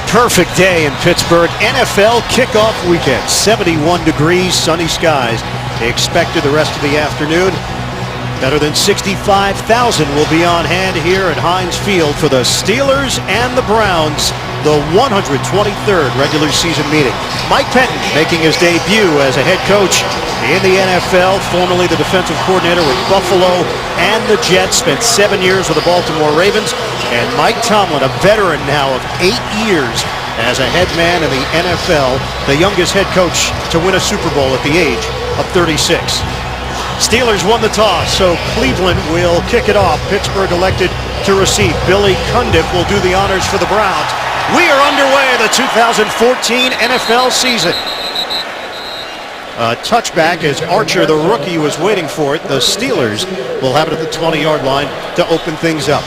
Perfect day in Pittsburgh. NFL kickoff weekend. 71 degrees, sunny skies expected the rest of the afternoon. Better than 65,000 will be on hand here at Heinz Field for the Steelers and the Browns, the 123rd regular season meeting. Mike Pettine making his debut as a head coach in the NFL, formerly the defensive coordinator with Buffalo and the Jets, spent 7 years with the Baltimore Ravens. And Mike Tomlin, a veteran now of 8 years as a head man in the NFL, the youngest head coach to win a Super Bowl at the age of 36. Steelers won the toss, so Cleveland will kick it off. Pittsburgh elected to receive. Billy Cundiff will do the honors for the Browns. We are underway the 2014 NFL season. A touchback as Archer, the rookie, was waiting for it. The Steelers will have it at the 20-yard line to open things up.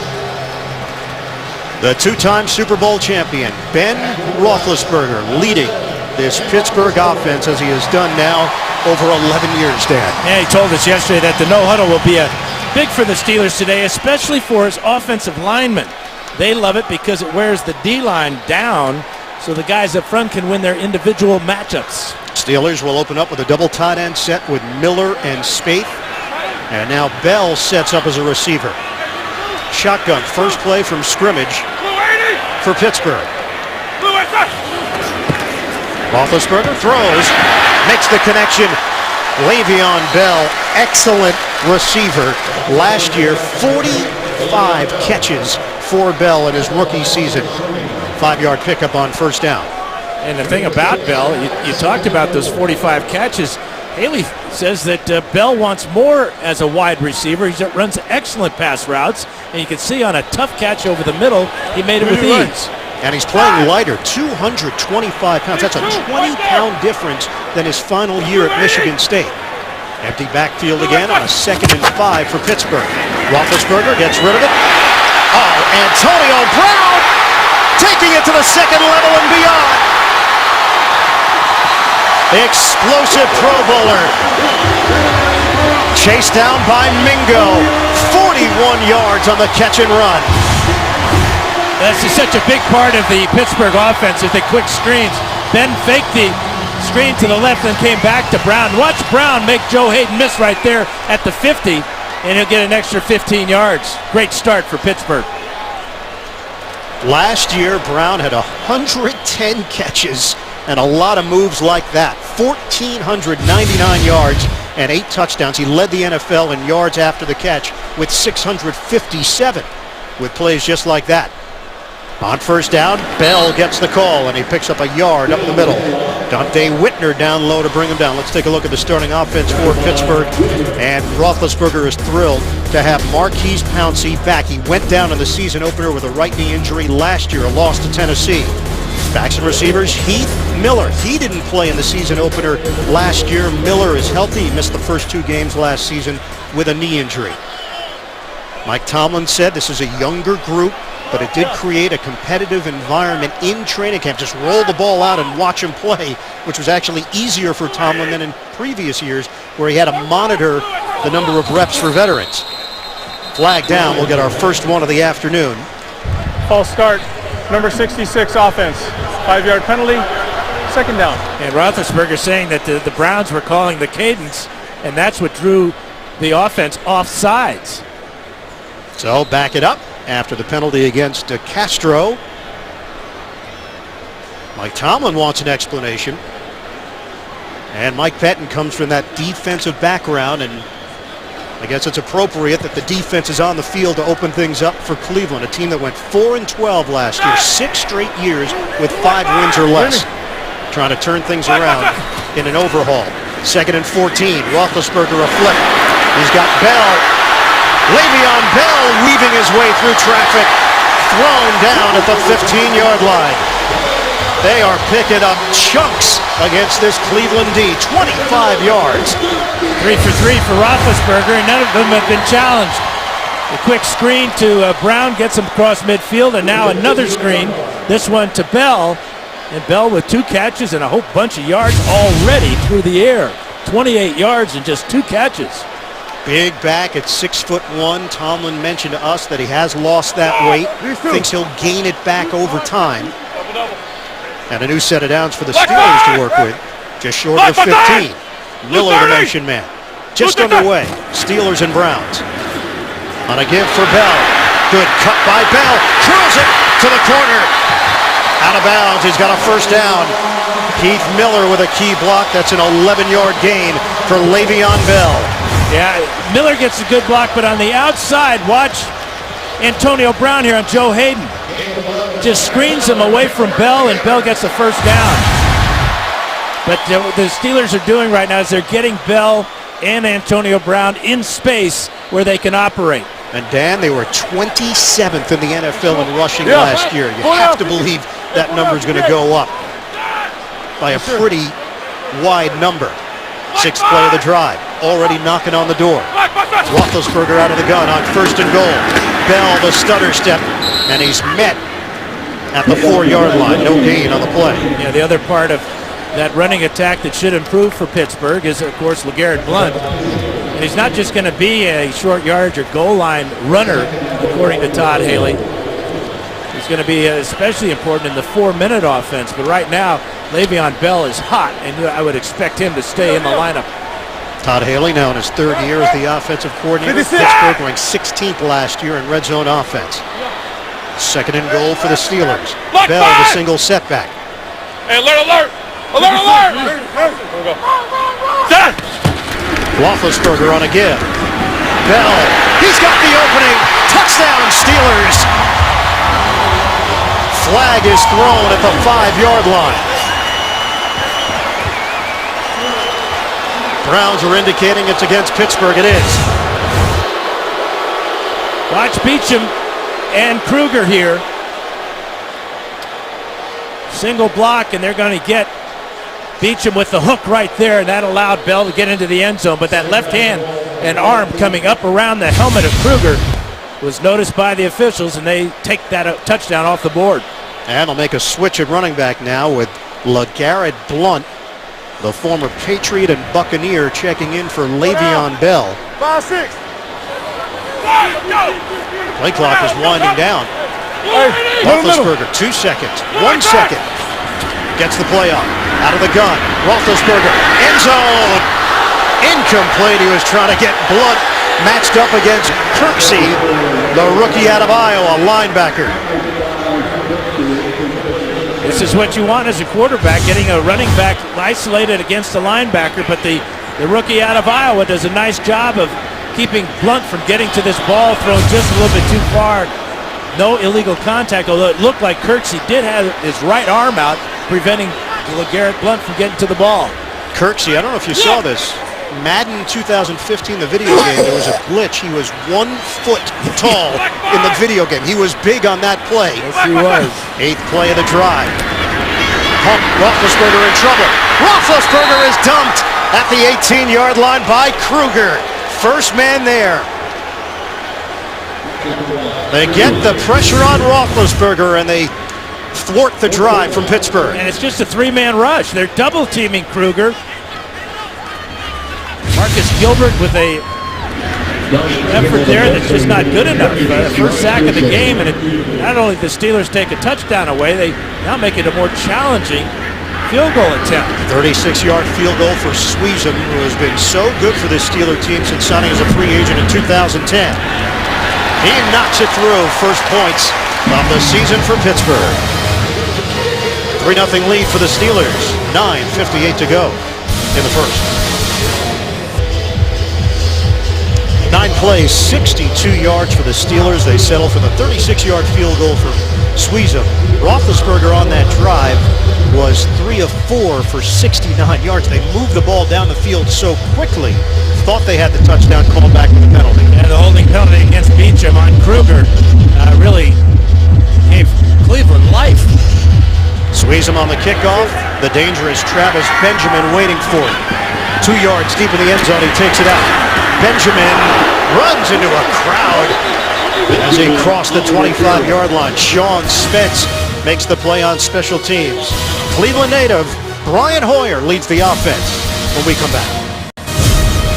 The two-time Super Bowl champion, Ben Roethlisberger, leading this Pittsburgh offense as he has done now over 11 years, Dan. Yeah, he told us yesterday that the no-huddle will be big for the Steelers today, especially for his offensive linemen. They love it because it wears the D-line down so the guys up front can win their individual matchups. Steelers will open up with a double tight end set with Miller and Spaeth. And now Bell sets up as a receiver. Shotgun, first play from scrimmage for Pittsburgh. Roethlisberger throws, makes the connection. Le'Veon Bell, excellent receiver. Last year, 45 catches for Bell in his rookie season. 5-yard pickup on first down. And the thing about Bell, you talked about those 45 catches. Haley says that Bell wants more as a wide receiver. He runs excellent pass routes, and you can see on a tough catch over the middle, he made it with ease. And he's playing lighter, 225 pounds. That's a 20-pound difference than his final year at Michigan State. Empty backfield again on a 2nd and 5 for Pittsburgh. Roethlisberger gets rid of it. Oh, Antonio Brown taking it to the second level and beyond. Explosive Pro Bowler. Chased down by Mingo. 41 yards on the catch and run. That's such a big part of the Pittsburgh offense is the quick screens. Ben faked the screen to the left and came back to Brown. Watch Brown make Joe Hayden miss right there at the 50, and he'll get an extra 15 yards. Great start for Pittsburgh. Last year, Brown had 110 catches and a lot of moves like that. 1,499 yards and 8 touchdowns. He led the NFL in yards after the catch with 657 with plays just like that. On first down, Bell gets the call, and he picks up a yard up the middle. Dante Whitner down low to bring him down. Let's take a look at the starting offense for Pittsburgh. And Roethlisberger is thrilled to have Marquise Pouncey back. He went down in the season opener with a right knee injury last year, a loss to Tennessee. Backs and receivers, Heath Miller. He didn't play in the season opener last year. Miller is healthy. He missed the first 2 games last season with a knee injury. Mike Tomlin said this is a younger group, but it did create a competitive environment in training camp. Just roll the ball out and watch him play, which was actually easier for Tomlin than in previous years where he had to monitor the number of reps for veterans. Flag down, we'll get our first one of the afternoon. False start, number 66 offense. 5-yard penalty, 2nd down. And Roethlisberger saying that the Browns were calling the cadence, and that's what drew the offense off sides. So back it up after the penalty against Castro. Mike Tomlin wants an explanation. And Mike Pettine comes from that defensive background, and I guess it's appropriate that the defense is on the field to open things up for Cleveland, a team that went 4-12 last year, 6 straight years with 5 wins or less. Trying to turn things around in an overhaul. 2nd and 14, Roethlisberger a flip. He's got Bell. Le'Veon Bell weaving his way through traffic, thrown down at the 15-yard line. They are picking up chunks against this Cleveland D. 25 yards. 3 for 3 for Roethlisberger, and none of them have been challenged. A quick screen to Brown gets him across midfield, and now another screen. This one to Bell, and Bell with 2 catches and a whole bunch of yards already through the air. 28 yards and just 2 catches. Big back at 6'1". Tomlin mentioned to us that he has lost that weight. Thinks he'll gain it back over time. And a new set of downs for the Steelers to work with. Just short of 15. Miller, the motion man. Just underway. Steelers and Browns. On a give for Bell. Good cut by Bell. Drills it to the corner. Out of bounds. He's got a first down. Heath Miller with a key block. That's an 11-yard gain for Le'Veon Bell. Yeah, Miller gets a good block, but on the outside, watch Antonio Brown here on Joe Hayden. Just screens him away from Bell, and Bell gets the first down. But the Steelers are doing right now is they're getting Bell and Antonio Brown in space where they can operate. And Dan, they were 27th in the NFL in rushing last year. You have to believe that number is going to go up by a pretty wide number. Sixth play of the drive, already knocking on the door. Roethlisberger out of the gun on first and goal. Bell, the stutter step, and he's met at the 4-yard line. No gain on the play. Yeah, the other part of that running attack that should improve for Pittsburgh is, of course, LeGarrette Blount. And he's not just going to be a short yardage or goal line runner, according to Todd Haley. He's going to be especially important in the 4-minute offense. But right now, Le'Veon Bell is hot, and I would expect him to stay in the lineup. Todd Haley now in his third year as the offensive coordinator. Pittsburgh going 16th last year in red zone offense. Second and goal for the Steelers. Bell, the single setback. Hey, alert, alert! Alert, alert! Set! Roethlisberger on a give. Bell, he's got the opening. Touchdown, Steelers. Flag is thrown at the 5-yard line. Browns are indicating it's against Pittsburgh. It is. Watch Beachum and Kruger here. Single block, and they're going to get Beachum with the hook right there, and that allowed Bell to get into the end zone. But that left hand and arm coming up around the helmet of Kruger was noticed by the officials, and they take that touchdown off the board. And they'll make a switch at running back now with LeGarrette Blount, the former Patriot and Buccaneer, checking in for Le'Veon Bell. 5-6. Play clock is winding down. Roethlisberger, 2 seconds, 1 second. Gets the play off. Out of the gun. Roethlisberger, end zone. Incomplete. He was trying to get Blount matched up against Kirksey, the rookie out of Iowa, linebacker. This is what you want as a quarterback, getting a running back isolated against a linebacker, but the rookie out of Iowa does a nice job of keeping Blount from getting to this ball thrown just a little bit too far. No illegal contact, although it looked like Kirksey did have his right arm out, preventing LeGarrette Blount from getting to the ball. Kirksey, I don't know if you saw this. Madden 2015, the video game, there was a glitch. He was 1 foot tall in the video game. He was big on that play. Yes, he was. 8th play of the drive. Pump, Roethlisberger in trouble. Roethlisberger is dumped at the 18-yard line by Kruger. First man there. They get the pressure on Roethlisberger, and they thwart the drive from Pittsburgh. And it's just a 3-man rush. They're double-teaming Kruger. Marcus Gilbert with a effort there that's just not good enough. First sack of the game, and not only the Steelers take a touchdown away, they now make it a more challenging field goal attempt. 36-yard field goal for Sweezum, who has been so good for this Steeler team since signing as a free agent in 2010. He knocks it through. First points of the season for Pittsburgh. 3-0 lead for the Steelers. 9:58 to go in the first. 9 plays, 62 yards for the Steelers. They settle for the 36-yard field goal for Sweezum. Roethlisberger on that drive was 3 of 4 for 69 yards. They moved the ball down the field so quickly. Thought they had the touchdown, called back with a penalty. And the holding penalty against Beachum on Kruger really gave Cleveland life. Sweezum on the kickoff. The dangerous Travis Benjamin waiting for it. 2 yards deep in the end zone. He takes it out. Benjamin runs into a crowd as he crossed the 25-yard line. Sean Spence makes the play on special teams. Cleveland native Brian Hoyer leads the offense when we come back.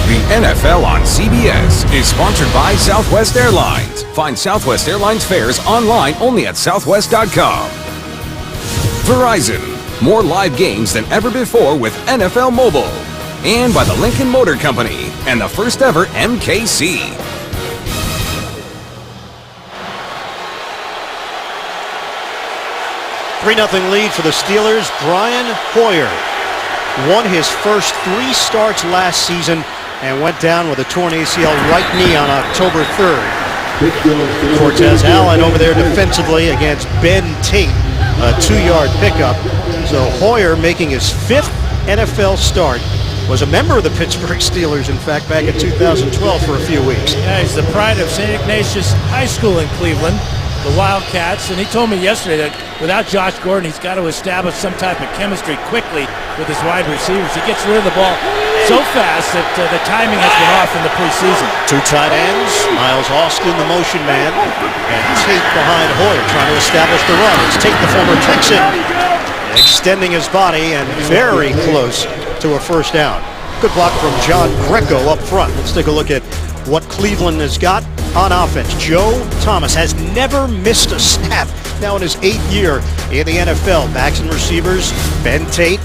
The NFL on CBS is sponsored by Southwest Airlines. Find Southwest Airlines fares online only at southwest.com. Verizon. more live games than ever before with NFL Mobile. And by the Lincoln Motor Company and the first ever MKC. 3-0 lead for the Steelers. Brian Hoyer won his first 3 starts last season and went down with a torn ACL right knee on October 3rd. Cortez Allen over there defensively against Ben Tate, a 2-yard pickup. So Hoyer making his 5th NFL start. Was a member of the Pittsburgh Steelers, in fact, back in 2012 for a few weeks. Yeah, he's the pride of St. Ignatius High School in Cleveland, the Wildcats, and he told me yesterday that without Josh Gordon, he's got to establish some type of chemistry quickly with his wide receivers. He gets rid of the ball so fast that the timing has been off in the preseason. 2 tight ends, Miles Austin, the motion man, and Tate behind Hoyer trying to establish the run. It's Tate, the former Texan, extending his body and very close to a first down. Good block from John Greco up front. Let's take a look at what Cleveland has got on offense. Joe Thomas has never missed a snap now in his 8th year in the NFL. Backs and receivers, Ben Tate.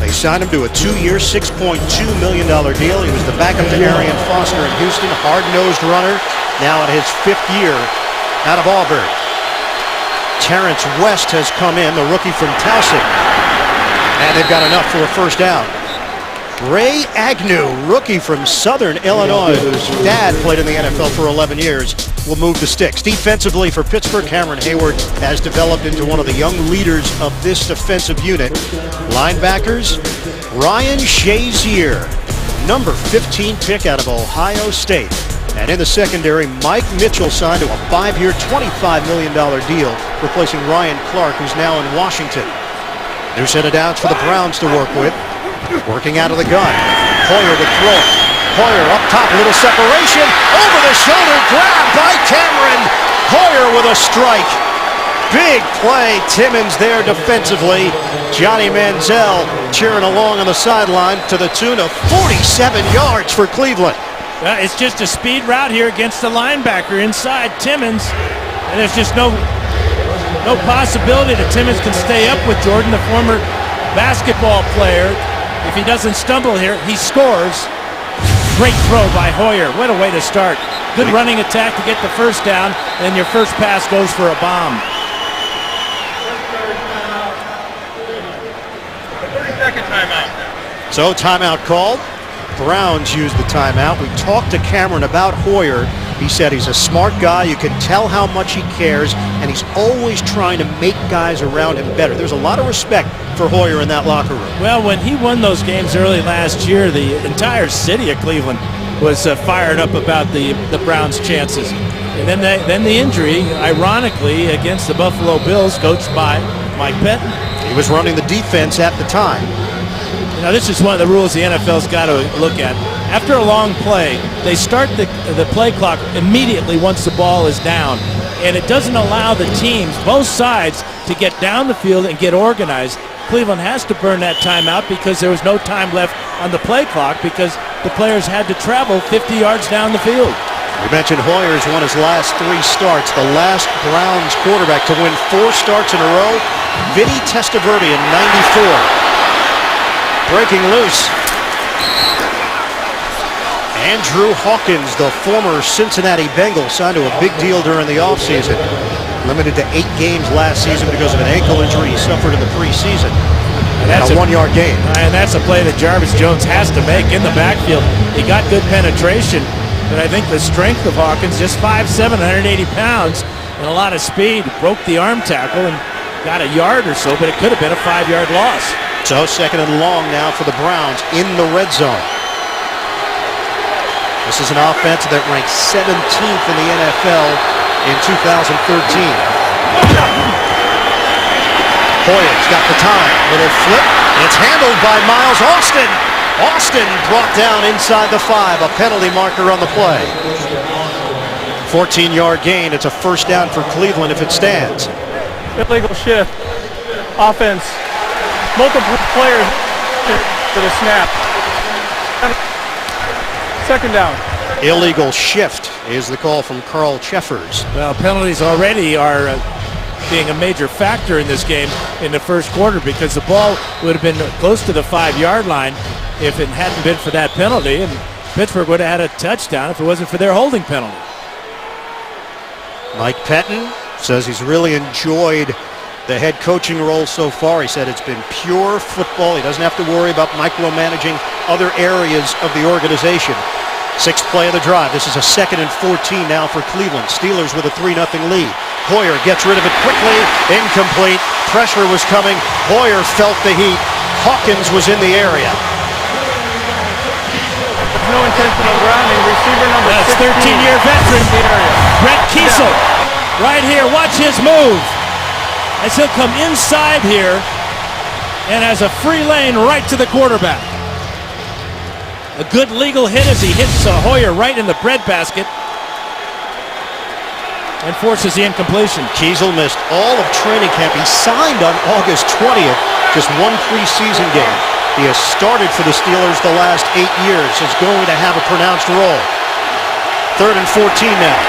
They signed him to a 2-year, $6.2 million deal. He was the backup to Arian Foster in Houston, hard-nosed runner, now in his 5th year out of Auburn. Terrence West has come in, the rookie from Towson, and they've got enough for a first down. Ray Agnew, rookie from Southern Illinois, whose dad played in the NFL for 11 years, will move the sticks. Defensively for Pittsburgh, Cameron Hayward has developed into one of the young leaders of this defensive unit. Linebackers, Ryan Shazier, number 15 pick out of Ohio State. And in the secondary, Mike Mitchell signed to a 5-year, $25 million deal, replacing Ryan Clark, who's now in Washington. New set of downs for the Browns to work with. Working out of the gun. Hoyer to throw. Hoyer up top, a little separation. Over the shoulder grab by Cameron. Hoyer with a strike. Big play. Timmons there defensively. Johnny Manziel cheering along on the sideline to the tune of 47 yards for Cleveland. Well, it's just a speed route here against the linebacker inside Timmons. And there's just no possibility that Timmons can stay up with Jordan, the former basketball player. If he doesn't stumble here, he scores. Great throw by Hoyer. What a way to start. Good running attack to get the first down, and your first pass goes for a bomb. 30-second timeout. So timeout called. Browns used the timeout. We talked to Cameron about Hoyer. He said he's a smart guy. You can tell how much he cares, and he's always trying to make guys around him better. There's a lot of respect for Hoyer in that locker room. Well, when he won those games early last year, the entire city of Cleveland was fired up about the Browns' chances. And then the injury, ironically, against the Buffalo Bills, coached by Mike Pettin. He was running the defense at the time. Now, this is one of the rules the NFL's got to look at. After a long play, they start the play clock immediately once the ball is down. And it doesn't allow the teams, both sides, to get down the field and get organized. Cleveland has to burn that timeout because there was no time left on the play clock because the players had to travel 50 yards down the field. We mentioned Hoyer's won his last 3 starts. The last Browns quarterback to win 4 starts in a row, Vinny Testaverde in '94. Breaking loose. Andrew Hawkins, the former Cincinnati Bengal, signed to a big deal during the offseason. Limited to 8 games last season because of an ankle injury he suffered in the preseason. And that's a 1-yard gain. And that's a play that Jarvis Jones has to make in the backfield. He got good penetration, but I think the strength of Hawkins, just 5'7", 180 pounds, and a lot of speed, broke the arm tackle and got a yard or so, but it could have been a 5-yard loss. So 2nd and long now for the Browns in the red zone. This is an offense that ranked 17th in the NFL in 2013. Hoyer's got the time. Little flip. It's handled by Miles Austin. Austin brought down inside the 5. A penalty marker on the play. 14-yard gain. It's a first down for Cleveland if it stands. Illegal shift. Offense. Multiple players to the snap. 2nd down. Illegal shift is the call from Carl Cheffers. Well, penalties already are being a major factor in this game in the first quarter, because the ball would have been close to the 5-yard line if it hadn't been for that penalty, and Pittsburgh would have had a touchdown if it wasn't for their holding penalty. Mike Pettine says he's really enjoyed the head coaching role so far. He said it's been pure football. He doesn't have to worry about micromanaging other areas of the organization. Sixth play of the drive. This is a 2nd and 14 now for Cleveland. Steelers with a 3-0 lead. Hoyer gets rid of it quickly. Incomplete. Pressure was coming. Hoyer felt the heat. Hawkins was in the area. No intentional grounding. Receiver number That's 16. 13-year veteran Brett Kiesel. Right here. Watch his move as he'll come inside here and has a free lane right to the quarterback. A good legal hit as he hits Hoyer right in the breadbasket and forces the incompletion. Kiesel missed all of training camp. He signed on August 20th, just one preseason game. He has started for the Steelers the last 8 years. Is going to have a pronounced role. 3rd and 14 now.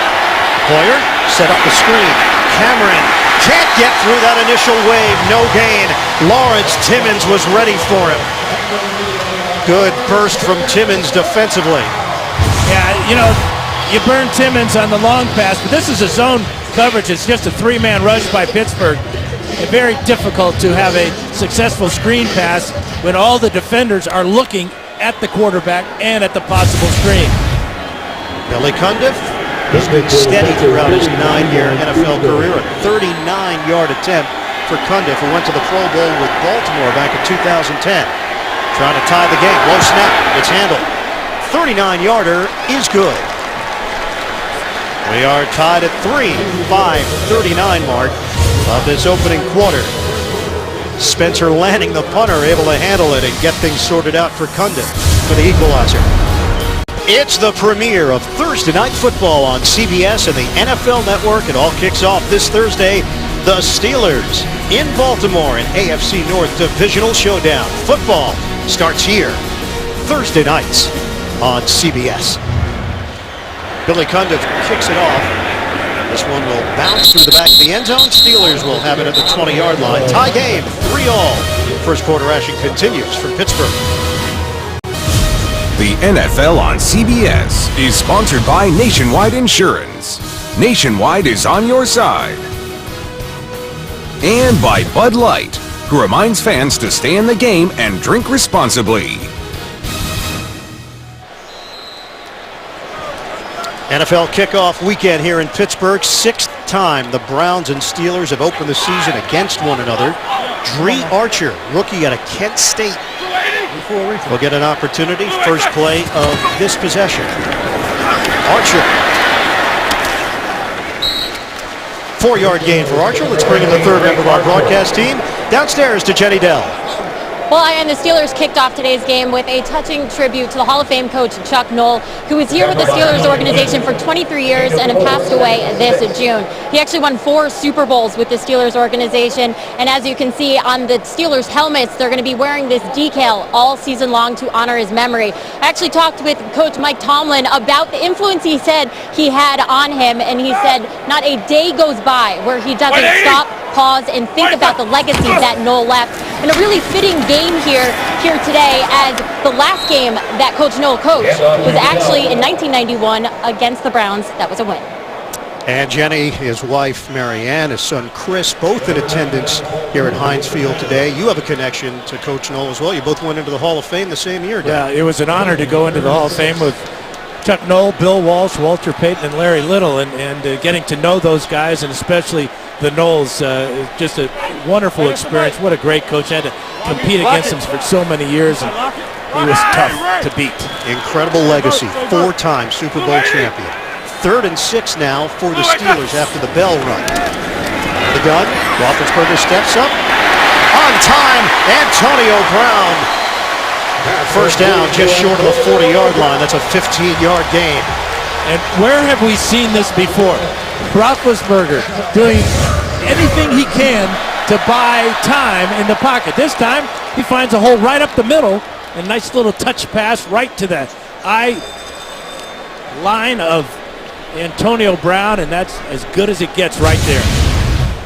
Hoyer set up the screen. Cameron can't get through that initial wave. No gain. Lawrence Timmons was ready for him. Good burst from Timmons defensively. Yeah, you know, you burn Timmons on the long pass, but this is a zone coverage. It's just a 3-man rush by Pittsburgh. And very difficult to have a successful screen pass when all the defenders are looking at the quarterback and at the possible screen. Billy Cundiff has been steady throughout his 9-year NFL career. A 39-yard attempt for Cundiff, who went to the Pro Bowl with Baltimore back in 2010. Trying to tie the game. Low snap. It's handled. 39-yarder is good. We are tied at 3. 5:39 mark of this opening quarter. Spencer Lanning, the punter, able to handle it and get things sorted out for Cundiff for the equalizer. It's the premiere of Thursday Night Football on CBS and the NFL Network. It all kicks off this Thursday. The Steelers in Baltimore in AFC North Divisional Showdown. Football starts here Thursday nights on CBS. Billy Cundiff kicks it off. This one will bounce through the back of the end zone. Steelers will have it at the 20-yard line. Tie game, 3-all. First quarter action continues from Pittsburgh. The NFL on CBS is sponsored by Nationwide Insurance. Nationwide is on your side. And by Bud Light, who reminds fans to stay in the game and drink responsibly. NFL kickoff weekend here in Pittsburgh. 6th time the Browns and Steelers have opened the season against one another. Dree Archer, rookie out of Kent State, will get an opportunity. First play of this possession. Archer. 4-yard gain for Archer. Let's bring in the third member of our broadcast team. Downstairs to Jenny Dell. Well, and the Steelers kicked off today's game with a touching tribute to the Hall of Fame coach Chuck Noll, who was here with the Steelers organization for 23 years and passed away this June. He actually won 4 Super Bowls with the Steelers organization, and as you can see on the Steelers helmets, they're going to be wearing this decal all season long to honor his memory. I actually talked with Coach Mike Tomlin about the influence he said he had on him, and he said not a day goes by where he doesn't stop, pause, and think about the legacy that Noll left. And a really fitting game here today, as the last game that Coach Noll coached was actually in 1991 against the Browns. That was a win. And Jenny, his wife Marianne, his son Chris, both in attendance here at Heinz Field today. You have a connection to Coach Noll as well. You both went into the Hall of Fame the same year, Yeah, it was an honor to go into the Hall of Fame with Chuck Noll, Bill Walsh, Walter Payton, and Larry Little, and getting to know those guys, and especially the Knowles, just a wonderful experience. What a great coach. Had to compete against him for so many years, and he was tough to beat. Incredible legacy, 4-time Super Bowl champion. 3rd and 6 now for the Steelers after the bell run. The gun, Roethlisberger steps up. On time, Antonio Brown. First down, just short of the 40-yard line. That's a 15-yard gain. And where have we seen this before? Roethlisberger doing anything he can to buy time in the pocket. This time, he finds a hole right up the middle, and nice little touch pass right to the eye line of Antonio Brown, and that's as good as it gets right there.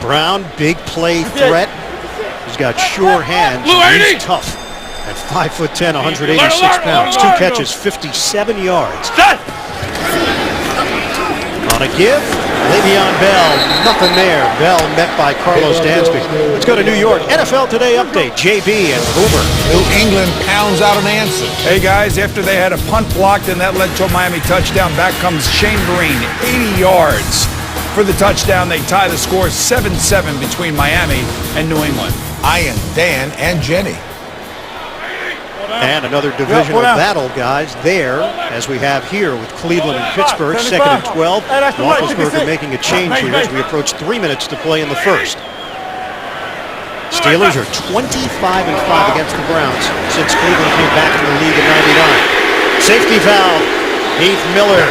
Brown, big play threat. He's got sure hands. And he's tough. At 5'10", 186 pounds. 2 catches, 57 yards. On a give, Le'Veon Bell, nothing there. Bell met by Carlos Dansby. Let's go to New York. NFL Today update. JB and Boomer. New England pounds out an answer. Hey guys, after they had a punt blocked and that led to a Miami touchdown, back comes Shane Vereen, 80 yards for the touchdown. They tie the score 7-7 between Miami and New England. Ian, Dan, and Jenny. And another divisional battle, guys, there, as we have here with Cleveland and Pittsburgh, 2nd and 12. Roethlisberger making a change here as we approach 3 minutes to play in the first. Steelers are 25-5 against the Browns since Cleveland came back to the league in '99. Safety valve, Heath Miller.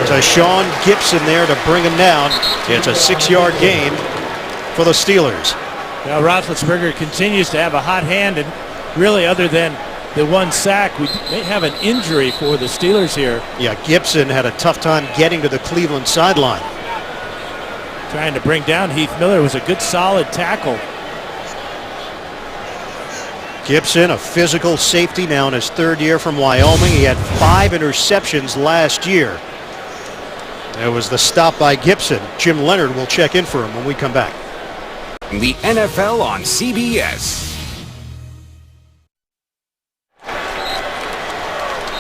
To Sean Gibson there to bring him down. It's a 6-yard gain for the Steelers. Now Roethlisberger continues to have a hot hand, and really, other than the 1 sack, we may have an injury for the Steelers here. Yeah, Gibson had a tough time getting to the Cleveland sideline. Trying to bring down Heath Miller. It was a good, solid tackle. Gibson, a physical safety, now in his 3rd year from Wyoming. He had 5 interceptions last year. There was the stop by Gibson. Jim Leonard will check in for him when we come back. The NFL on CBS.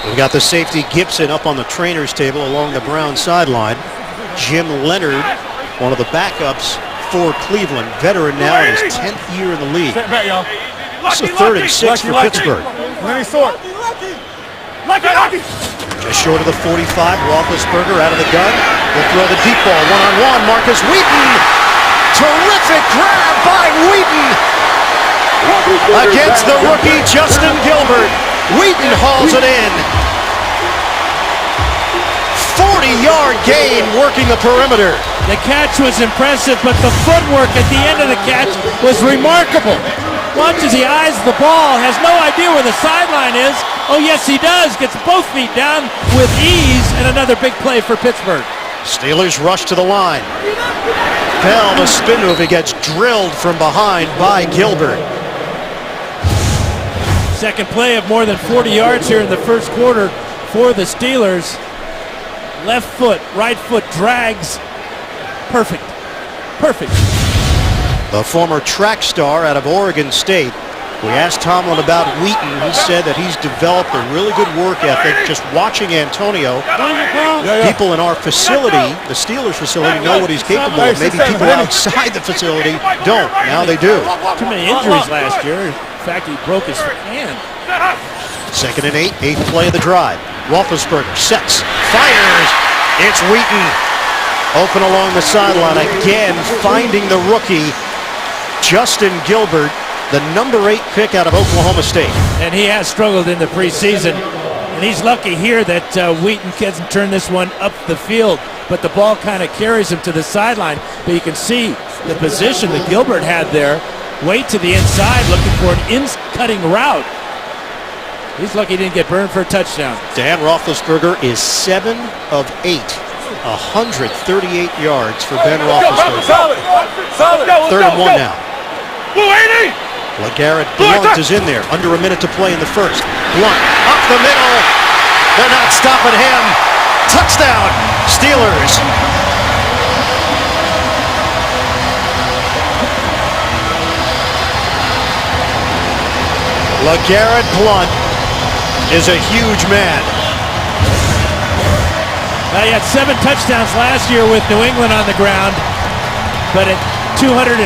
We've got the safety Gibson up on the trainer's table along the Brown sideline. Jim Leonard, one of the backups for Cleveland, veteran now in his 10th year in the league. It's a 3rd and 6 for Pittsburgh. Just short of the 45, Roethlisberger out of the gun. Will throw the deep ball, one-on-one, Marcus Wheaton. Terrific grab by Wheaton against the rookie Justin Gilbert. Wheaton hauls it in. 40-yard gain working the perimeter. The catch was impressive, but the footwork at the end of the catch was remarkable. Watches, he eyes the ball, has no idea where the sideline is. Oh, yes, he does. Gets both feet down with ease, and another big play for Pittsburgh. Steelers rush to the line. Bell, the spin move, he gets drilled from behind by Gilbert. Second play of more than 40 yards here in the first quarter for the Steelers. Left foot, right foot drags. Perfect. Perfect. The former track star out of Oregon State. We asked Tomlin about Wheaton. He said that he's developed a really good work ethic just watching Antonio. People in our facility, the Steelers facility, know what he's capable of. Maybe people outside the facility don't. Now they do. Too many injuries last year. In fact, he broke his hand. 2nd and 8, 8th play of the drive. Roethlisberger sets, fires. It's Wheaton. Open along the sideline again, finding the rookie, Justin Gilbert, the number 8 pick out of Oklahoma State. And he has struggled in the preseason. And he's lucky here that Wheaton can turn this one up the field. But the ball kind of carries him to the sideline. But you can see the position that Gilbert had there. Way to the inside, looking for an in-cutting route. He's lucky he didn't get burned for a touchdown. Dan Roethlisberger is 7 of 8. 138 yards for Ben Roethlisberger. 3rd and 1 now. LeGarrette Blount is in there. Under a minute to play in the first. Blount up the middle. They're not stopping him. Touchdown, Steelers. LeGarrette Blount is a huge man. Now, he had 7 touchdowns last year with New England on the ground, but at 250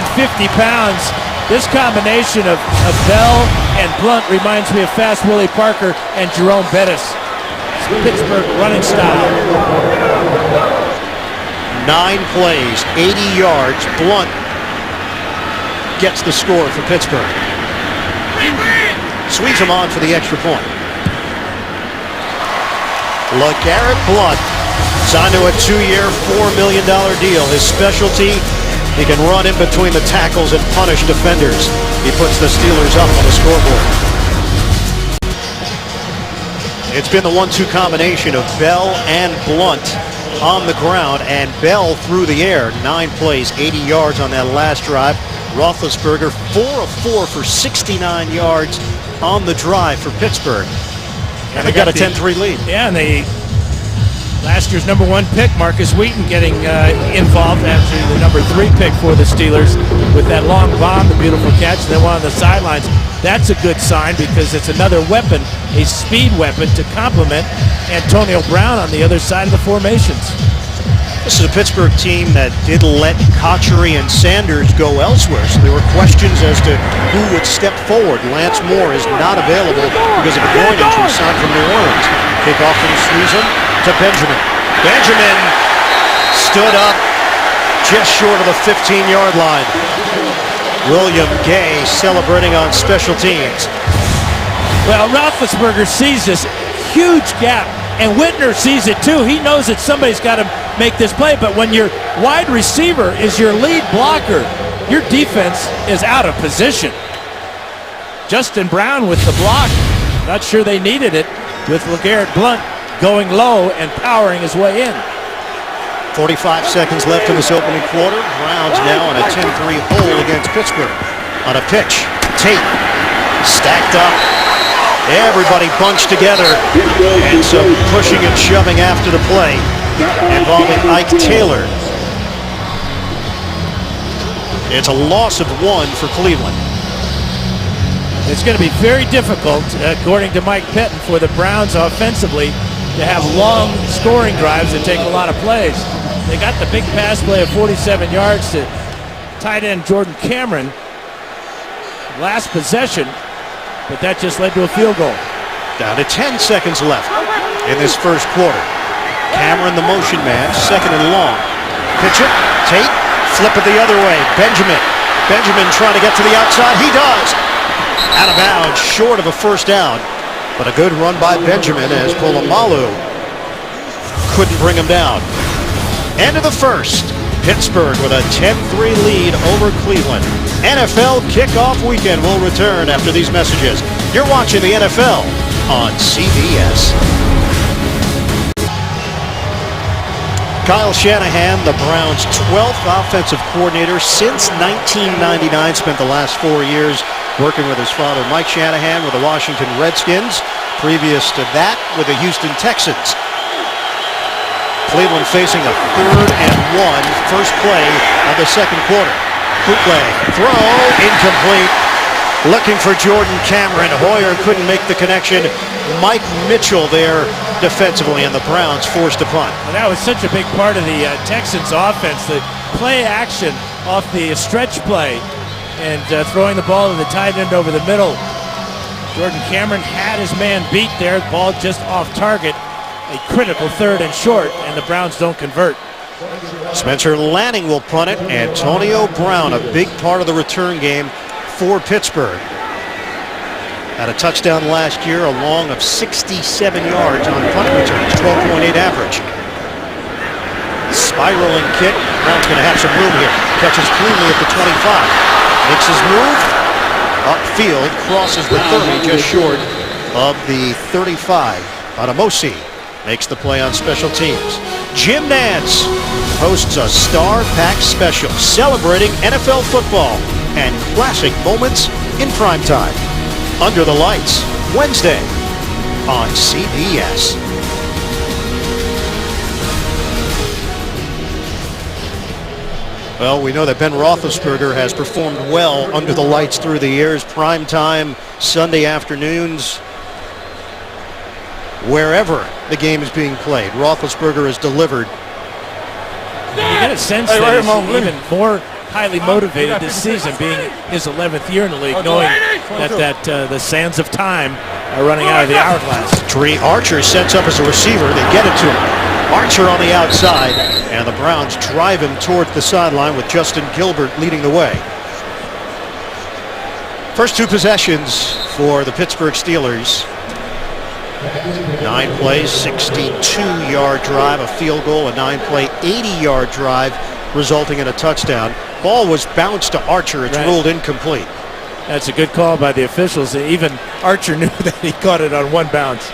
pounds, this combination of Bell and Blount reminds me of Fast Willie Parker and Jerome Bettis. Pittsburgh running style. 9 plays, 80 yards. Blount gets the score for Pittsburgh. Sweeps him on for the extra point. LeGarrette Blount signed to a 2-year, $4 million deal. His specialty, he can run in between the tackles and punish defenders. He puts the Steelers up on the scoreboard. It's been the 1-2 combination of Bell and Blount on the ground, and Bell through the air. 9 plays, 80 yards on that last drive. Roethlisberger 4 of 4 for 69 yards on the drive for Pittsburgh. And they got a 10-3 lead. Yeah, and last year's number 1 pick, Marcus Wheaton, getting involved after the number 3 pick for the Steelers with that long bomb, the beautiful catch, and then one on the sidelines. That's a good sign because it's another weapon, a speed weapon to complement Antonio Brown on the other side of the formations. This is a Pittsburgh team that did let Cotchery and Sanders go elsewhere, so there were questions as to who would step forward. Lance Moore is not available because of a groin injury signed from New Orleans. Kickoff from Susan to Benjamin. Benjamin stood up just short of the 15-yard line. William Gay celebrating on special teams. Well, Roethlisberger sees this huge gap, and Whitner sees it too. He knows that somebody's got to make this play, but when your wide receiver is your lead blocker, your defense is out of position. Justin Brown with the block. Not sure they needed it with LeGarrette Blount going low and powering his way in. 45 seconds left in this opening quarter. Browns now on a 10-3 hole against Pittsburgh. On a pitch, Tate stacked up. Everybody bunched together, and some pushing and shoving after the play involving Ike Taylor. It's a loss of 1 for Cleveland. It's going to be very difficult, according to Mike Pettin, for the Browns offensively to have long scoring drives and take a lot of plays. They got the big pass play of 47 yards to tight end Jordan Cameron last possession, but that just led to a field goal. Down to 10 seconds left in this first quarter. Cameron the motion man, second and long. Pitch it, Tate, flip it the other way. Benjamin trying to get to the outside. He does. Out of bounds, short of a first down. But a good run by Benjamin as Polamalu couldn't bring him down. End of the first. Pittsburgh with a 10-3 lead over Cleveland. NFL kickoff weekend will return after these messages. You're watching the NFL on CBS. Kyle Shanahan, the Browns' 12th offensive coordinator since 1999, spent the last 4 years working with his father, Mike Shanahan, with the Washington Redskins. Previous to that, with the Houston Texans. Cleveland facing a 3rd and 1, first play of the second quarter. Bootleg, throw, incomplete. Looking for Jordan Cameron. Hoyer couldn't make the connection. Mike Mitchell there defensively, and the Browns forced a punt. Well, that was such a big part of the Texans offense, the play action off the stretch play and throwing the ball to the tight end over the middle. Jordan Cameron had his man beat there. Ball just off target. A critical 3rd and short, and the Browns don't convert. Spencer Lanning will punt it. Antonio Brown, a big part of the return game for Pittsburgh. Had a touchdown last year, a long of 67 yards on punt returns, 12.8 average. Spiraling kick. Brown's going to have some room here. Catches cleanly at the 25. Makes his move. Upfield, crosses the 30, just short of the 35. Adamosi makes the play on special teams. Jim Nantz hosts a star-packed special celebrating NFL football and classic moments in primetime. Under the Lights, Wednesday on CBS. Well, we know that Ben Roethlisberger has performed well under the lights through the years. Primetime, Sunday afternoons, wherever the game is being played. Roethlisberger has delivered. You get a sense that he's even more highly motivated this season, being his 11th year in the league, knowing that the sands of time are running out of the hourglass. Trey Archer sets up as a receiver. They get it to him. Archer on the outside, and the Browns drive him toward the sideline with Justin Gilbert leading the way. First 2 possessions for the Pittsburgh Steelers. 9 plays, 62-yard drive, a field goal, a 9-play, 80-yard drive, resulting in a touchdown. Ball was bounced to Archer. It's ruled incomplete. That's a good call by the officials. Even Archer knew that he caught it on one bounce.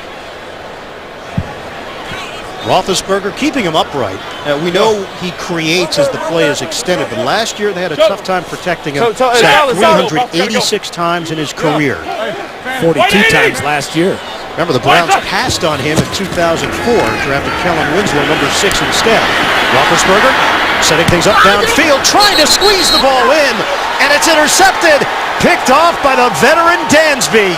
Roethlisberger keeping him upright. We know he creates as the play is extended, but last year they had a tough time protecting him. Sacked 386 times in his career. 42 times last year. Remember, the Browns passed on him in 2004, drafted Kellen Winslow, number 6 instead. Roethlisberger setting things up downfield, trying to squeeze the ball in, and it's intercepted, picked off by the veteran Dansby.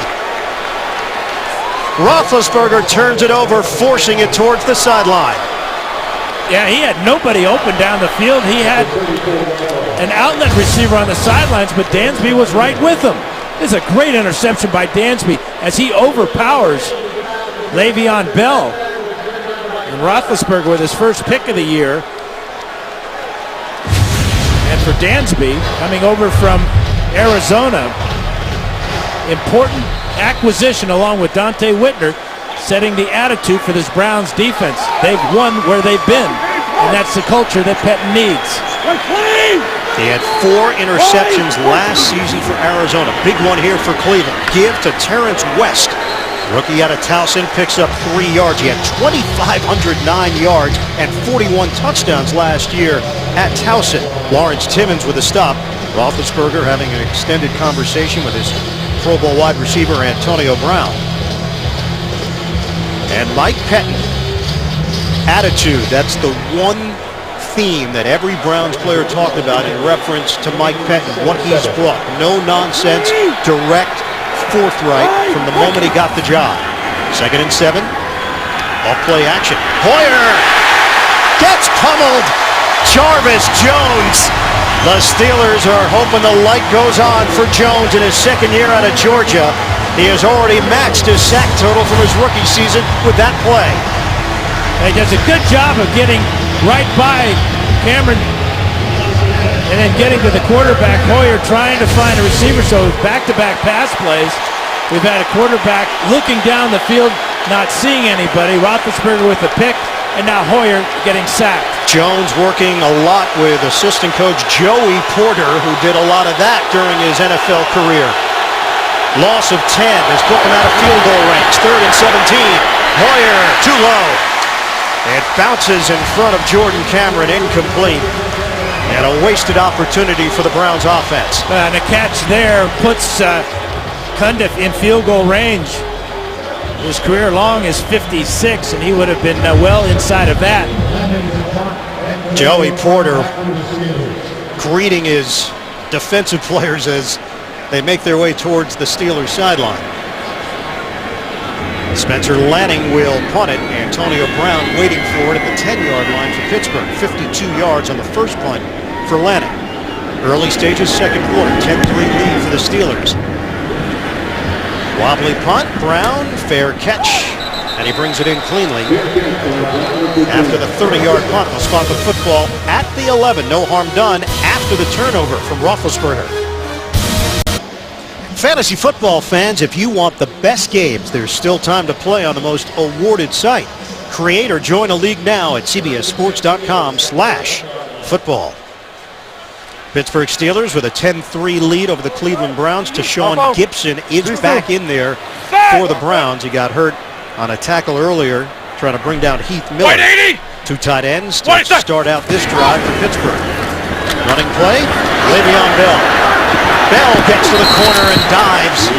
Roethlisberger turns it over, forcing it towards the sideline. Yeah, he had nobody open down the field. He had an outlet receiver on the sidelines, but Dansby was right with him. This is a great interception by Dansby as he overpowers Le'Veon Bell. And Roethlisberger with his first pick of the year. And for Dansby, coming over from Arizona, important acquisition along with Dante Whitner, setting the attitude for this Browns defense. They've won where they've been, and that's the culture that Pettine needs. He had 4 interceptions last season for Arizona. Big one here for Cleveland. Give to Terrence West. Rookie out of Towson picks up 3 yards. He had 2,509 yards and 41 touchdowns last year at Towson. Lawrence Timmons with a stop. Roethlisberger having an extended conversation with his Pro Bowl wide receiver Antonio Brown. And Mike Pettine. Attitude, that's the one theme that every Browns player talked about in reference to Mike Pettine, what he's brought. No nonsense, direct, forthright from the moment he got the job. 2nd and 7. Off play action. Hoyer gets pummeled. Jarvis Jones. The Steelers are hoping the light goes on for Jones in his 2nd year out of Georgia. He has already matched his sack total from his rookie season with that play. He does a good job of getting right by Cameron and then getting to the quarterback. Hoyer trying to find a receiver, so back-to-back pass plays. We've had a quarterback looking down the field, not seeing anybody. Roethlisberger with the pick, and now Hoyer getting sacked. Jones working a lot with assistant coach Joey Porter, who did a lot of that during his NFL career. Loss of 10 has put them out of field goal range. 3rd and 17. Hoyer too low. It bounces in front of Jordan Cameron, incomplete. And a wasted opportunity for the Browns offense. And a catch there puts Cundiff in field goal range. His career long is 56, and he would have been well inside of that. Joey Porter greeting his defensive players as they make their way towards the Steelers sideline. Spencer Lanning will punt it. Antonio Brown waiting for it at the 10-yard line for Pittsburgh. 52 yards on the first punt for Lanning. Early stages, 2nd quarter. 10-3 lead for the Steelers. Wobbly punt. Brown, fair catch. And he brings it in cleanly. After the 30-yard punt, they'll spot the football at the 11. No harm done after the turnover from Roethlisberger. Fantasy football fans, if you want the best games, there's still time to play on the most awarded site. Create or join a league now at cbssports.com/football. Pittsburgh Steelers with a 10-3 lead over the Cleveland Browns. Tashaun Gibson is back in there for the Browns. He got hurt on a tackle earlier, trying to bring down Heath Miller. 2 tight ends to start out this drive for Pittsburgh. Running play, Le'Veon Bell. Bell gets to the corner and dives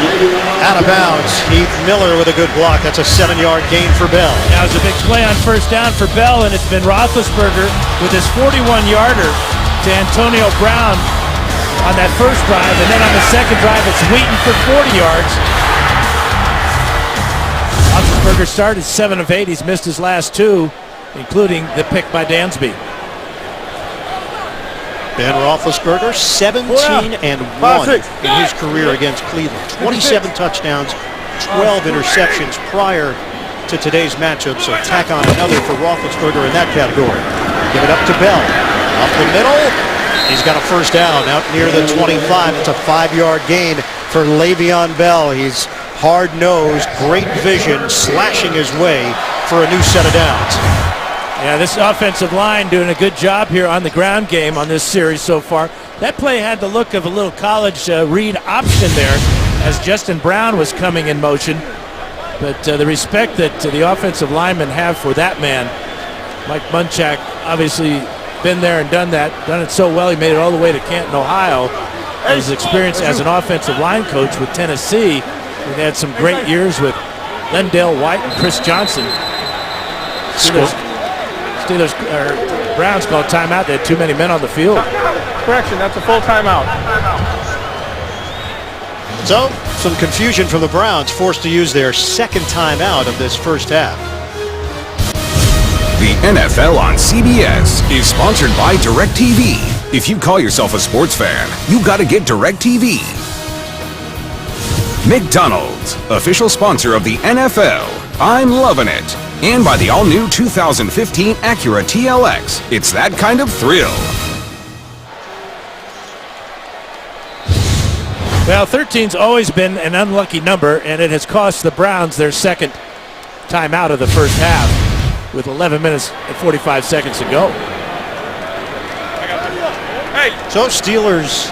out of bounds. Heath Miller with a good block. That's a 7-yard gain for Bell. That was a big play on 1st down for Bell, and it's been Roethlisberger with his 41-yarder to Antonio Brown on that first drive, and then on the 2nd drive, it's Wheaton for 40 yards. Roethlisberger started 7 of 8. He's missed his last 2, including the pick by Dansby. Ben Roethlisberger, 17-1 in his career against Cleveland. 27 touchdowns, 12 interceptions prior to today's matchup. So tack on another for Roethlisberger in that category. Give it up to Bell. Up the middle. He's got a 1st down out near the 25. It's a 5-yard gain for Le'Veon Bell. He's hard-nosed, great vision, slashing his way for a new set of downs. Yeah, this offensive line doing a good job here on the ground game on this series so far. That play had the look of a little college read option there as Justin Brown was coming in motion. But the respect that the offensive linemen have for that man Mike Munchak obviously been there and done that, done it so well. He made it all the way to Canton, Ohio. His experience as an offensive line coach with Tennessee. He had some great years with Lendale White and Chris Johnson. Browns called timeout. They had too many men on the field. Correction, that's a full timeout. So, some confusion from the Browns, forced to use their second timeout of this first half. The NFL on CBS is sponsored by DirecTV. If you call yourself a sports fan, you gotta get DirecTV. McDonald's, official sponsor of the NFL. I'm loving it. And by the all-new 2015 Acura TLX. It's that kind of thrill. Well, 13's always been an unlucky number, and it has cost the Browns their second timeout of the first half with 11 minutes and 45 seconds to go. So Steelers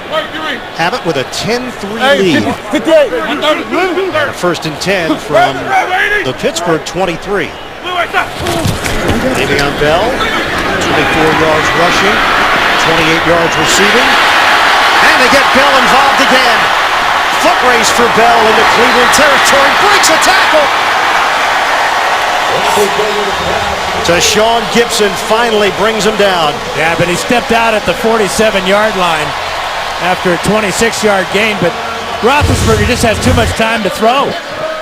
have it with a 10-3 lead. And a 1st and 10 from the Pittsburgh 23. Le'Veon Bell, 24 yards rushing, 28 yards receiving. And they get Bell involved again. Foot race for Bell into Cleveland territory. Breaks a tackle. So Sean Gibson finally brings him down. Yeah, but he stepped out at the 47-yard line after a 26-yard gain. But Roethlisberger just has too much time to throw.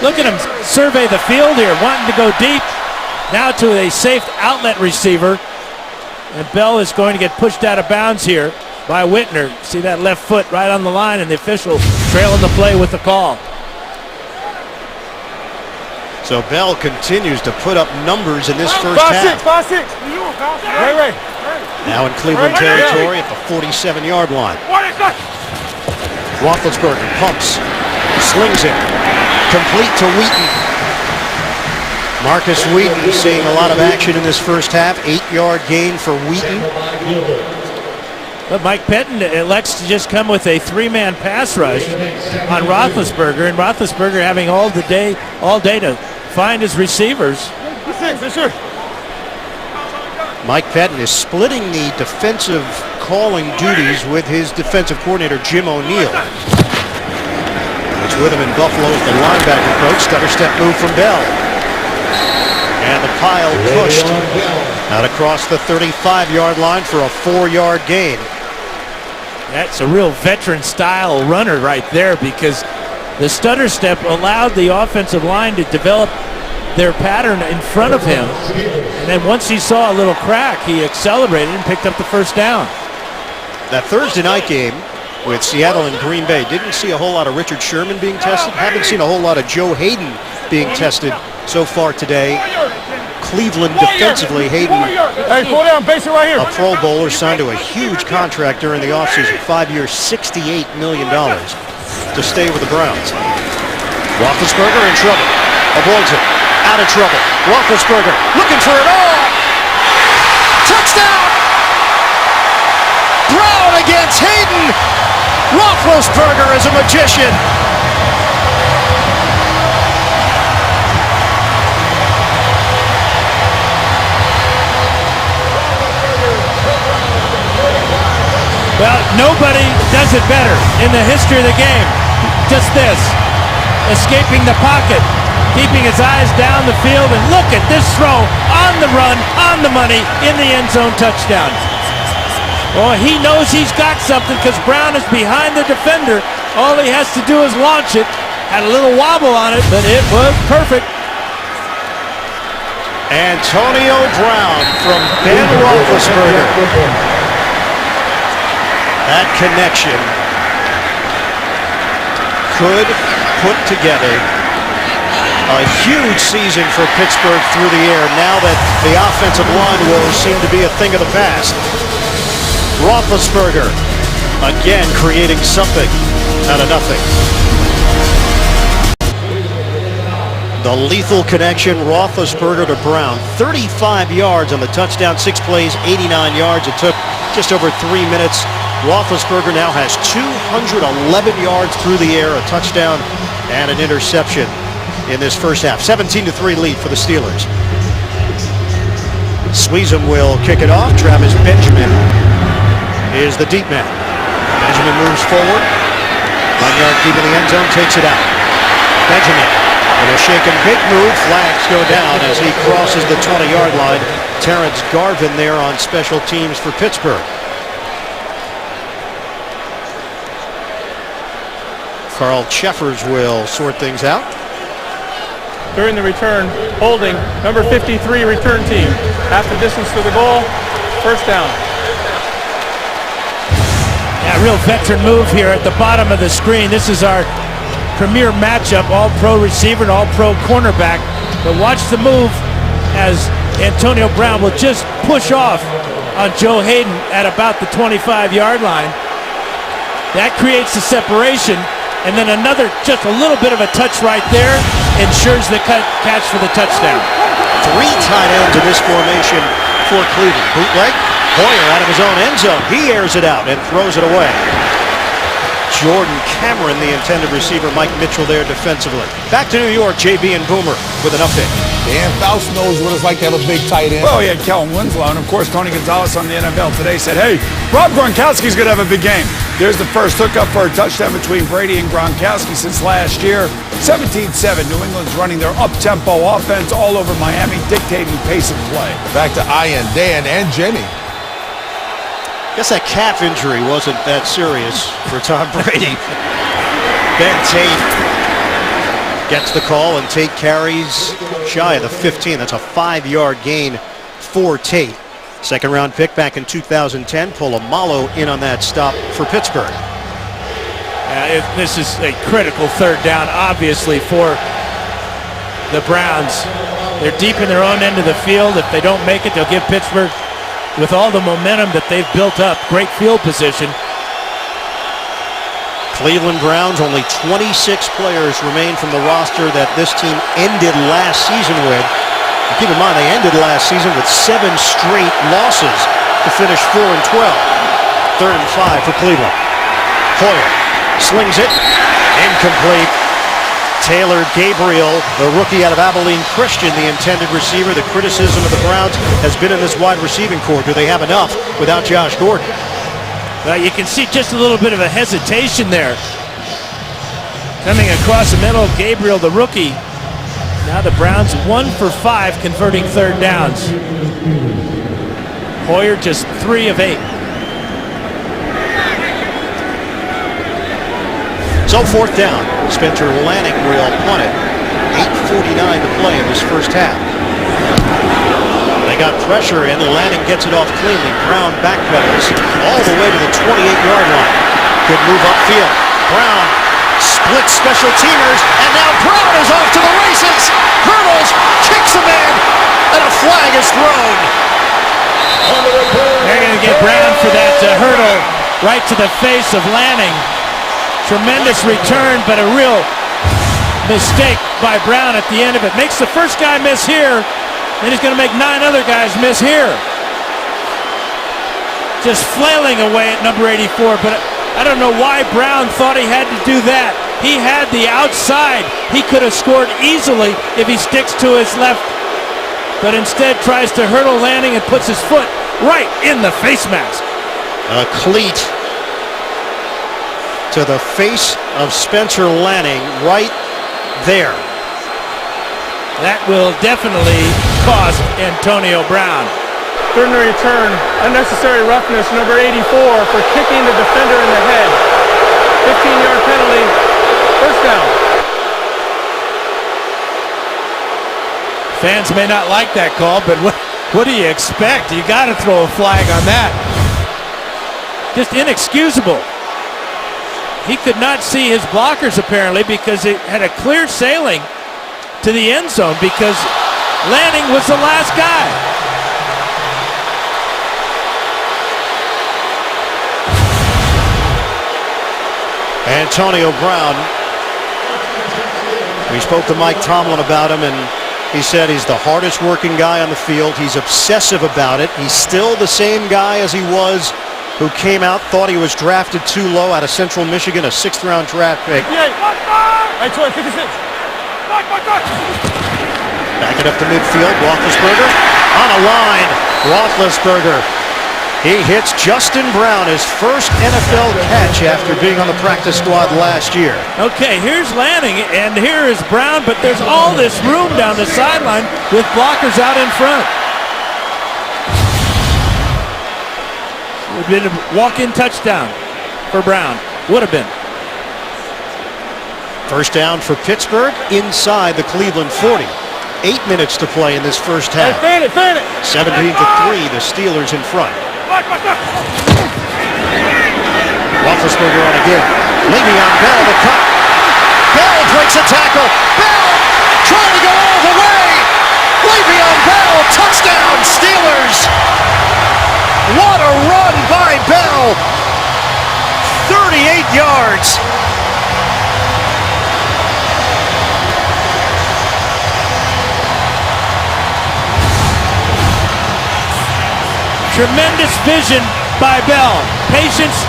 Look at him survey the field here, wanting to go deep. Now to a safe outlet receiver. And Bell is going to get pushed out of bounds here by Whitner. See that left foot right on the line, and the official trailing the play with the call. So Bell continues to put up numbers in this first half. 5-6. Right. Now in Cleveland territory at the 47-yard line. Roethlisberger pumps, slings it, complete to Wheaton. Marcus Wheaton seeing a lot of action in this first half. 8-yard gain for Wheaton. But Mike Pettin elects to just come with a 3-man pass rush on Roethlisberger, and Roethlisberger having all day to find his receivers. Mike Pettin is splitting the defensive calling duties with his defensive coordinator, Jim O'Neill. It's with him in Buffalo as the linebacker coach. Stutter step move from Bell. And the pile pushed out across the 35-yard line for a 4-yard gain. That's a real veteran-style runner right there, because the stutter step allowed the offensive line to develop their pattern in front of him. And then once he saw a little crack, he accelerated and picked up the first down. That Thursday night game with Seattle and Green Bay, didn't see a whole lot of Richard Sherman being tested. Haven't seen a whole lot of Joe Hayden being tested so far today. Cleveland defensively, Hayden, Hey, pull down, base it right here. a Pro Bowler, signed to a huge contract during the offseason, 5 years, $68 million to stay with the Browns. Roethlisberger in trouble, avoids it, out of trouble. Roethlisberger looking for it all. Touchdown! Brown against Hayden. Roethlisberger is a magician. Well, nobody does it better in the history of the game. Just this, escaping the pocket, keeping his eyes down the field, and look at this throw on the run, on the money, in the end zone, touchdown. Well, he knows he's got something because Brown is behind the defender. All he has to do is launch it. Had a little wobble on it, but it was perfect. Antonio Brown from Ben Roethlisberger. That connection could put together a huge season for Pittsburgh through the air now that the offensive line woes seem to be a thing of the past. Roethlisberger again creating something out of nothing. The lethal connection, Roethlisberger to Brown. 35 yards on the touchdown, 6 plays, 89 yards. It took just over 3 minutes. Roethlisberger now has 211 yards through the air, a touchdown and an interception in this first half. 17-3 lead for the Steelers. Sweezum will kick it off. Travis Benjamin is the deep man. Benjamin moves forward. 1 yard deep in the end zone, takes it out. Benjamin with a shake and bake move. Flags go down as he crosses the 20-yard line. Terrence Garvin there on special teams for Pittsburgh. Carl Cheffers will sort things out. During the return, holding, number 53 return team. Half the distance to the goal, first down. Yeah, real veteran move here at the bottom of the screen. This is our premier matchup, all-pro receiver and all-pro cornerback. But watch the move as Antonio Brown will just push off on Joe Hayden at about the 25-yard line. That creates the separation. And then another, just a little bit of a touch right there, ensures the catch for the touchdown. 3 tight ends in this formation for Cleveland. Bootleg, Hoyer out of his own end zone. He airs it out and throws it away. Jordan Cameron, the intended receiver. Mike Mitchell there defensively. Back to New York, JB and Boomer with an update. Dan Fouts knows what it's like to have a big tight end. Well, he had Kellen Winslow, and of course, Tony Gonzalez on the NFL Today said, hey, Rob Gronkowski's going to have a big game. There's the first hookup for a touchdown between Brady and Gronkowski since last year. 17-7, New England's running their up-tempo offense all over Miami, dictating pace of play. Back to Ian, Dan, and Jenny. Guess that calf injury wasn't that serious for Tom Brady. Ben Tate gets the call, and Tate carries shy of the 15. That's a 5-yard gain for Tate. Second-round pick back in 2010. Polamalu in on that stop for Pittsburgh. This is a critical third down, obviously, for the Browns. They're deep in their own end of the field. If they don't make it, they'll give Pittsburgh, with all the momentum that they've built up, great field position. Cleveland Browns, only 26 players remain from the roster that this team ended last season with. And keep in mind, they ended last season with 7 straight losses to finish 4-12. 3rd and 5 for Cleveland. Hoyer slings it, incomplete. Taylor Gabriel, the rookie out of Abilene Christian, the intended receiver. The criticism of the Browns has been in this wide receiving corps. Do they have enough without Josh Gordon? Well, you can see just a little bit of a hesitation there. Coming across the middle, Gabriel, the rookie. Now the Browns 1 for 5 converting third downs. Hoyer just 3 of 8. So 4th down. Spencer Lanning will punt it. 8:49 to play in this first half. They got pressure and Lanning gets it off cleanly. Brown backpedals all the way to the 28-yard line. Good move upfield. Brown splits special teamers, and now Brown is off to the races. Hurdles, kicks a man, and a flag is thrown. They're going to get Brown for that hurdle right to the face of Lanning. Tremendous return, but a real mistake by Brown at the end of it. Makes the first guy miss here, then he's going to make 9 other guys miss here. Just flailing away at number 84, but I don't know why Brown thought he had to do that. He had the outside. He could have scored easily if he sticks to his left, but instead tries to hurdle Lanning and puts his foot right in the face mask. A cleat to the face of Spencer Lanning right there. That will definitely cost Antonio Brown. During the return, unnecessary roughness, number 84, for kicking the defender in the head. 15-yard penalty, first down. Fans may not like that call, but what do you expect? You got to throw a flag on that. Just inexcusable. He could not see his blockers apparently because it had a clear sailing to the end zone because Lanning was the last guy. Antonio Brown. We spoke to Mike Tomlin about him, and he said he's the hardest working guy on the field. He's obsessive about it. He's still the same guy as he was who came out, thought he was drafted too low out of Central Michigan, a 6th-round draft pick. Back it up to midfield. Roethlisberger on a line. Roethlisberger. He hits Justin Brown, his first NFL catch after being on the practice squad last year. Okay, here's Lanning, and here is Brown, but there's all this room down the sideline with blockers out in front. It would have been a walk-in touchdown for Brown. Would have been. First down for Pittsburgh inside the Cleveland 40. 8 minutes to play in this first half. 17-3, the Steelers in front. Roethlisberger on again. Le'Veon Bell, the cut. Bell breaks a tackle. Bell trying to go all the way. Le'Veon Bell, touchdown, Steelers. What a run by Bell. 38 yards. Tremendous vision by Bell. Patience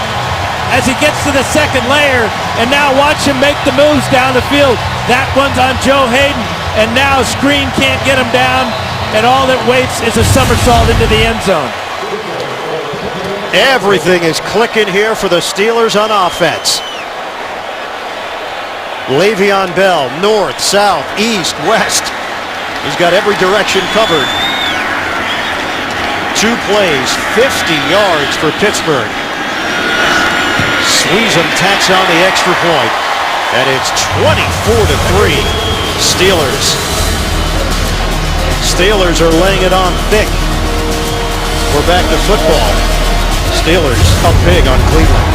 as he gets to the second layer, and now watch him make the moves down the field. That one's on Joe Hayden, and now screen can't get him down, and all that waits is a somersault into the end zone. Everything is clicking here for the Steelers on offense. Le'Veon Bell, north, south, east, west. He's got every direction covered. 2 plays, 50 yards for Pittsburgh. Sweezum tacks on the extra point, and it's 24-3. Steelers. Steelers are laying it on thick. We're back to football. Steelers up big on Cleveland.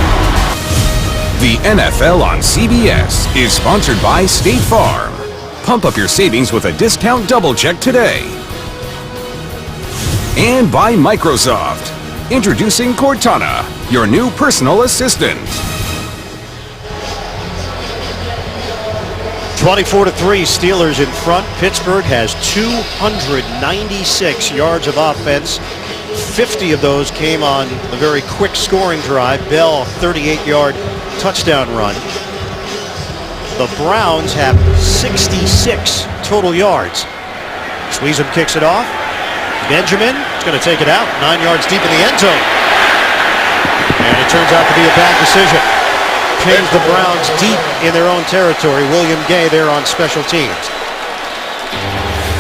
The NFL on CBS is sponsored by State Farm. Pump up your savings with a discount double check today. And by Microsoft. Introducing Cortana, your new personal assistant. 24-3, Steelers in front. Pittsburgh has 296 yards of offense. 50 of those came on a very quick scoring drive. Bell, 38-yard touchdown run. The Browns have 66 total yards. Sweezum kicks it off. Benjamin is going to take it out, 9 yards deep in the end zone. And it turns out to be a bad decision. Pins the Browns deep in their own territory. William Gay there on special teams.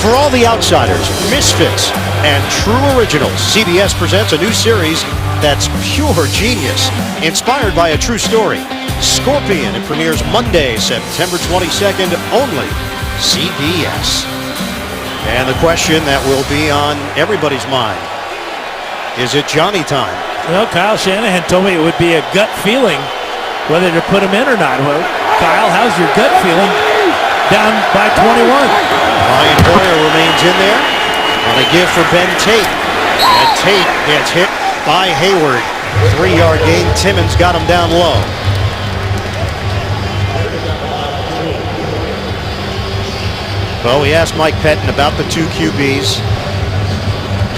For all the outsiders, misfits, and true originals, CBS presents a new series that's pure genius, inspired by a true story. Scorpion. It premieres Monday, September 22nd, only CBS. And the question that will be on everybody's mind, is it Johnny time? Well, Kyle Shanahan told me it would be a gut feeling whether to put him in or not. Well, Kyle, how's your gut feeling? Down by 21. Ryan Hoyer remains in there on a give for Ben Tate. And Tate gets hit by Hayward. 3-yard gain. Timmons got him down low. Well, we asked Mike Pettin about the 2 QBs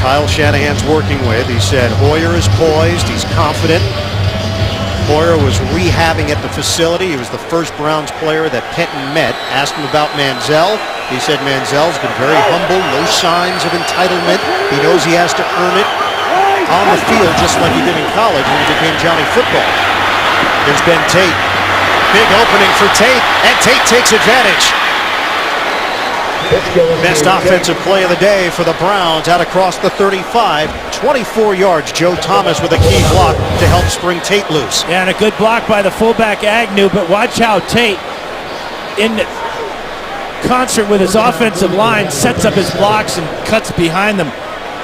Kyle Shanahan's working with. He said Hoyer is poised, he's confident. Hoyer was rehabbing at the facility. He was the first Browns player that Pettin met. Asked him about Manziel. He said Manziel's been very humble, no signs of entitlement. He knows he has to earn it on the field just like he did in college when he became Johnny Football. Here's Ben Tate. Big opening for Tate, and Tate takes advantage. Best offensive play of the day for the Browns out across the 35. 24 yards. Joe Thomas with a key block to help spring Tate loose. Yeah, and a good block by the fullback Agnew, but watch how Tate, in concert with his offensive line, sets up his blocks and cuts behind them.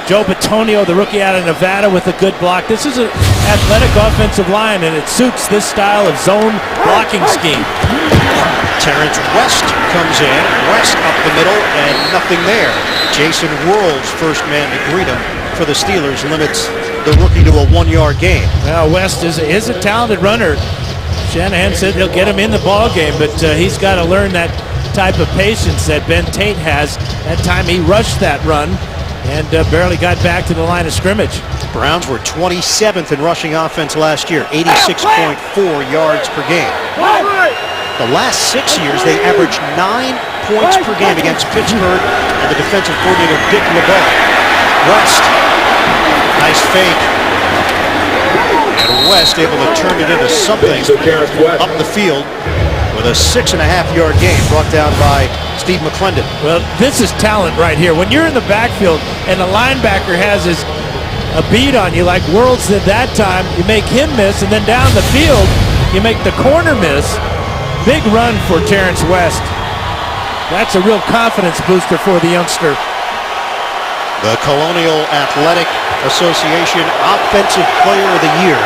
Joe Bitonio, the rookie out of Nevada, with a good block. This is an athletic offensive line, and it suits this style of zone blocking scheme. Terrence West comes in. West up the middle, and nothing there. Jason World's first man to greet him for the Steelers limits the rookie to a 1-yard gain. Well, West is a talented runner. Shanahan said he'll get him in the ball game, but he's got to learn that type of patience that Ben Tate has. That time he rushed that run and barely got back to the line of scrimmage. Browns were 27th in rushing offense last year, 86.4 yards per game. The last 6 years, they averaged 9 points per game against Pittsburgh and the defensive coordinator Dick LeBeau. West, nice fake. And West able to turn it into something up the field with a 6.5-yard gain brought down by Steve McClendon. Well, this is talent right here. When you're in the backfield and the linebacker has a beat on you like Worlds did that time, you make him miss, and then down the field, you make the corner miss. Big run for Terrence West. That's a real confidence booster for the youngster. The Colonial Athletic Association Offensive Player of the Year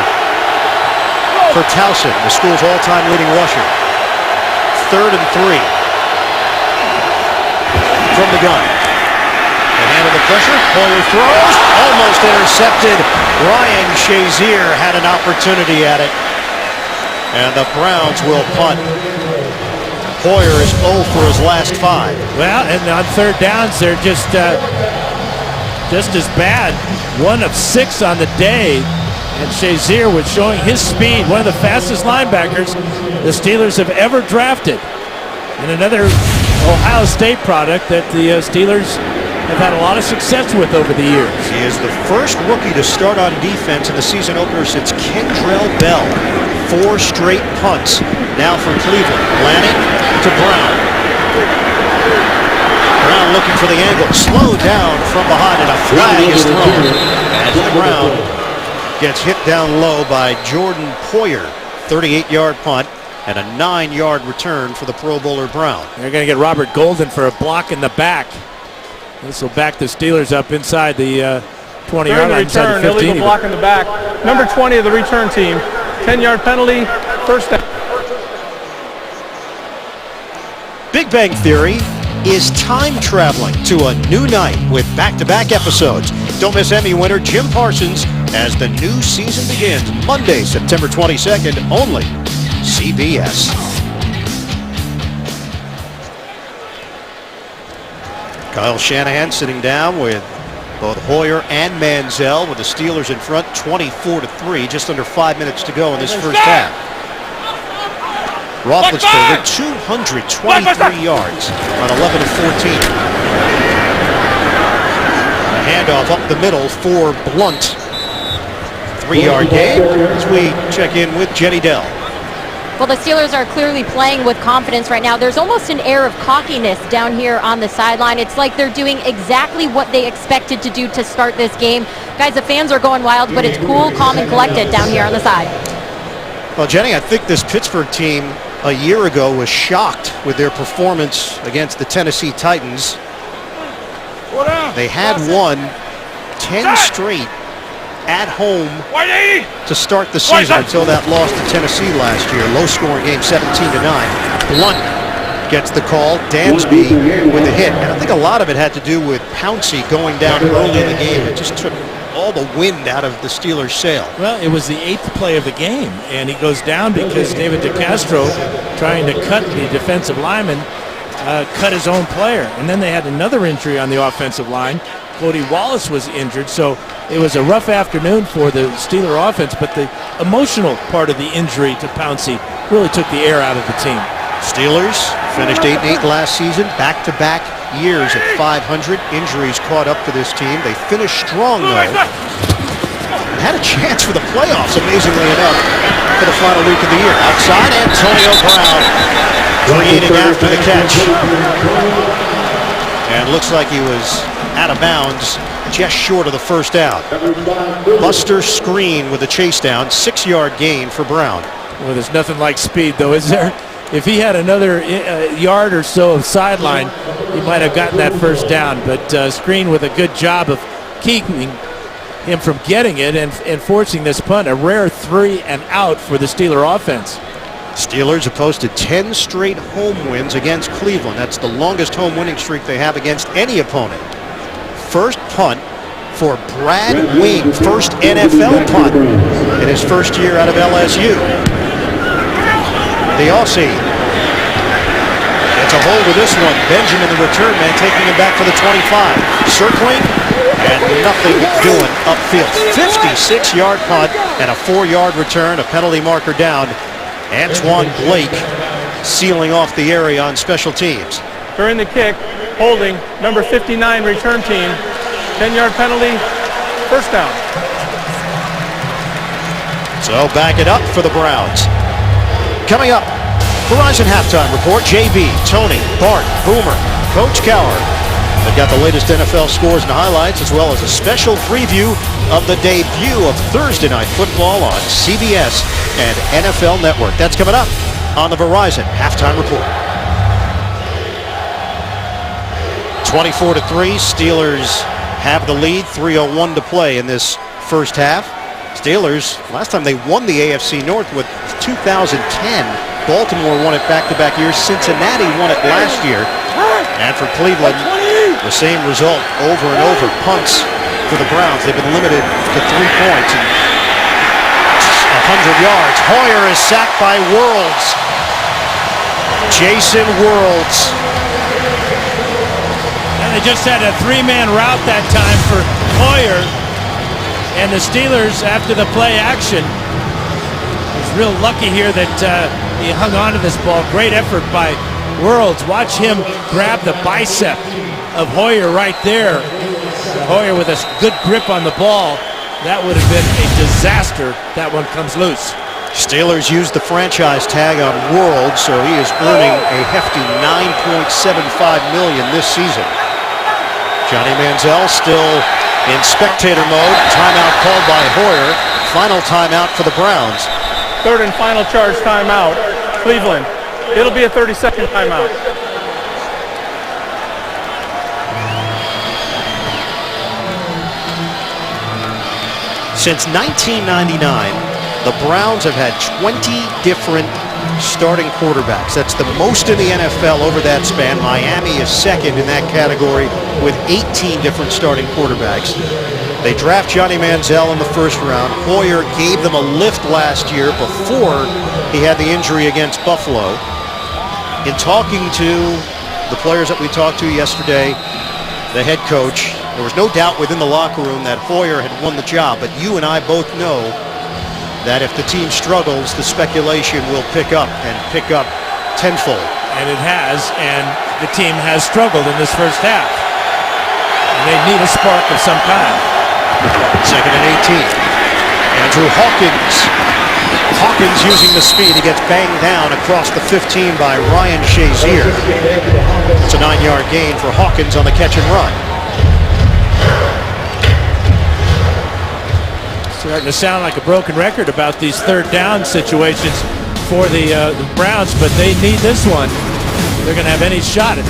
for Towson, the school's all-time leading rusher. 3rd and 3 from the gun. They handle the pressure. Poyer throws. Almost intercepted. Ryan Shazier had an opportunity at it. And the Browns will punt. Poyer is 0 for his last 5. Well, and on third downs, they're just as bad. 1 of 6 on the day. And Shazier was showing his speed, one of the fastest linebackers the Steelers have ever drafted. And another Ohio State product that the Steelers have had a lot of success with over the years. He is the first rookie to start on defense in the season opener since Kendrell Bell. 4 straight punts now for Cleveland. Lanning to Brown. Brown looking for the angle. Slowed down from behind, and a flag is thrown as Brown gets hit down low by Jordan Poyer. 38-yard punt and a 9-yard return for the Pro Bowler Brown. They're going to get Robert Golden for a block in the back. This will back the Steelers up inside the 20-yard line. Return, illegal block in the back. Number 20 of the return team. 10-yard penalty, first down. Big Bang Theory is time traveling to a new night with back-to-back episodes. Don't miss Emmy winner Jim Parsons as the new season begins Monday, September 22nd, only CBS. Kyle Shanahan sitting down with both Hoyer and Manziel, with the Steelers in front 24-3, just under 5 minutes to go in this first half. Roethlisberger 223 yards on 11 of 14. A handoff up the middle for Blunt. 3-yard gain as we check in with Jenny Dell. Well, the Steelers are clearly playing with confidence right now. There's almost an air of cockiness down here on the sideline. It's like they're doing exactly what they expected to do to start this game. Guys, the fans are going wild, but it's cool, calm, and collected down here on the side. Well, Jenny, I think this Pittsburgh team a year ago was shocked with their performance against the Tennessee Titans. They had won 10 straight at home to start the season until that loss to Tennessee last year. Low-scoring game, 17-9. Blunt gets the call. Dansby with the hit. And I think a lot of it had to do with Pouncey going down early in the game. It just took all the wind out of the Steelers' sail. Well, it was the 8th play of the game, and he goes down because David DeCastro, trying to cut the defensive lineman, cut his own player. And then they had another injury on the offensive line. Cody Wallace was injured, so it was a rough afternoon for the Steeler offense, but the emotional part of the injury to Pouncey really took the air out of the team. Steelers finished 8-8 last season, back-to-back years at 500. Injuries caught up to this team. They finished strong, though, and had a chance for the playoffs, amazingly enough, for the final week of the year. Outside, Antonio Brown created after the catch. And looks like he was out of bounds, just short of the first down. Buster Screen with a chase down, 6-yard gain for Brown. Well, there's nothing like speed, though, is there? If he had another yard or so of sideline, he might have gotten that first down. But Screen with a good job of keeping him from getting it and forcing this punt. A rare 3 and out for the Steeler offense. Steelers have posted 10 straight home wins against Cleveland. That's the longest home winning streak they have against any opponent. First punt for Brad Wing, first NFL punt in his first year out of LSU. The Aussie gets a hold of this one. Benjamin, the return man, taking him back for the 25. Circling, and nothing doing upfield. 56-yard punt and a 4-yard return, a penalty marker down. Antoine Blake sealing off the area on special teams. During the kick, holding, number 59 return team, 10-yard penalty, first down. So back it up for the Browns. Coming up, Verizon Halftime Report, JB, Tony, Bart, Boomer, Coach Cowher. They've got the latest NFL scores and highlights, as well as a special preview of the debut of Thursday Night Football on CBS and NFL Network. That's coming up on the Verizon Halftime Report. 24-3, Steelers have the lead, 3:01 to play in this first half. Steelers, last time they won the AFC North was 2010. Baltimore won it back-to-back years. Cincinnati won it last year. And for Cleveland, the same result over and over. Punts for the Browns. They've been limited to 3 points and 100 yards. Hoyer is sacked by Worlds. Jason Worlds. And they just had a 3-man route that time for Hoyer. And the Steelers, after the play action, was real lucky here that he hung on to this ball. Great effort by Worlds. Watch him grab the bicep of Hoyer right there. Hoyer with a good grip on the ball. That would have been a disaster. That one comes loose. Steelers used the franchise tag on Worlds, so he is earning a hefty $9.75 million this season. Johnny Manziel still in spectator mode. Timeout called by Hoyer. Final timeout for the Browns. Third and final charge timeout, Cleveland. It'll be a 30-second timeout. Since 1999, the Browns have had 20 different starting quarterbacks. That's the most in the NFL over that span. Miami is second in that category with 18 different starting quarterbacks. They draft Johnny Manziel in the first round. Hoyer gave them a lift last year before he had the injury against Buffalo. In talking to the players that we talked to yesterday, the head coach, there was no doubt within the locker room that Hoyer had won the job, but you and I both know that if the team struggles, the speculation will pick up and pick up tenfold. And it has, and the team has struggled in this first half. And they need a spark of some kind. Second and 18. Andrew Hawkins. Hawkins using the speed. He gets banged down across the 15 by Ryan Shazier. It's a 9-yard gain for Hawkins on the catch and run. Starting to sound like a broken record about these third down situations for the Browns, but they need this one. They're going to have any shot at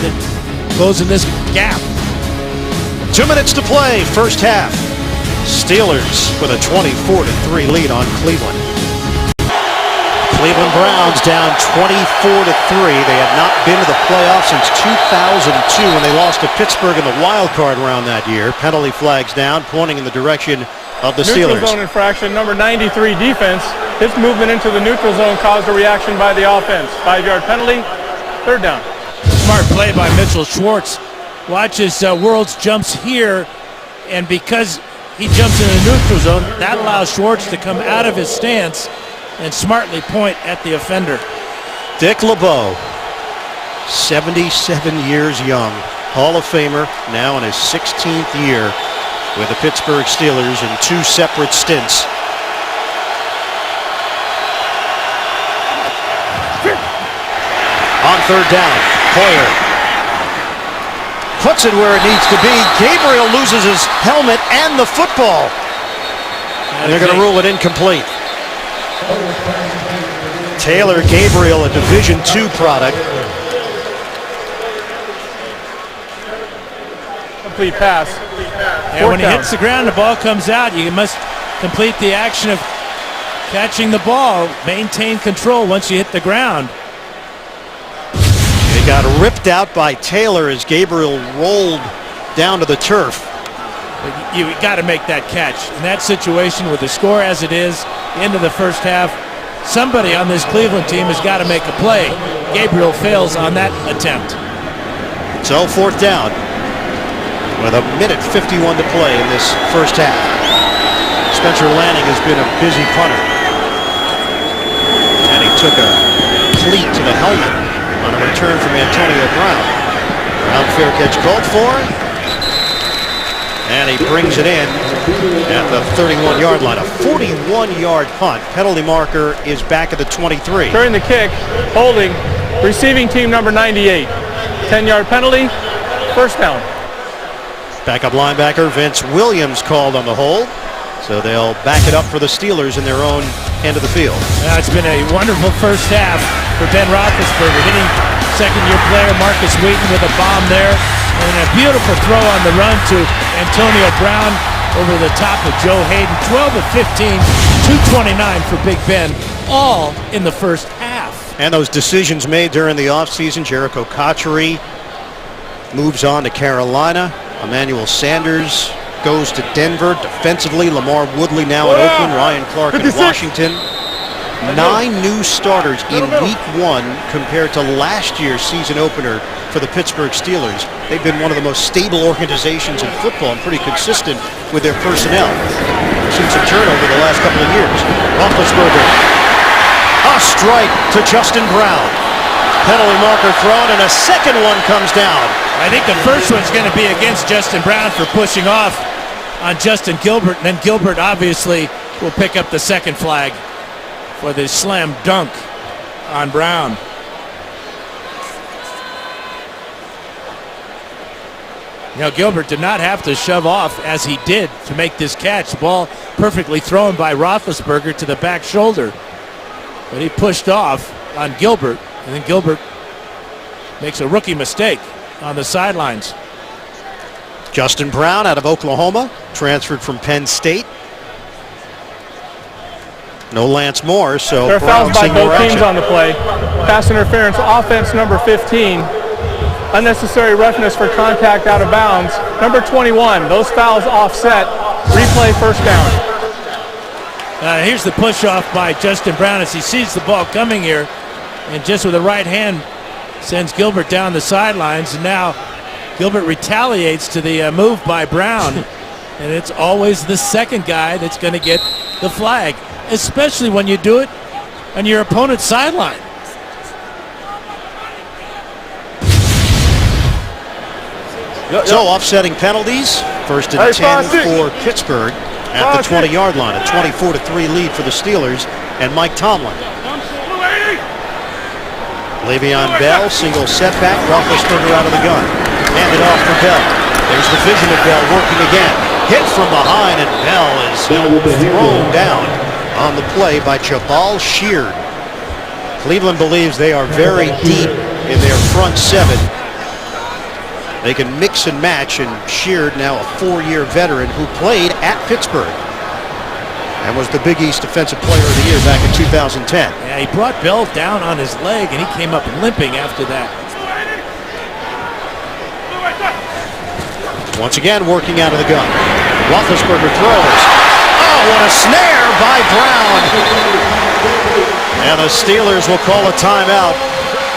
closing this gap. 2 minutes to play, first half. Steelers with a 24-3 lead on Cleveland. Cleveland Browns down 24-3. They had not been to the playoffs since 2002 when they lost to Pittsburgh in the wild card round that year. Penalty flags down, pointing in the direction of the Steelers. Neutral zone infraction, number 93 defense. His movement into the neutral zone caused a reaction by the offense. 5-yard penalty, third down. Smart play by Mitchell Schwartz. Watch as Worlds jumps here, and because he jumps in the neutral zone, that allows Schwartz to come out of his stance and smartly point at the offender. Dick LeBeau, 77 years young, Hall of Famer, now in his 16th year with the Pittsburgh Steelers in 2 separate stints. On third down, Hoyer puts it where it needs to be. Gabriel loses his helmet and the football. And they're going to rule it incomplete. Taylor Gabriel, a Division II product. Complete pass. And when he hits the ground, the ball comes out. You must complete the action of catching the ball, maintain control once you hit the ground. It got ripped out by Taylor as Gabriel rolled down to the turf. But you got to make that catch. In that situation, with the score as it is, into the first half, somebody on this Cleveland team has got to make a play. Gabriel fails on that attempt. So fourth down. with a minute 51 to play in this first half. Spencer Lanning has been a busy punter. And he took a cleat to the helmet on a return from Antonio Brown. Brown fair catch called for. And he brings it in at the 31-yard line. A 41-yard punt. Penalty marker is back at the 23. During the kick, holding, receiving team number 98. 10-yard penalty, first down. Backup linebacker Vince Williams called on the hold. So they'll back it up for the Steelers in their own end of the field. It's been a wonderful first half for Ben Roethlisberger, hitting second-year player Marcus Wheaton with a bomb there, and a beautiful throw on the run to Antonio Brown over the top of Joe Hayden. 12 of 15, 229 for Big Ben, all in the first half. And those decisions made during the offseason. Jericho Cotchery moves on to Carolina. Emmanuel Sanders goes to Denver. Defensively, Lamar Woodley now in Oakland. Ryan Clark in Washington. 9 new starters in week 1 compared to last year's season opener for the Pittsburgh Steelers. They've been one of the most stable organizations in football and pretty consistent with their personnel. We've seen some turnover the last couple of years. Roethlisberger, a strike to Justin Brown. Penalty marker thrown, and a second one comes down. I think the first one's going to be against Justin Brown for pushing off on Justin Gilbert, and then Gilbert obviously will pick up the second flag for the slam dunk on Brown. You know, Gilbert did not have to shove off as he did to make this catch. The ball perfectly thrown by Roethlisberger to the back shoulder. But he pushed off on Gilbert, and then Gilbert makes a rookie mistake on the sidelines. Justin Brown out of Oklahoma, transferred from Penn State. No Lance Moore, so there are fouls by both teams action on the play. Pass interference, offense number 15. Unnecessary roughness for contact out of bounds. Number 21, those fouls offset. Replay first down. Here's the push off by Justin Brown as he sees the ball coming here, and just with the right hand sends Gilbert down the sidelines, and now Gilbert retaliates to the move by Brown, and it's always the second guy that's going to get the flag, especially when you do it on your opponent's sideline. So offsetting penalties. First and 10 for Pittsburgh at the 20-yard line. A 24-3 lead for the Steelers and Mike Tomlin. Le'Veon Bell, single setback. Roethlisberger out of the gun. Handed off for Bell. There's the vision of Bell working again. Hit from behind, and Bell is thrown down on the play by Jabal Sheard. Cleveland believes they are very deep in their front seven. They can mix and match, and Sheard, now a 4-year veteran who played at Pittsburgh and was the Big East Defensive Player of the Year back in 2010. Yeah, he brought Bell down on his leg, and he came up limping after that. Once again, working out of the gun. Roethlisberger throws. Oh, what a snare by Brown. And the Steelers will call a timeout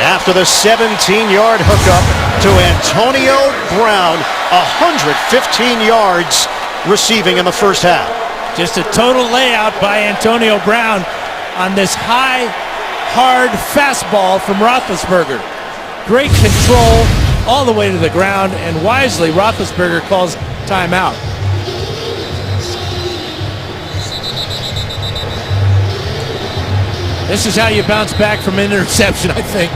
after the 17-yard hookup to Antonio Brown. 115 yards receiving in the first half. Just a total layout by Antonio Brown on this high, hard fastball from Roethlisberger. Great control all the way to the ground, and wisely Roethlisberger calls timeout. This is how you bounce back from an interception, I think.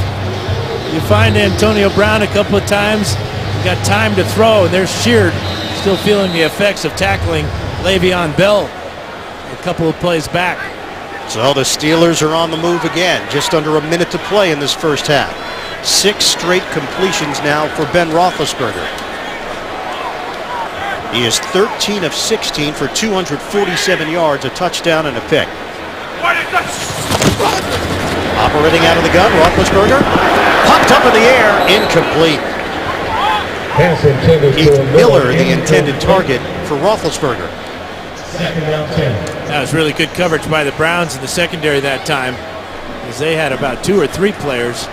You find Antonio Brown a couple of times, got time to throw, and there's Sheard still feeling the effects of tackling Le'Veon Bell a couple of plays back. So the Steelers are on the move again, just under a minute to play in this first half. 6 straight completions now for Ben Roethlisberger. He is 13 of 16 for 247 yards, a touchdown and a pick. Operating out of the gun, Roethlisberger popped up in the air, incomplete. Keith Miller, the intended target for Roethlisberger. That was really good coverage by the Browns in the secondary that time, as they had about 2 or 3 players,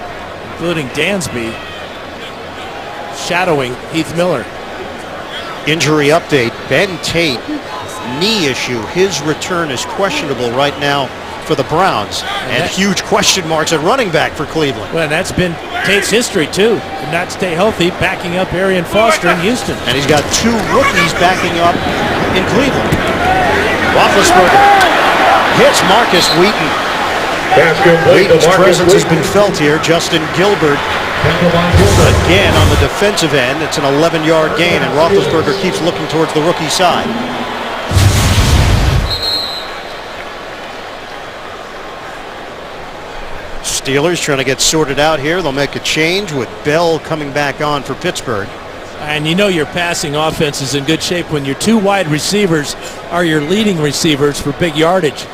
including Dansby, shadowing Heath Miller. Injury update. Ben Tate, knee issue. His return is questionable right now for the Browns. And huge question marks at running back for Cleveland. Well, that's been Tate's history, too. Could not stay healthy, backing up Arian Foster in Houston. And he's got 2 rookies backing up in Cleveland. Roethlisberger hits Marcus Wheaton. Wheaton's presence has been felt here. Justin Gilbert again on the defensive end. It's an 11-yard gain, and Roethlisberger keeps looking towards the rookie side. Steelers trying to get sorted out here. They'll make a change with Bell coming back on for Pittsburgh. And you know your passing offense is in good shape when your 2 wide receivers are your leading receivers for big yardage.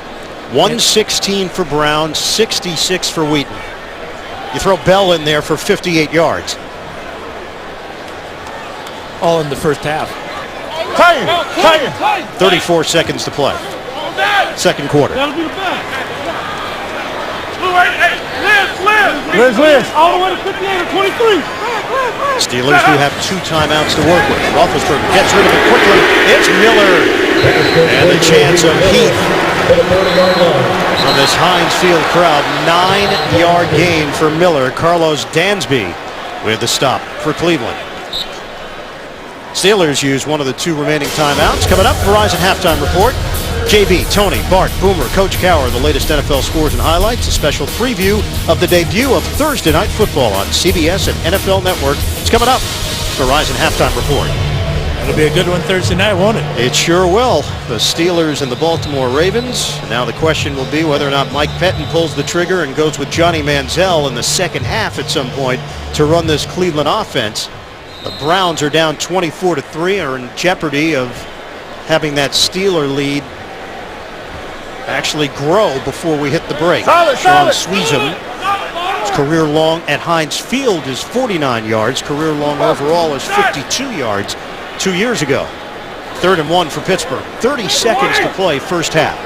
116 for Brown, 66 for Wheaton. You throw Bell in there for 58 yards. All in the first half. 34 seconds to play. Second quarter. Liz. All the way to 58 or 23. Steelers do have 2 timeouts to work with. Roethlisberger gets rid of it quickly. It's Miller. And the chance of Heath from this Heinz Field crowd. 9-yard gain for Miller. Carlos Dansby with the stop for Cleveland. Steelers use one of the 2 remaining timeouts. Coming up, Verizon Halftime Report. JB, Tony, Bart, Boomer, Coach Cowher, the latest NFL scores and highlights. A special preview of the debut of Thursday Night Football on CBS and NFL Network. It's coming up. Verizon Halftime Report. It'll be a good one Thursday night, won't it? It sure will. The Steelers and the Baltimore Ravens. Now the question will be whether or not Mike Pettin pulls the trigger and goes with Johnny Manziel in the second half at some point to run this Cleveland offense. The Browns are down 24-3, are in jeopardy of having that Steeler lead actually grow before we hit the break. Sean Sweezum, his career long at Heinz Field is 49 yards. Career long overall is 52 yards 2 years ago. 3rd and 1 for Pittsburgh. 30 seconds to play first half.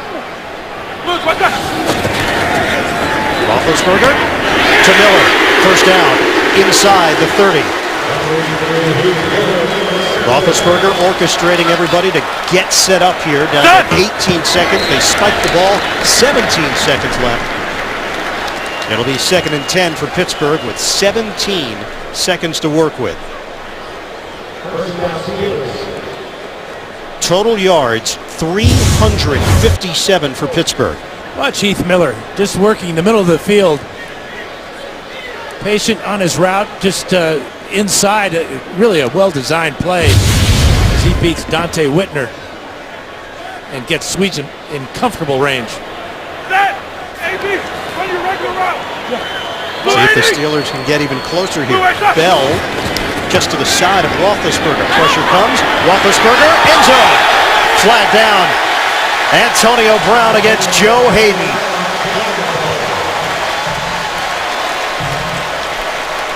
Roethlisberger to Miller. First down inside the 30. Roethlisberger orchestrating everybody to get set up here. Down to 18 seconds. They spike the ball. 17 seconds left. It'll be 2nd and 10 for Pittsburgh with 17 seconds to work with. Total yards 357 for Pittsburgh. Watch Heath Miller just working in the middle of the field. Patient on his route, just inside, really a well-designed play as he beats Dante Whitner and gets Sweezum in comfortable range. See if the Steelers can get even closer here. Bell just to the side of Roethlisberger. Pressure comes. Roethlisberger, end zone. Flag down. Antonio Brown against Joe Hayden.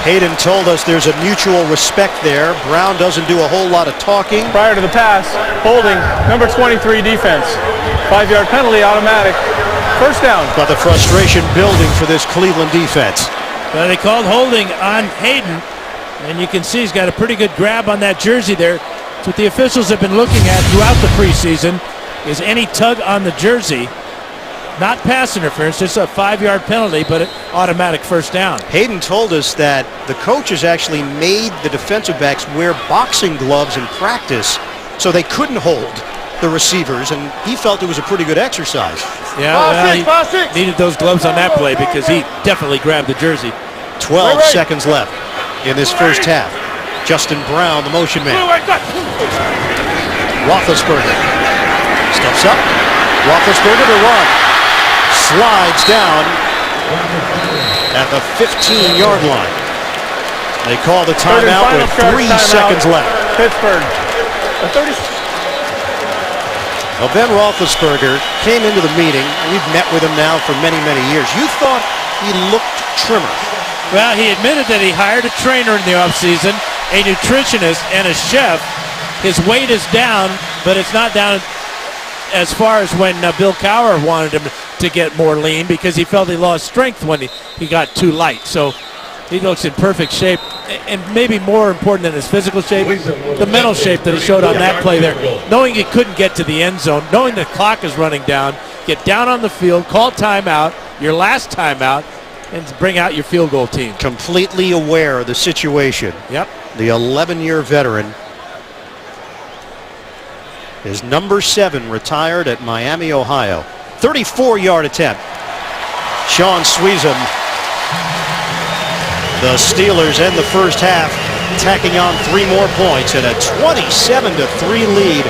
Hayden told us there's a mutual respect there. Brown doesn't do a whole lot of talking. Prior to the pass, holding, number 23 defense. 5-yard penalty, automatic. First down. But the frustration building for this Cleveland defense. Well, they called holding on Hayden, and you can see he's got a pretty good grab on that jersey there. It's what the officials have been looking at throughout the preseason, is any tug on the jersey. Not pass interference, just a 5-yard penalty, but an automatic first down. Hayden told us that the coaches actually made the defensive backs wear boxing gloves in practice so they couldn't hold the receivers, and he felt it was a pretty good exercise. Yeah, well, he needed those gloves on that play because he definitely grabbed the jersey. 12 seconds left in this first half. Justin Brown, the motion man. Roethlisberger steps up. Roethlisberger to run. Slides down at the 15-yard line. They call the timeout with 3 seconds left. Pittsburgh. Well, Ben Roethlisberger came into the meeting. We've met with him now for many, many years. You thought he looked trimmer. Well, he admitted that he hired a trainer in the offseason, a nutritionist, and a chef. His weight is down, but it's not down as far as when Bill Cowher wanted him to get more lean because he felt he lost strength when he got too light. So he looks in perfect shape. and maybe more important than his physical shape, the mental shape that he showed on that play there. Knowing he couldn't get to the end zone, knowing the clock is running down, get down on the field, call timeout, your last timeout, and bring out your field goal team. Completely aware of the situation. Yep. The 11-year veteran is number 7, retired at Miami, Ohio. 34-yard attempt. Sean Sweezum. The Steelers end the first half, tacking on 3 more points and a 27-3 lead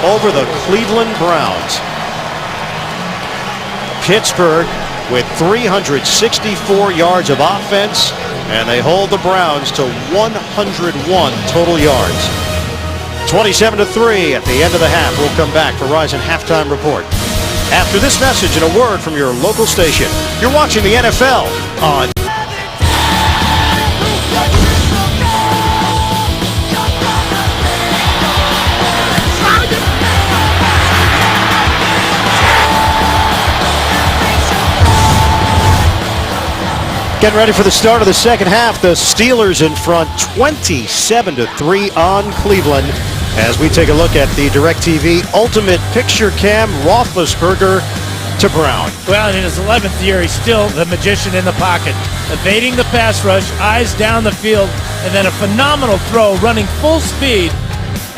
over the Cleveland Browns. Pittsburgh with 364 yards of offense, and they hold the Browns to 101 total yards. 27-3 at the end of the half. We'll come back for Verizon Halftime Report after this message and a word from your local station. You're watching the NFL on Getting ready for the start of the second half. The Steelers in front 27-3 on Cleveland as we take a look at the DirecTV Ultimate Picture Cam. Roethlisberger to Brown. Well, in his 11th year, he's still the magician in the pocket, evading the pass rush, eyes down the field, and then a phenomenal throw running full speed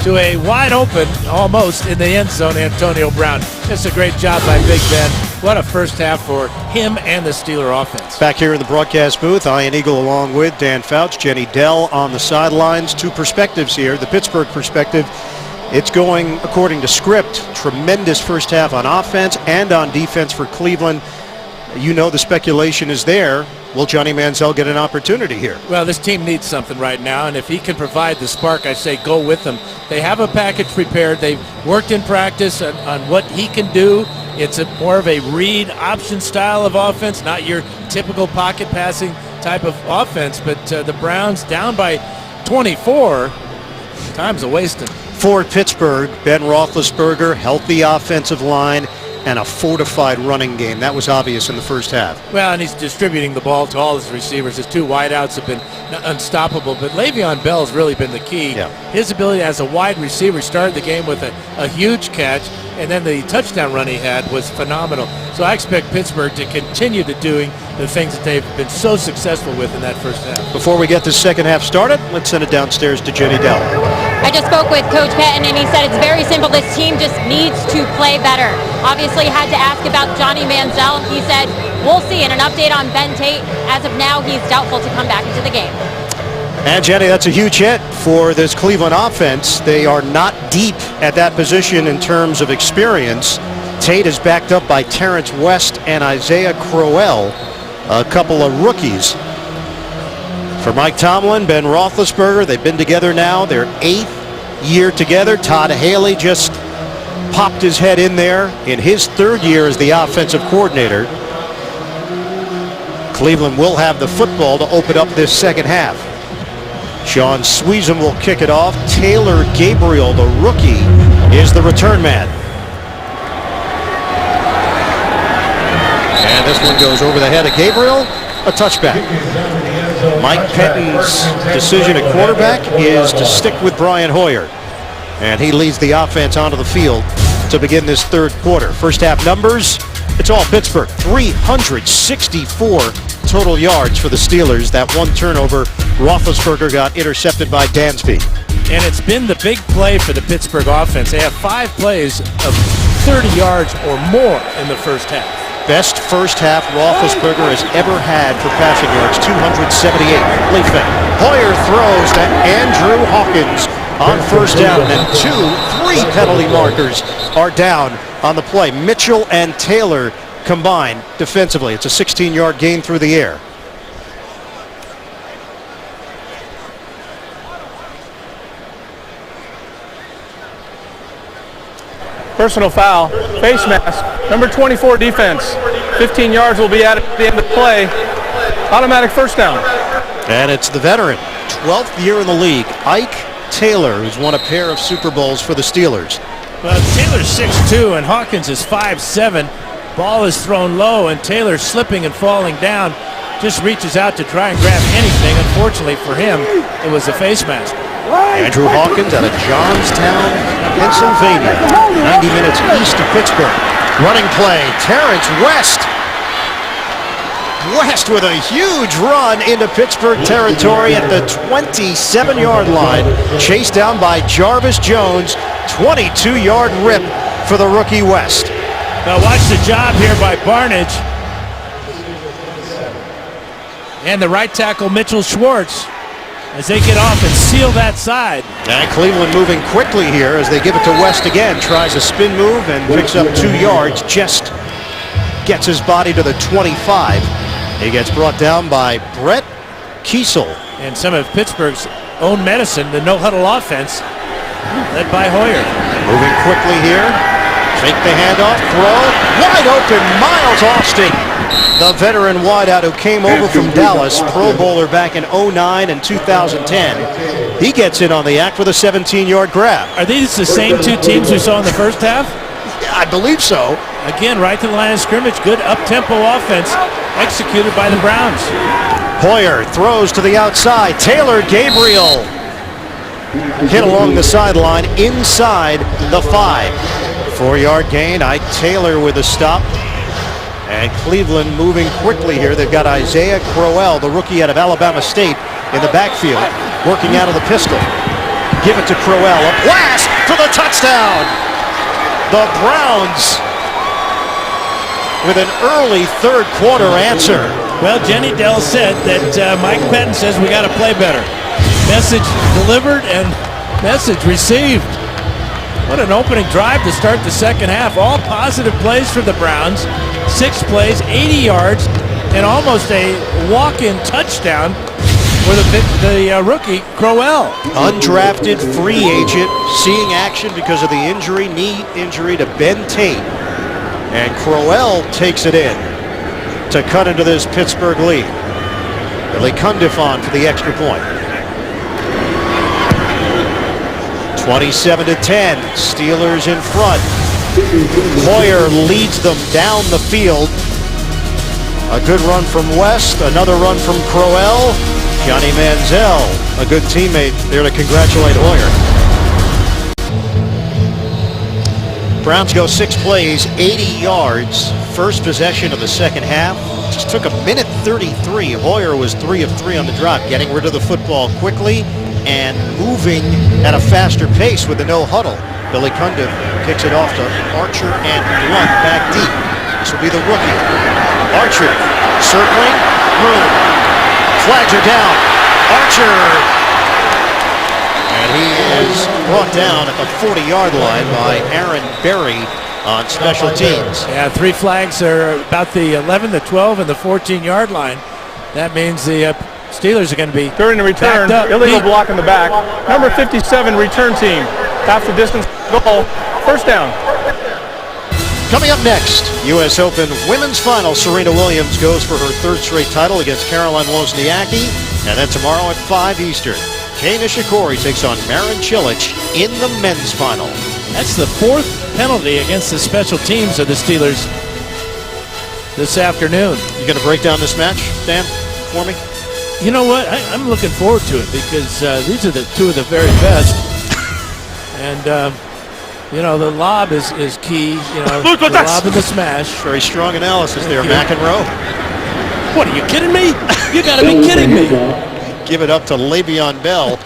to a wide open, almost in the end zone, Antonio Brown. It's a great job by Big Ben. What a first half for him and the Steeler offense. Back here in the broadcast booth, Ian Eagle along with Dan Fouch, Jenny Dell on the sidelines. 2 perspectives here. The Pittsburgh perspective, it's going according to script. Tremendous first half on offense and on defense for Cleveland. You know the speculation is there. Will Johnny Manziel get an opportunity here? Well, this team needs something right now, and if he can provide the spark, I say go with them. They have a package prepared. They've worked in practice on what he can do. It's more of a read option style of offense, not your typical pocket passing type of offense. But the Browns down by 24, time's a wasting. For Pittsburgh, Ben Roethlisberger, healthy offensive line, and a fortified running game. That was obvious in the first half. Well, and he's distributing the ball to all his receivers. His 2 wideouts have been unstoppable, but Le'Veon Bell's really been the key. Yeah. His ability as a wide receiver started the game with a huge catch, and then the touchdown run he had was phenomenal. So I expect Pittsburgh to continue to doing the things that they've been so successful with in that first half. Before we get the second half started, let's send it downstairs to Jenny Dell. I just spoke with Coach Patton, and he said it's very simple. This team just needs to play better. Obviously, had to ask about Johnny Manziel. He said, we'll see. And an update on Ben Tate. As of now, he's doubtful to come back into the game. And Jenny, that's a huge hit for this Cleveland offense. They are not deep at that position in terms of experience. Tate is backed up by Terrence West and Isaiah Crowell, a couple of rookies. For Mike Tomlin, Ben Roethlisberger, they've been together now their 8th year together. Todd Haley just popped his head in there in his 3rd year as the offensive coordinator. Cleveland will have the football to open up this second half. Sean Sweezum will kick it off. Taylor Gabriel, the rookie, is the return man. And this one goes over the head of Gabriel, a touchback. Mike Pettine's decision at quarterback is to stick with Brian Hoyer. And he leads the offense onto the field to begin this 3rd quarter. First half numbers, it's all Pittsburgh. 364 total yards for the Steelers. That 1 turnover, Roethlisberger got intercepted by Dansby. And it's been the big play for the Pittsburgh offense. They have 5 plays of 30 yards or more in the first half. Best first half Roethlisberger has ever had for passing yards, 278. Leaf it. Hoyer throws to Andrew Hawkins on first down, and 3 penalty markers are down on the play. Mitchell and Taylor combined defensively. It's a 16-yard gain through the air. Personal foul, face mask, number 24 defense. 15 yards will be added at the end of the play. Automatic first down. And it's the veteran, 12th year in the league, Ike Taylor, who's won a pair of Super Bowls for the Steelers. Well, Taylor's 6'2", and Hawkins is 5'7". Ball is thrown low, and Taylor slipping and falling down. just reaches out to try and grab anything. Unfortunately for him, it was a face mask. Andrew Hawkins out of Johnstown, Pennsylvania, 90 minutes east of Pittsburgh. Running play, Terrence West. West with a huge run into Pittsburgh territory at the 27-yard line. Chased down by Jarvis Jones. 22-yard rip for the rookie West. Now watch the job here by Barnage. And the right tackle Mitchell Schwartz as they get off and seal that side. And Cleveland moving quickly here as they give it to West again. Tries a spin move and picks up 2 yards. Just gets his body to the 25. He gets brought down by Brett Kiesel. And some of Pittsburgh's own medicine, the no-huddle offense, led by Hoyer. Moving quickly here. Fake the handoff, throw. Wide open, Miles Austin. The veteran wideout who came over from Dallas, Pro Bowler back in 09 and 2010. He gets in on the act with a 17-yard grab. Are these the same two teams we saw in the first half? I believe so. Again, right to the line of scrimmage. Good up-tempo offense executed by the Browns. Hoyer throws to the outside. Taylor Gabriel hit along the sideline inside the 5. 4-yard gain. Ike Taylor with a stop. And Cleveland moving quickly here. They've got Isaiah Crowell, the rookie out of Alabama State, in the backfield, working out of the pistol. Give it to Crowell. A blast for the touchdown. The Browns with an early third quarter answer. Well, Jenny Dell said that Mike Pettin says we got to play better. Message delivered and message received. What an opening drive to start the second half. All positive plays for the Browns. 6 plays, 80 yards, and almost a walk-in touchdown for the rookie, Crowell. Undrafted free agent, seeing action because of the injury, knee injury to Ben Tate. And Crowell takes it in to cut into this Pittsburgh lead. Billy Cundifon for the extra point. 27-10, Steelers in front. Hoyer leads them down the field. A good run from West, another run from Crowell. Johnny Manziel, a good teammate there to congratulate Hoyer. Browns go 6 plays, 80 yards. First possession of the second half. Just took a minute 33. Hoyer was 3 of 3 on the drive, getting rid of the football quickly and moving at a faster pace with the no huddle. Billy Cundiff kicks it off to Archer and Blunt back deep. This will be the rookie. Archer circling, room. Flags are down. Archer. And he is brought down at the 40-yard line by Aaron Berry on special teams. Yeah, 3 flags are about the 11, the 12, and the 14-yard line. That means the Steelers are going to be during the return, illegal block in the back. Number 57 return team. Half the distance goal. First down. Coming up next, U.S. Open women's final. Serena Williams goes for her 3rd straight title against Caroline Wozniacki. And then tomorrow at 5 Eastern, Kei Nishikori takes on Marin Cilic in the men's final. That's the 4th penalty against the special teams of the Steelers this afternoon. You going to break down this match, Dan, for me? You know what? I'm looking forward to it because these are the 2 of the very best. And, you know, the lob is key. You know, the lob and the smash. Very strong analysis there, McEnroe. What, are you kidding me? You got to be kidding me. Give it up to Le'Veon Bell.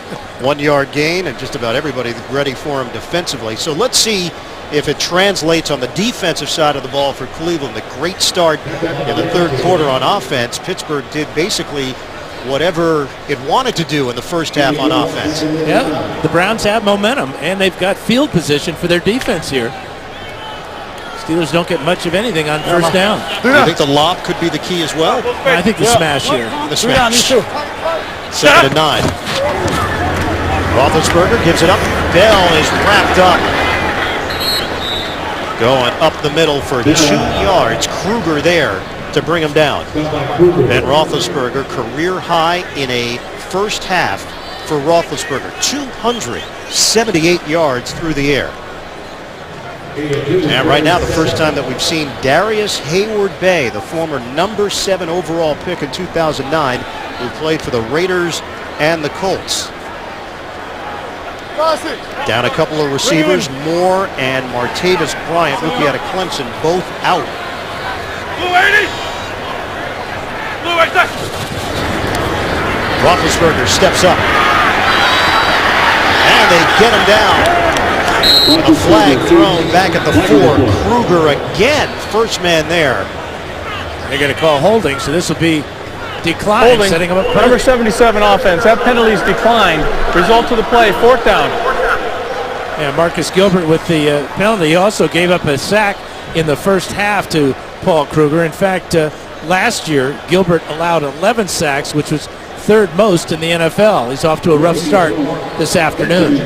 1-yard gain, and just about everybody ready for him defensively. So let's see if it translates on the defensive side of the ball for Cleveland. The great start in the 3rd quarter on offense. Pittsburgh did basically whatever it wanted to do in the first half on offense. Yeah, the Browns have momentum, and they've got field position for their defense here. Steelers don't get much of anything on first down. Do you think the lob could be the key as well? I think the smash here. The smash. 2nd and 9. Roethlisberger gives it up. Bell is wrapped up. Going up the middle for 2 yards. Kruger there to bring him down. Ben Roethlisberger, career high in a first half for Roethlisberger. 278 yards through the air. And right now, the first time that we've seen Darius Hayward-Bay, the former number 7 overall pick in 2009, who played for the Raiders and the Colts. Down a couple of receivers, Moore and Martavis Bryant, rookie out of Clemson, both out. Blue 80. Blue 80. Roethlisberger steps up. And they get him down. With a flag thrown back at the 4. Kruger again, first man there. They're going to call holding, so this will be decline, Holding. setting him up. Number 77 offense. That penalty's declined. Result of the play, 4th down. Yeah, Marcus Gilbert with the penalty. He also gave up a sack in the first half to Paul Kruger. In fact, last year, Gilbert allowed 11 sacks, which was 3rd most in the NFL. He's off to a rough start this afternoon.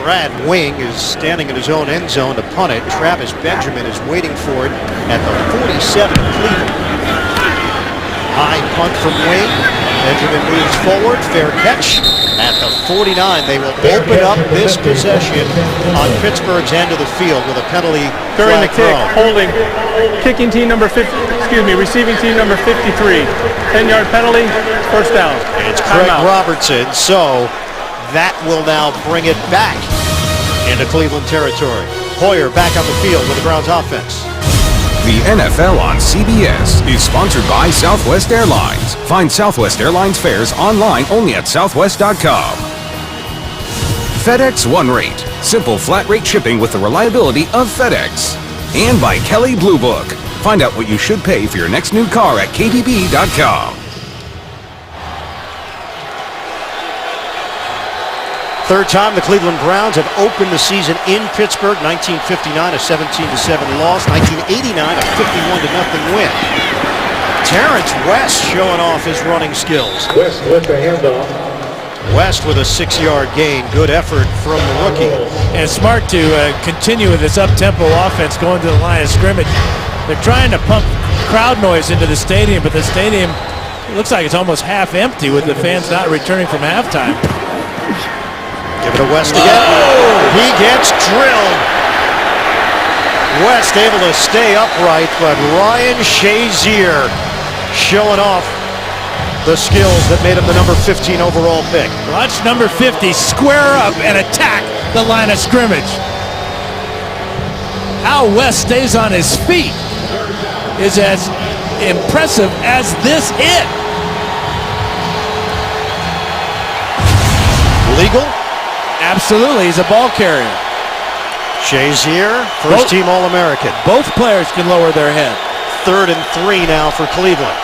Brad Wing is standing in his own end zone to punt it. Travis Benjamin is waiting for it at the 47 of Cleveland. High punt from Wing. Benjamin moves forward. Fair catch at the 49. They will open up this possession on Pittsburgh's end of the field with a penalty During the flag kick, thrown. holding. Kicking team number 50, receiving team number 53. 10-yard penalty, 1st down. It's Craig Timeout. Robertson, so that will now bring it back into Cleveland territory. Hoyer back on the field with the Browns offense. The NFL on CBS is sponsored by Southwest Airlines. Find Southwest Airlines fares online only at southwest.com. FedEx One Rate. Simple flat rate shipping with the reliability of FedEx. And by Kelley Blue Book. Find out what you should pay for your next new car at kbb.com. Third time the Cleveland Browns have opened the season in Pittsburgh. 1959, a 17-7 loss. 1989, a 51-0 win. Terrence West showing off his running skills. West with the handoff. West with a 6-yard gain. Good effort from the rookie. And smart to continue with this up-tempo offense going to the line of scrimmage. They're trying to pump crowd noise into the stadium, but the stadium looks like it's almost half empty with the fans not returning from halftime. Give it to West again. He gets drilled. West able to stay upright, but Ryan Shazier showing off the skills that made him the number 15 overall pick. Watch number 50 square up and attack the line of scrimmage. How West stays on his feet is as impressive as this hit. Legal? Absolutely, he's a ball carrier. Shazier, first team All-American. Both players can lower their head. 3rd and 3 now for Cleveland.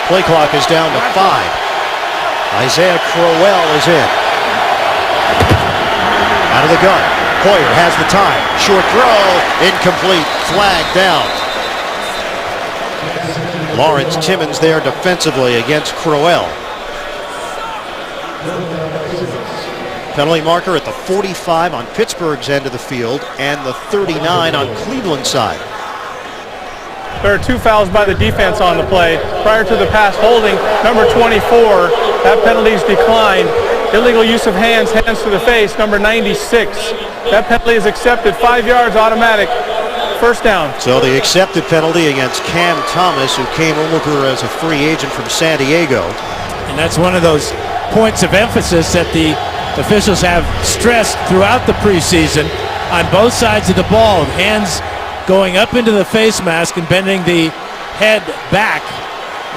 Play clock is down to 5. Isaiah Crowell is in. Out of the gun. Hoyer has the time. Short throw. Incomplete. Flag down. Lawrence Timmons there defensively against Crowell. Penalty marker at the 45 on Pittsburgh's end of the field and the 39 on Cleveland's side. There are 2 fouls by the defense on the play. Prior to the pass holding, number 24, that penalty's declined. Illegal use of hands to the face, number 96. That penalty is accepted, 5 yards automatic, 1st down. So the accepted penalty against Cam Thomas, who came over as a free agent from San Diego. And that's one of those points of emphasis that the officials have stressed throughout the preseason on both sides of the ball. Hands going up into the face mask and bending the head back.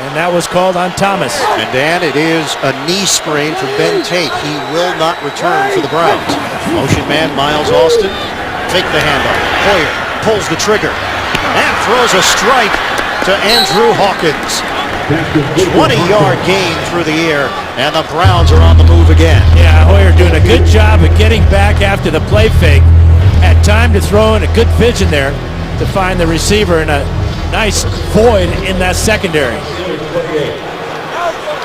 And that was called on Thomas. And Dan, it is a knee sprain for Ben Tate. He will not return for the Browns. Motion man Miles Austin. Take the handoff. Hoyer pulls the trigger and throws a strike to Andrew Hawkins. 20-yard gain through the air, and the Browns are on the move again. Yeah, Hoyer doing a good job of getting back after the play fake. Had time to throw in a good vision there to find the receiver in a nice void in that secondary.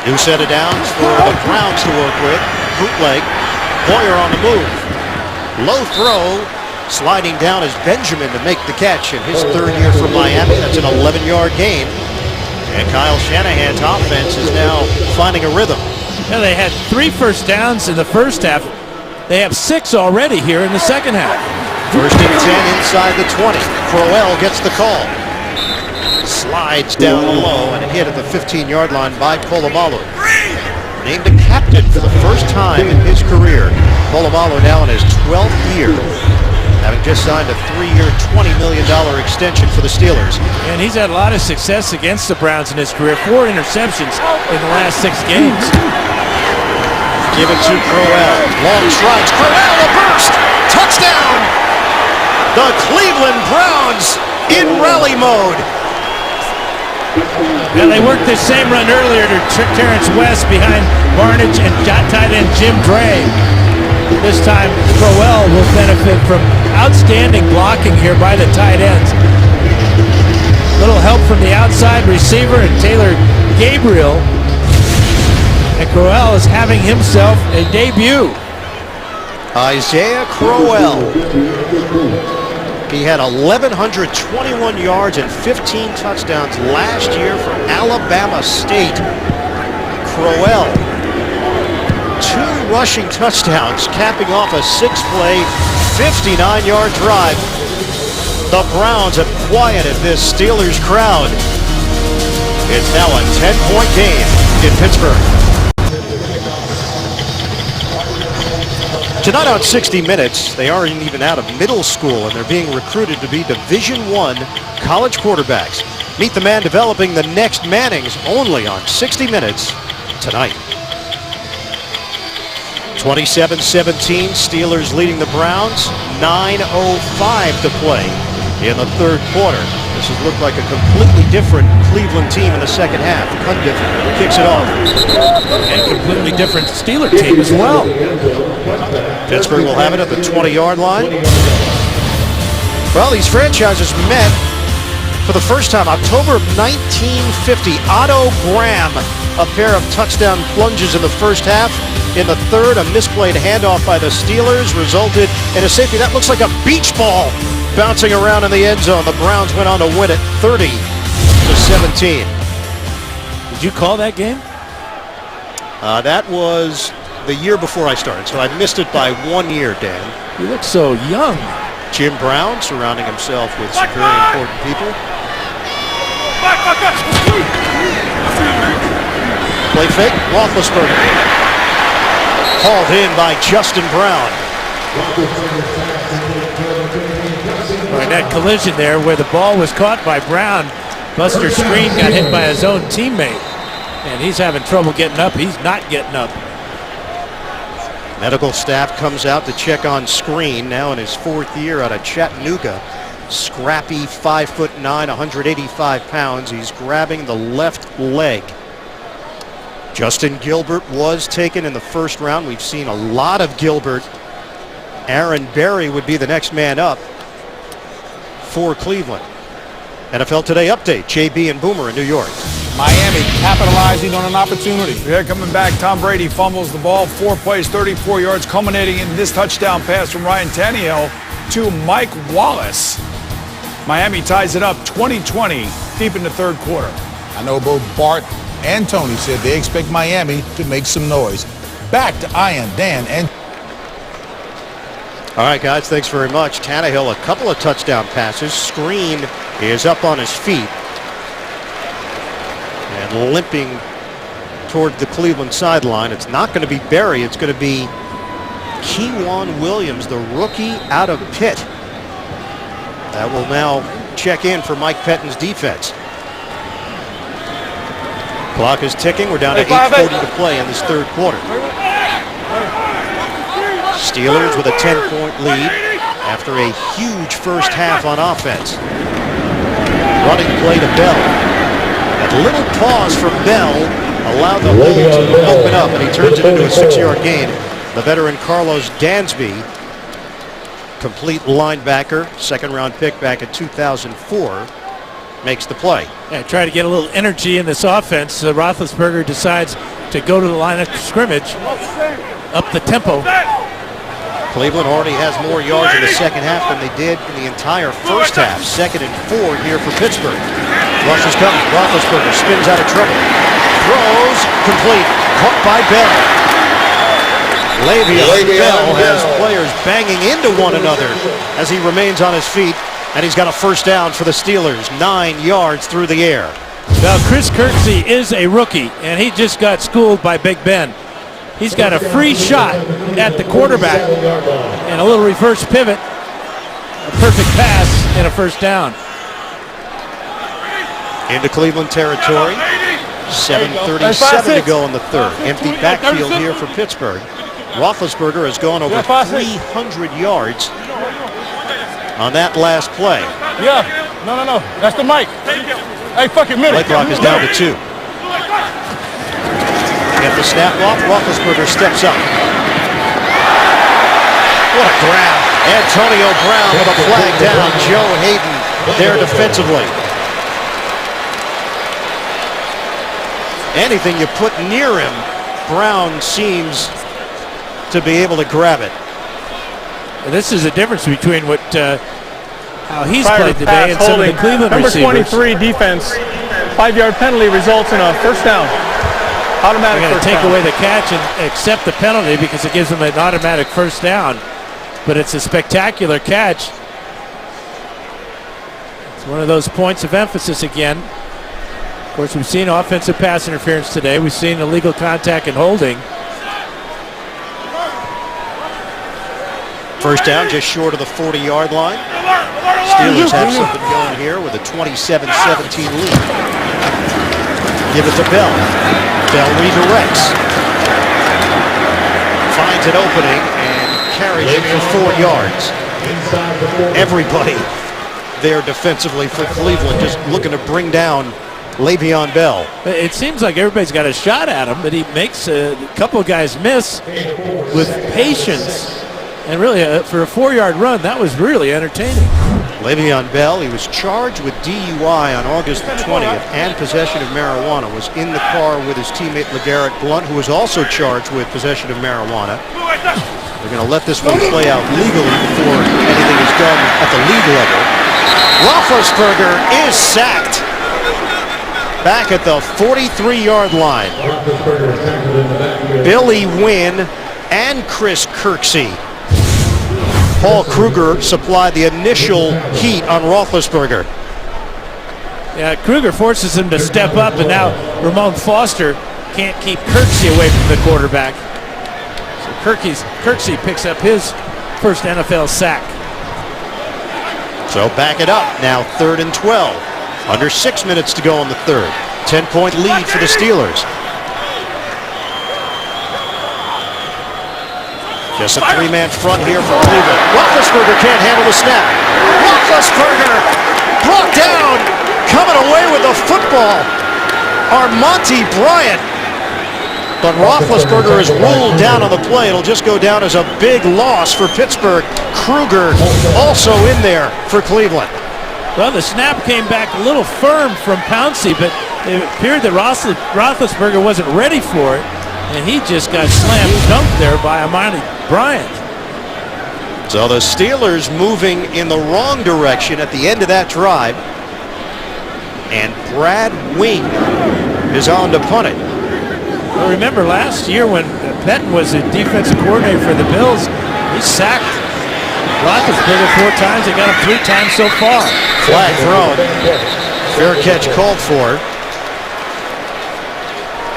New set of downs for the Browns to work with. Bootleg. Hoyer on the move. Low throw. Sliding down is Benjamin to make the catch in his 3rd year from Miami. That's an 11-yard gain. And Kyle Shanahan's offense is now finding a rhythm. Yeah, they had 3 first downs in the first half. They have 6 already here in the second half. First and 10 inside the 20. Crowell gets the call. Slides down low and hit at the 15-yard line by Polamalu. Named a captain for the first time in his career. Polamalu now in his 12th year, having just signed a 3-year, $20 million extension for the Steelers. And he's had a lot of success against the Browns in his career. 4 interceptions in the last 6 games. Give it to Crowell. Long strides. Crowell, a burst. Touchdown. The Cleveland Browns in rally mode. Yeah, they worked this same run earlier to trick Terrence West behind Barnidge and tight end Jim Dre. This time, Crowell will benefit from outstanding blocking here by the tight ends. Little help from the outside receiver and Taylor Gabriel. And Crowell is having himself a debut. Isaiah Crowell. He had 1,121 yards and 15 touchdowns last year for Alabama State. Crowell, 2 rushing touchdowns, capping off a 6-play, 59-yard drive. The Browns have quieted this Steelers crowd. It's now a 10-point game in Pittsburgh. Tonight on 60 Minutes, they aren't even out of middle school and they're being recruited to be Division I college quarterbacks. Meet the man developing the next Mannings only on 60 Minutes tonight. 27-17, Steelers leading the Browns. 9:05 to play in the third quarter. This has looked like a completely different Cleveland team in the second half. Cundiff kicks it off. And completely different Steeler team as well. Pittsburgh will have it at the 20-yard line. Well, these franchises met for the first time, October of 1950. Otto Graham, a pair of touchdown plunges in the first half. In the third, a misplayed handoff by the Steelers resulted in a safety. That looks like a beach ball bouncing around in the end zone. The Browns went on to win it 30-17. Did you call that game? That was the year before I started, so I missed it by 1 year, Dan. You look so young. Jim Brown surrounding himself with some very important people. Play fake, Roethlisberger. Hauled in by Justin Brown. Right, that collision there where the ball was caught by Brown. Buster Screen got hit by his own teammate. And he's having trouble getting up. He's not getting up. Medical staff comes out to check on Screen, now in his 4th year out of Chattanooga. Scrappy, 5'9", 185 pounds. He's grabbing the left leg. Justin Gilbert was taken in the first round. We've seen a lot of Gilbert. Aaron Berry would be the next man up for Cleveland. NFL Today update, JB and Boomer in New York. Miami capitalizing on an opportunity. Here coming back, Tom Brady fumbles the ball, 4 plays, 34 yards, culminating in this touchdown pass from Ryan Tannehill to Mike Wallace. Miami ties it up 20-20 deep in the third quarter. I know both Bart and Tony said they expect Miami to make some noise. Back to Ian, Dan, and... All right, guys, thanks very much. Tannehill, a couple of touchdown passes. Screen is up on his feet and limping toward the Cleveland sideline. It's not going to be Berry. It's going to be Keywan Williams, the rookie out of Pitt. That will now check in for Mike Pettine's defense. Clock is ticking. We're down to 8:40 to play in this third quarter. Steelers with a 10-point lead after a huge first half on offense. Running play to Bell. That little pause from Bell allowed the hole to open up, and he turns it into a 6-yard gain. The veteran Carlos Dansby, complete linebacker, second-round pick back in 2004, makes the play. Yeah, try to get a little energy in this offense. Roethlisberger decides to go to the line of scrimmage, up the tempo. Cleveland already has more yards in the second half than they did in the entire first half. 2nd and 4 here for Pittsburgh. Rush is coming. Roethlisberger spins out of trouble. Throws complete. Caught by Bell. Le'Veon Bell has players banging into one another as he remains on his feet, and he's got a first down for the Steelers, 9 yards through the air. Well, Chris Kirksey is a rookie, and he just got schooled by Big Ben. He's got a free shot at the quarterback and a little reverse pivot, a perfect pass, and a first down. Into Cleveland territory. 7:37 to go in the third. Empty backfield here for Pittsburgh. Roethlisberger has gone over 300 yards on that last play. Yeah. No. That's the mic. Hey, fucking minute. Play clock is down to 2. Get the snap off. Roethlisberger steps up. What a grab. Antonio Brown with a flag down. Joe Hayden there defensively. Anything you put near him, Brown seems to be able to grab it. This is the difference between what how he's Prior played to today and pass some of the holding. Cleveland Number receivers. 23 defense, 5-yard penalty results in a first down. Automatic They're going to first take down. away the catch and accept the penalty because it gives them an automatic first down. But it's a spectacular catch. It's one of those points of emphasis again. Of course, we've seen offensive pass interference today. We've seen illegal contact and holding. First down just short of the 40-yard line. Steelers have something going here with a 27-17 lead. Give it to Bell. Bell redirects. Finds an opening and carries it for 4 yards. Everybody there defensively for Cleveland just looking to bring down Le'Veon Bell. It seems like everybody's got a shot at him, but he makes a couple of guys miss with patience. And really, for a 4-yard run, that was really entertaining. Le'Veon Bell, he was charged with DUI on August the 20th and possession of marijuana, was in the car with his teammate LeGarrette Blount, who was also charged with possession of marijuana. They're going to let this one play out legally before anything is done at the league level. Roethlisberger is sacked back at the 43-yard line. Billy Wynn and Chris Kirksey. Paul Kruger supplied the initial heat on Roethlisberger. Yeah, Kruger forces him to step up, and now Ramon Foster can't keep Kirksey away from the quarterback. So Kirksey picks up his first NFL sack. So back it up, now 3rd and 12. Under 6 minutes to go in the third. 10-point lead for the Steelers. Just a 3-man front here for Cleveland. Roethlisberger can't handle the snap. Roethlisberger brought down, coming away with the football. Monty Bryant. But Roethlisberger is ruled down on the play. It'll just go down as a big loss for Pittsburgh. Kruger also in there for Cleveland. Well, the snap came back a little firm from Pouncey, but it appeared that Roethlisberger wasn't ready for it, and he just got slam dunked there by Monty Bryant. So the Steelers moving in the wrong direction at the end of that drive. And Brad Wing is on to punt it. Well, remember last year when Pettin was the defensive coordinator for the Bills, he sacked Roethlisberger 4 times. They got him 3 times so far. Flag thrown. Fair catch called for.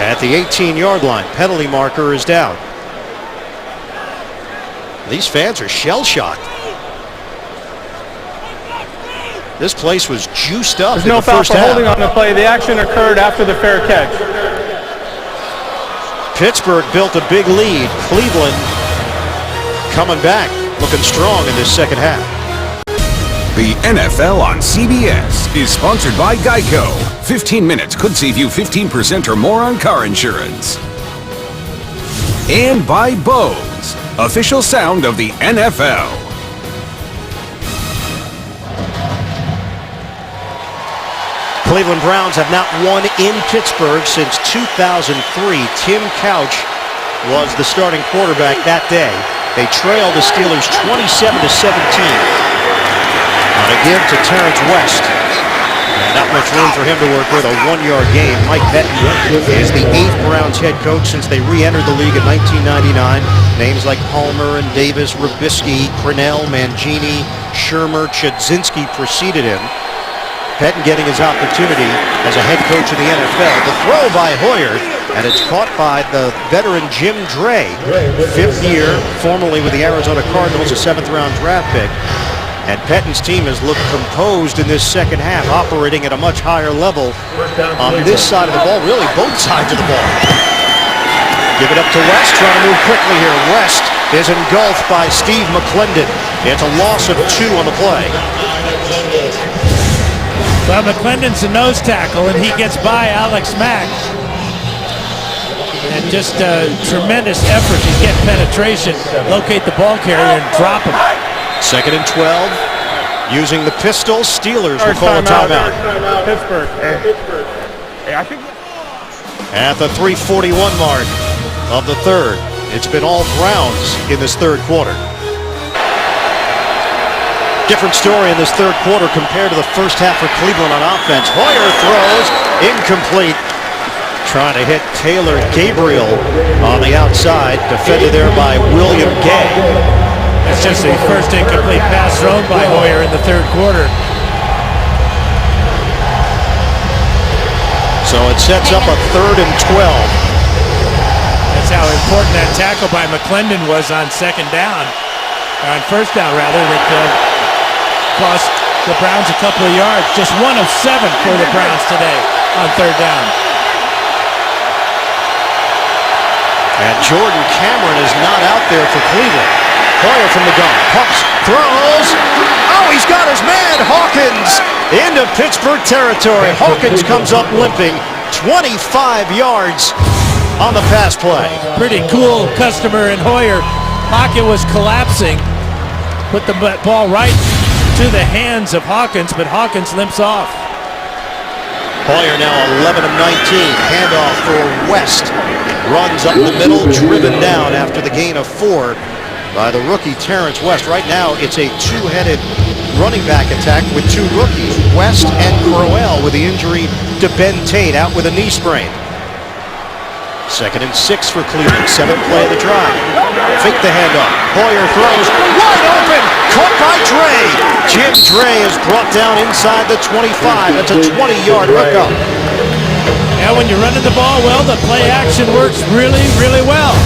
At the 18-yard line, penalty marker is down. These fans are shell-shocked. This place was juiced up There's in no the foul first for half. holding on the play. The action occurred after the fair catch. Pittsburgh built a big lead. Cleveland coming back, looking strong in this second half. The NFL on CBS is sponsored by Geico. 15 minutes could save you 15% or more on car insurance. And by Bose, official sound of the NFL. Cleveland Browns have not won in Pittsburgh since 2003. Tim Couch was the starting quarterback that day. They trailed the Steelers 27-17. On a give to Terrence West. Not much room for him to work with, a 1-yard gain. Mike Pettine is the 8th Browns head coach since they re-entered the league in 1999. Names like Palmer and Davis, Rubisky, Crennel, Mangini, Shermer, Chudzinski preceded him. Pettine getting his opportunity as a head coach of the NFL. The throw by Hoyer, and it's caught by the veteran Jim Dre, 5th year, formerly with the Arizona Cardinals, a 7th-round draft pick. And Pettine's team has looked composed in this second half, operating at a much higher level on this side of the ball, really both sides of the ball. Give it up to West, trying to move quickly here. West is engulfed by Steve McClendon. It's a loss of 2 on the play. Well, McClendon's a nose tackle, and he gets by Alex Mack. And just a tremendous effort to get penetration, locate the ball carrier, and drop him. 2nd and 12. Using the pistol, Steelers will call a timeout. Pittsburgh. Hey, I think At the 3:41 mark of the third, it's been all Browns in this third quarter. Different story in this third quarter compared to the first half for Cleveland on offense. Hoyer throws incomplete. Trying to hit Taylor Gabriel on the outside, defended there by William Gay. That's just the first incomplete pass thrown by Hoyer in the third quarter. So it sets up a 3rd and 12. That's how important that tackle by McClendon was on second down, or on first down rather, that cost the Browns a couple of yards. Just 1 of 7 for the Browns today on third down. And Jordan Cameron is not out there for Cleveland. Hoyer from the gun, pumps, throws. Oh, he's got his man, Hawkins, into Pittsburgh territory. Hawkins comes up limping, 25 yards on the pass play. Pretty cool customer in Hoyer. Pocket was collapsing. Put the ball right to the hands of Hawkins, but Hawkins limps off. Hoyer now 11 of 19. Handoff for West. Runs up the middle, driven down after the gain of 4 by the rookie Terrence West. Right now, it's a 2-headed running back attack with 2 rookies, West and Crowell, with the injury to Ben Tate, out with a knee sprain. 2nd and 6 for Cleveland, 7th play of the drive. Fake the handoff. Hoyer throws, wide open, caught by Dre. Jim Dre is brought down inside the 25. That's a 20-yard hookup. And when you're running the ball well, the play action works really, really well.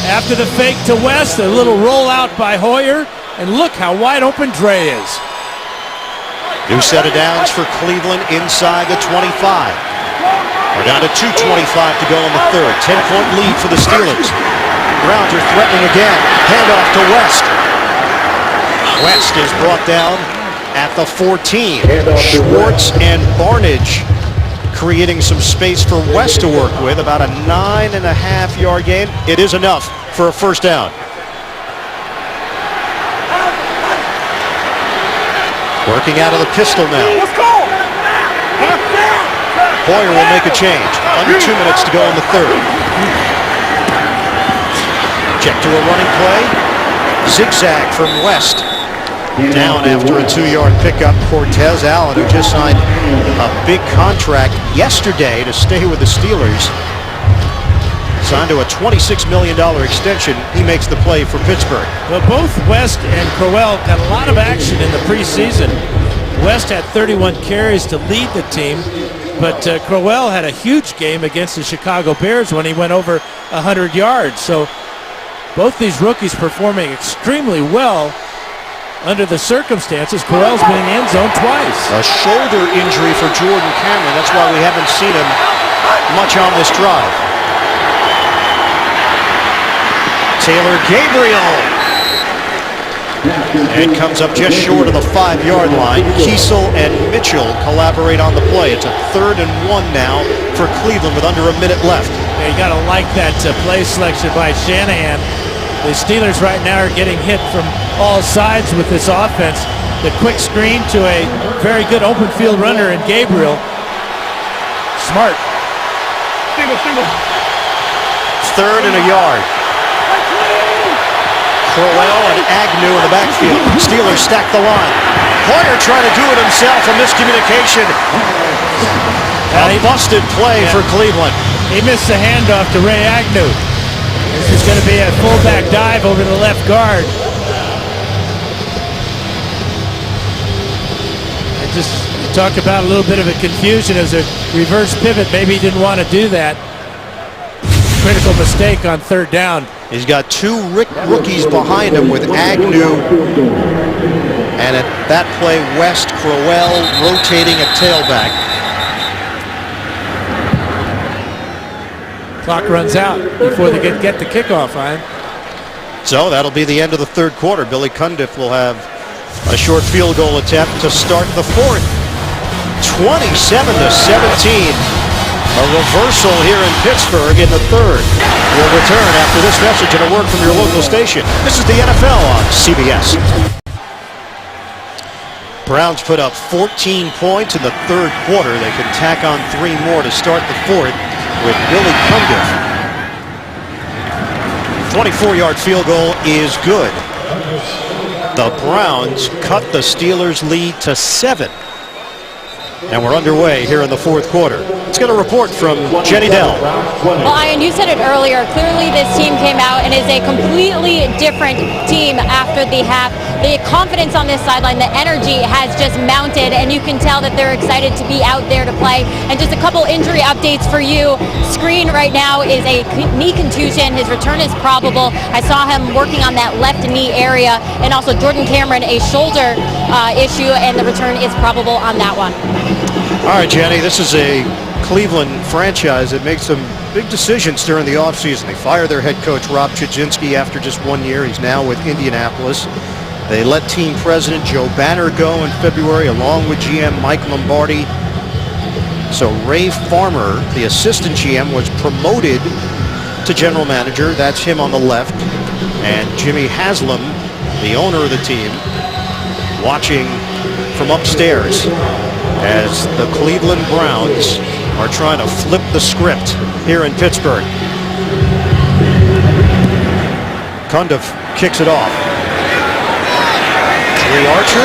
After the fake to West, a little rollout by Hoyer, and look how wide open Dre is. New set of downs for Cleveland inside the 25. We're down to 2:25 to go in the third. 10-point lead for the Steelers. Browns are threatening again. Handoff to West. West is brought down at the 14. Schwartz and Barnage creating some space for West to work with. About a 9.5-yard gain. It is enough for a first down. Working out of the pistol now. Hoyer will make a change. Under 2 minutes to go in the third. Check to a running play. Zigzag from West. Down after a 2-yard pickup. Cortez Allen, who just signed a big contract yesterday to stay with the Steelers, signed to a $26 million extension. He makes the play for Pittsburgh. Well, both West and Crowell got a lot of action in the preseason. West had 31 carries to lead the team, but Crowell had a huge game against the Chicago Bears when he went over 100 yards. So both these rookies performing extremely well under the circumstances. Crowell's been in the end zone twice. A shoulder injury for Jordan Cameron. That's why we haven't seen him much on this drive. Taylor Gabriel. And comes up just short of the 5-yard line. Kiesel and Mitchell collaborate on the play. It's a 3rd and 1 now for Cleveland with under a minute left. Yeah, you got to like that play selection by Shanahan. The Steelers right now are getting hit from all sides with this offense. The quick screen to a very good open field runner in Gabriel. Smart. Single. 3rd and a yard. Crowell and Agnew in the backfield. Steelers stack the line. Hoyer trying to do it himself. A miscommunication. A busted play for Cleveland. He missed the handoff to Ray Agnew. This is going to be a fullback dive over the left guard. And just talk about a little bit of a confusion as a reverse pivot. Maybe he didn't want to do that. Critical mistake on third down. He's got two rookies behind him with Agnew. And at that play, West, Crowell rotating at tailback. Clock runs out before they get the kickoff, Ryan. So that'll be the end of the third quarter. Billy Cundiff will have a short field goal attempt to start the fourth. 27-17. A reversal here in Pittsburgh in the third. We'll return after this message and a word from your local station. This is the NFL on CBS. Browns put up 14 points in the third quarter. They can tack on 3 more to start the fourth with Billy Cundiff. 24-yard field goal is good. The Browns cut the Steelers' lead to 7. And we're underway here in the fourth quarter. Let's get a report from Jenny Dell. Well, Ian, you said it earlier. Clearly, this team came out and is a completely different team after the half. The confidence on this sideline, the energy has just mounted, and you can tell that they're excited to be out there to play. And just a couple injury updates for you. Screen right now is a knee contusion. His return is probable. I saw him working on that left knee area, and also Jordan Cameron, a shoulder issue, and the return is probable on that one. All right, Jenny, this is a Cleveland franchise that makes some big decisions during the offseason. They fire their head coach, Rob Chudzinski, after just 1 year. He's now with Indianapolis. They let team president Joe Banner go in February, along with GM Mike Lombardi. So Ray Farmer, the assistant GM, was promoted to general manager. That's him on the left. And Jimmy Haslam, the owner of the team, watching from upstairs as the Cleveland Browns are trying to flip the script here in Pittsburgh. Cundiff kicks it off. Trey Archer,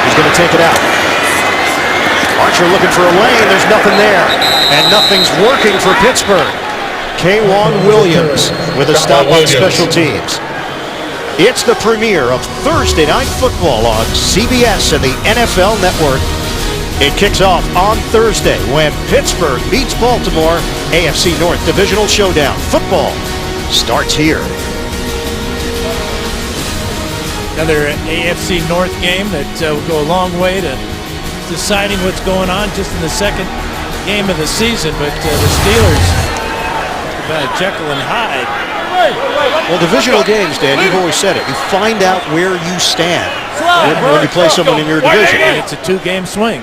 he's going to take it out. Archer looking for a lane, there's nothing there. And nothing's working for Pittsburgh. K'Wan Williams with a stop on special teams. It's the premiere of Thursday Night Football on CBS and the NFL Network. It kicks off on Thursday when Pittsburgh meets Baltimore. AFC North Divisional Showdown. Football starts here. Another AFC North game that will go a long way to deciding what's going on just in the second game of the season. But the Steelers, about Jekyll and Hyde. Well, divisional games, Dan, you've always said it. You find out where you stand when you play someone in your division. And it's a 2-game swing.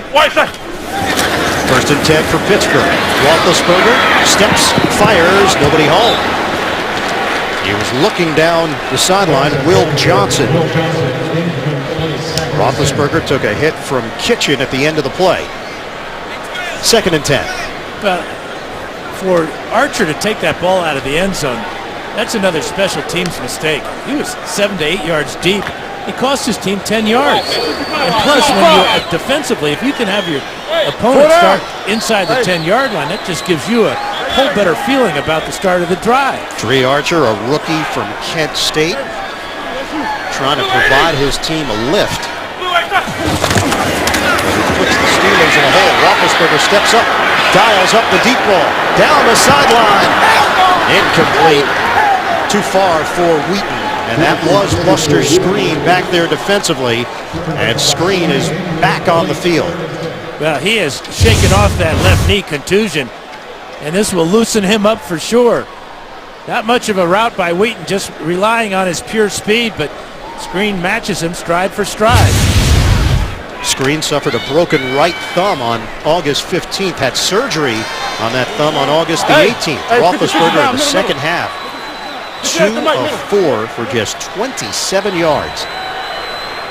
First and 10 for Pittsburgh. Roethlisberger steps, fires, nobody home. He was looking down the sideline, Will Johnson. Roethlisberger took a hit from Kitchen at the end of the play. Second and 10. But for Archer to take that ball out of the end zone, that's another special teams mistake. He was 7 to 8 yards deep. He cost his team 10 yards. And plus, when you defensively, if you can have your opponent start inside the 10-yard line, that just gives you a whole better feeling about the start of the drive. Trey Archer, a rookie from Kent State, trying to provide his team a lift. Puts the Steelers in a hole. Roethlisberger steps up, dials up the deep ball, down the sideline. Incomplete. Too far for Wheaton. And that was Buster Skrine back there defensively. And Skrine is back on the field. Well, he has shaken off that left knee contusion. And this will loosen him up for sure. Not much of a route by Wheaton, just relying on his pure speed, but Skrine matches him stride for stride. Skrine suffered a broken right thumb on August 15th, had surgery on that thumb on August the 18th. Roethlisberger in the second half, 2 of 4 for just 27 yards.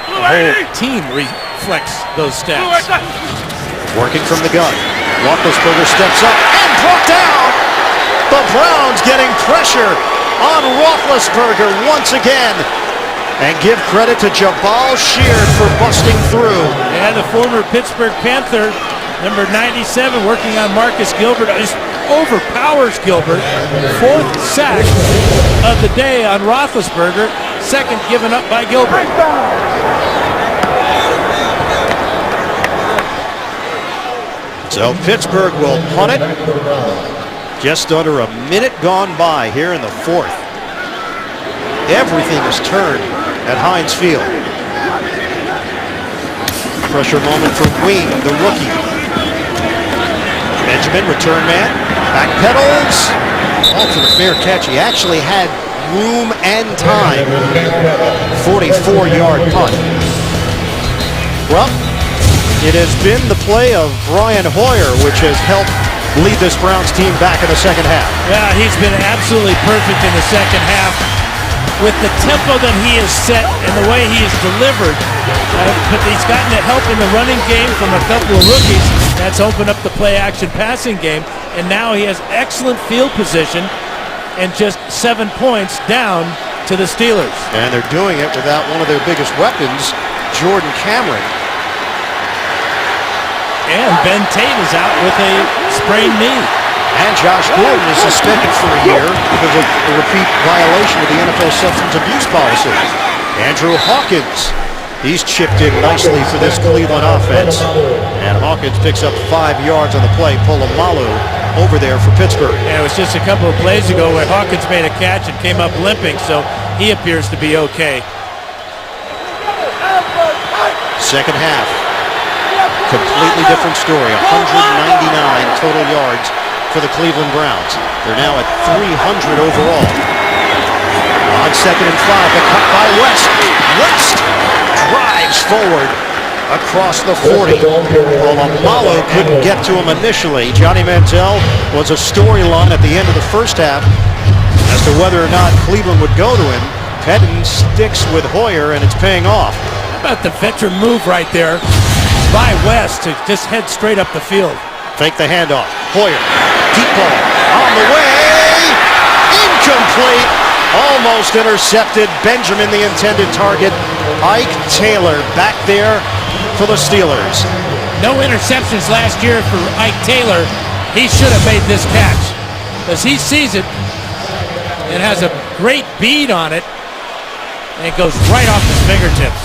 The whole team reflects those stats. Working from the gun. Roethlisberger steps up and brought down. The Browns getting pressure on Roethlisberger once again. And give credit to Jabal Sheard for busting through. And the former Pittsburgh Panther, number 97, working on Marcus Gilbert, just overpowers Gilbert. Fourth sack of the day on Roethlisberger, second given up by Gilbert. So Pittsburgh will punt it. Just under a minute gone by here in the fourth. Everything is turned at Heinz Field. Pressure moment for Wing, the rookie. Benjamin, return man, backpedals. All for the fair catch. He actually had room and time. 44-yard punt. Well, it has been the play of Brian Hoyer, which has helped lead this Browns team back in the second half. Yeah, he's been absolutely perfect in the second half. With the tempo that he has set and the way he has delivered, but he's gotten the help in the running game from a couple of rookies. That's opened up the play-action passing game, and now he has excellent field position and just 7 points down to the Steelers. And they're doing it without one of their biggest weapons, Jordan Cameron. And Ben Tate is out with a sprained knee. And Josh Gordon is suspended for a year because of a repeat violation of the NFL substance abuse policy. Andrew Hawkins, he's chipped in nicely for this Cleveland offense. And Hawkins picks up 5 yards on the play. Polamalu over there for Pittsburgh. And it was just a couple of plays ago where Hawkins made a catch and came up limping, so he appears to be okay. Second half, completely different story. 199 total yards for the Cleveland Browns. They're now at 300 overall. On 2nd and 5, the cut by West. West drives forward across the 40. Polamalu couldn't get to him initially. Johnny Manziel was a storyline at the end of the first half as to whether or not Cleveland would go to him. Pettin sticks with Hoyer, and it's paying off. How about the veteran move right there by West to just head straight up the field? Fake the handoff. Hoyer, deep ball, on the way, incomplete, almost intercepted. Benjamin, the intended target. Ike Taylor back there for the Steelers. No interceptions last year for Ike Taylor. He should have made this catch because he sees it and has a great bead on it, and it goes right off his fingertips.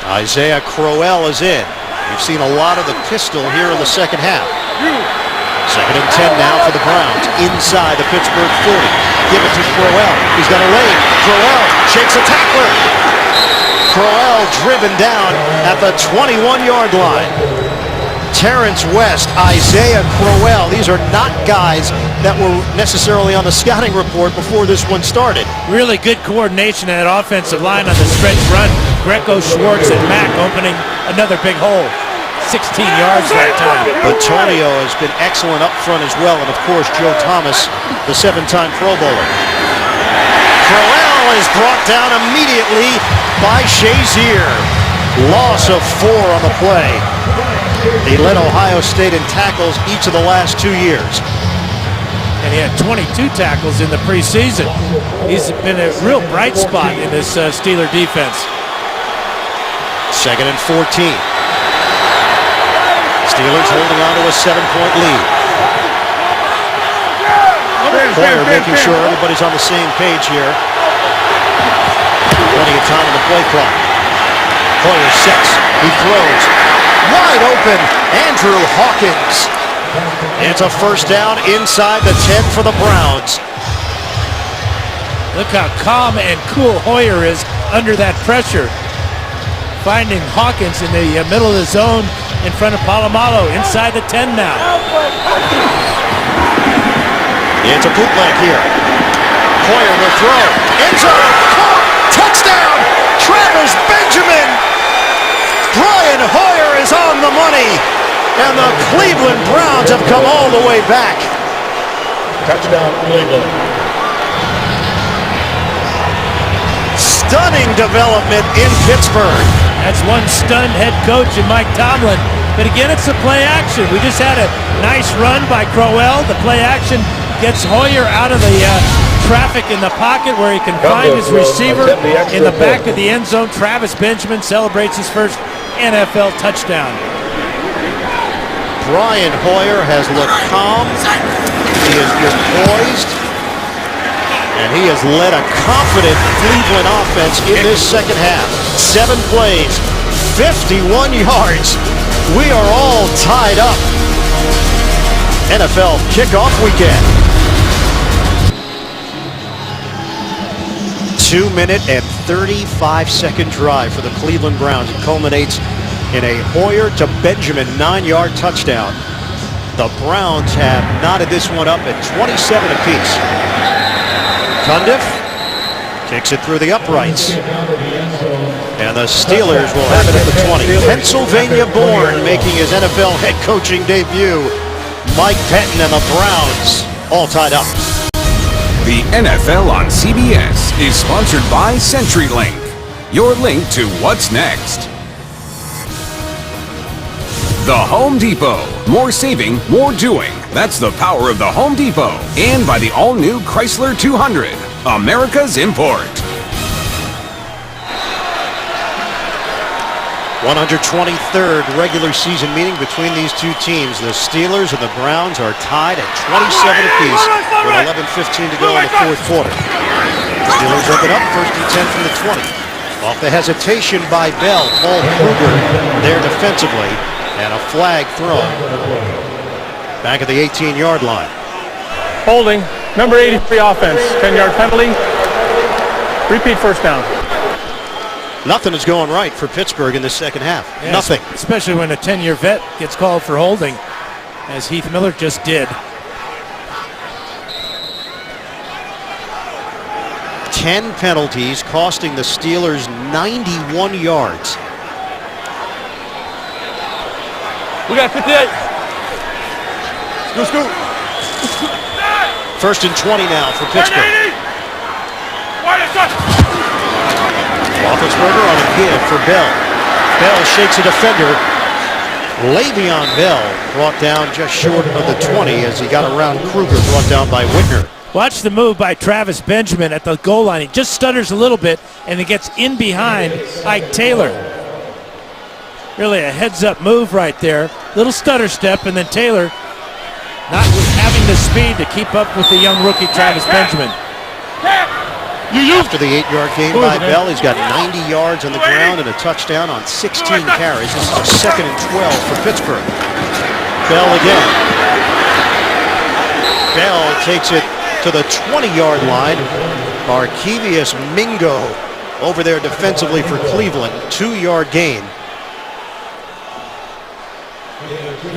Isaiah Crowell is in. We've seen a lot of the pistol here in the second half. 2nd and 10 now for the Browns inside the Pittsburgh 40. Give it to Crowell. He's got a lane. Crowell shakes a tackler. Crowell driven down at the 21-yard line. Terrence West, Isaiah Crowell. These are not guys that were necessarily on the scouting report before this one started. Really good coordination in that offensive line on the stretch run. Greco, Schwartz, and Mack opening another big hole. 16 yards that time. Antonio has been excellent up front as well, and of course Joe Thomas, the 7-time Pro Bowler. Crowell is brought down immediately by Shazier. Loss of 4 on the play. He led Ohio State in tackles each of the last 2 years. And he had 22 tackles in the preseason. He's been a real bright spot in this Steeler defense. 2nd and 14. Steelers holding on to a 7-point lead. Hoyer making sure everybody's on the same page here. Plenty of time on the play clock. Hoyer sets. He throws. Wide open, Andrew Hawkins. It's a first down inside the 10 for the Browns. Look how calm and cool Hoyer is under that pressure. Finding Hawkins in the middle of the zone in front of Polamalu inside the 10 now. It's a bootleg here. Hoyer will throw. End zone. Touchdown. Travis Benjamin. Brian Hoyer is on the money. And the Cleveland Browns have come all the way back. Touchdown, Cleveland. Stunning development in Pittsburgh. That's one stunned head coach in Mike Tomlin. But again, it's the play action. We just had a nice run by Crowell. The play action gets Hoyer out of the traffic in the pocket where he can find his receiver in the back of the end zone. Travis Benjamin celebrates his first NFL touchdown. Brian Hoyer has looked calm. He has been poised. And he has led a confident Cleveland offense in this second half. 7 plays, 51 yards. We are all tied up. NFL kickoff weekend. 2-minute and 35-second drive for the Cleveland Browns. It culminates in a Hoyer to Benjamin 9-yard touchdown. The Browns have knotted this one up at 27 apiece. Cundiff kicks it through the uprights. And the Steelers will have it at the 20. Pennsylvania-born making his NFL head coaching debut. Mike Pettin and the Browns all tied up. The NFL on CBS is sponsored by CenturyLink, your link to what's next. The Home Depot. More saving, more doing. That's the power of the Home Depot. And by the all-new Chrysler 200, America's import. 123rd regular season meeting between these two teams. The Steelers and the Browns are tied at 27 apiece with 11:15 to go in the fourth quarter. Steelers open up 1st and 10 from the 20. Off the hesitation by Bell. Paul Kruger there defensively. And a flag thrown. Back at the 18-yard line. Holding. Number 83 offense. 10-yard penalty. Repeat first down. Nothing is going right for Pittsburgh in the second half. Yes, Nothing. Especially when a 10-year vet gets called for holding, as Heath Miller just did. 10 penalties costing the Steelers 91 yards. We got 58. Scoot. 1st and 20 now for Pittsburgh. Roethlisberger on a give for Bell. Bell shakes a defender. Le'Veon Bell brought down just short of the 20 as he got around Kruger, brought down by Whitner. Watch the move by Travis Benjamin at the goal line. He just stutters a little bit, and he gets in behind Ike Taylor. Really a heads-up move right there. Little stutter step, and then Taylor not having the speed to keep up with the young rookie Travis Benjamin. After the 8-yard gain by Bell, he's got 90 yards on the ground and a touchdown on 16 carries. This is a 2nd and 12 for Pittsburgh. Bell again. Bell takes it to the 20-yard line. Markevius Mingo over there defensively for Cleveland. 2-yard gain.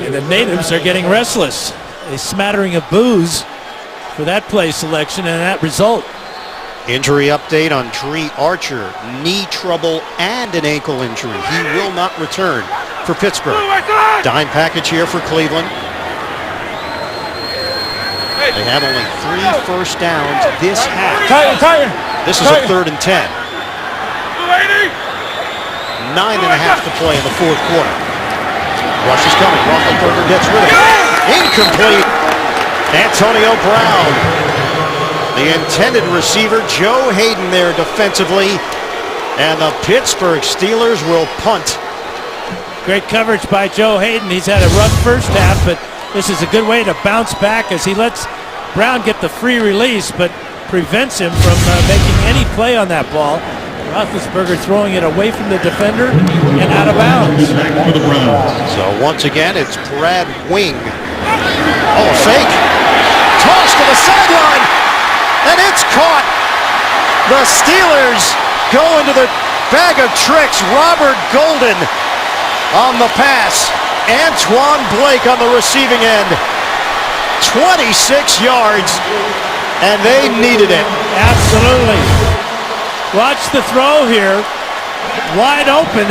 And the natives are getting restless. A smattering of boos for that play selection and that result. Injury update on Dree Archer. Knee trouble and an ankle injury. He will not return for Pittsburgh. Dime package here for Cleveland. They have only 3 first downs this half. This is a 3rd and 10. 9.5 to play in the fourth quarter. Rush is coming. Roethlisberger gets rid of it. Incomplete. Antonio Brown. The intended receiver, Joe Hayden, there defensively. And the Pittsburgh Steelers will punt. Great coverage by Joe Hayden. He's had a rough first half, but this is a good way to bounce back as he lets Brown get the free release, but prevents him from making any play on that ball. Roethlisberger throwing it away from the defender and out of bounds. So once again, it's Brad Wing. Oh, a fake. Toss to the sideline. And it's caught. The Steelers go into the bag of tricks. Robert Golden on the pass. Antoine Blake on the receiving end. 26 yards. And they needed it. Absolutely. Watch the throw here. Wide open.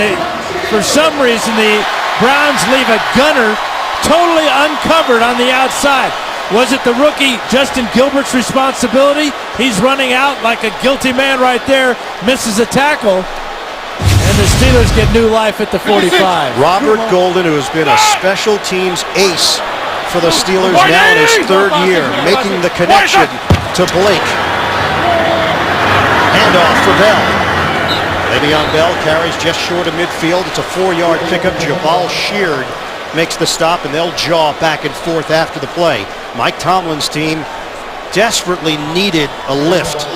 For some reason, the Browns leave a gunner totally uncovered on the outside. Was it the rookie Justin Gilbert's responsibility? He's running out like a guilty man right there. Misses a tackle. And the Steelers get new life at the 45. Robert Golden, who has been a special teams ace for the Steelers now in his third year, making the connection to Blake. Handoff for Bell. Le'Veon Bell carries just short of midfield. It's a 4-yard pickup. Jabal Sheard makes the stop, and they'll jaw back and forth after the play. Mike Tomlin's team desperately needed a lift,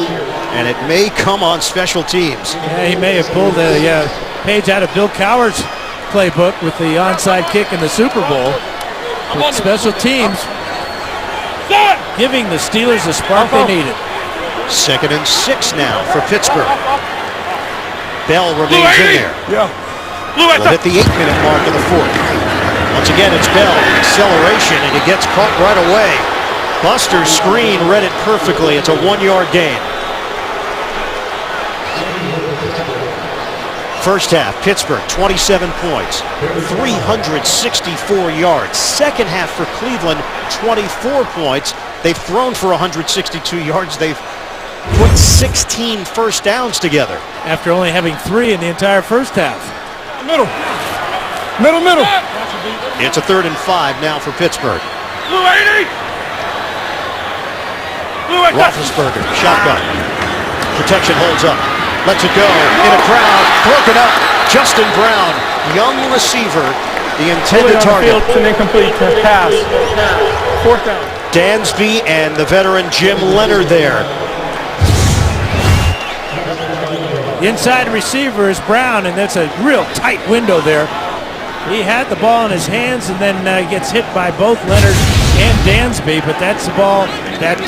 and it may come on special teams. Yeah, he may have pulled a page out of Bill Cowher's playbook with the onside kick in the Super Bowl. With special teams giving the Steelers the spark they needed. 2nd and 6 now for Pittsburgh. Bell remains in there. We'll hit the 8-minute mark of the 4th. Once again, it's Bell. Acceleration, and he gets caught right away. Buster's screen read it perfectly. It's a 1-yard gain. First half, Pittsburgh, 27 points, 364 yards. Second half for Cleveland, 24 points. They've thrown for 162 yards. They've put 16 first downs together. After only having 3 in the entire first half. Middle. It's a 3rd and 5 now for Pittsburgh. Roethlisberger, shotgun. Protection holds up. Lets it go. In a crowd. Broken up. Justin Brown, young receiver, the intended target. It's an incomplete pass. 4th down. Dansby and the veteran Jim Leonard there. The inside receiver is Brown, and that's a real tight window there. He had the ball in his hands and then gets hit by both Leonard and Dansby, but that's the ball that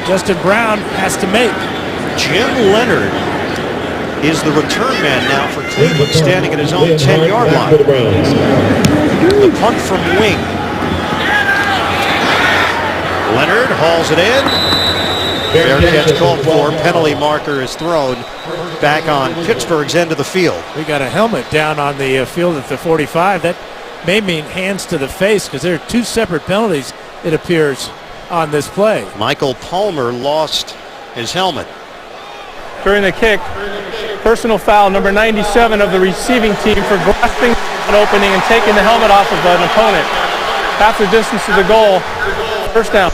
Justin Brown has to make. Jim Leonard is the return man now for Cleveland, standing at his own 10-yard line. The punt from wing. Leonard hauls it in. Fair catch called for. Penalty marker is thrown back on Pittsburgh's end of the field. We got a helmet down on the field at the 45. That may mean hands to the face, because there are 2 separate penalties, it appears, on this play. Michael Palmer lost his helmet. During the kick, personal foul, number 97 of the receiving team for grasping an opening and taking the helmet off of an opponent. Half the distance to the goal. First down.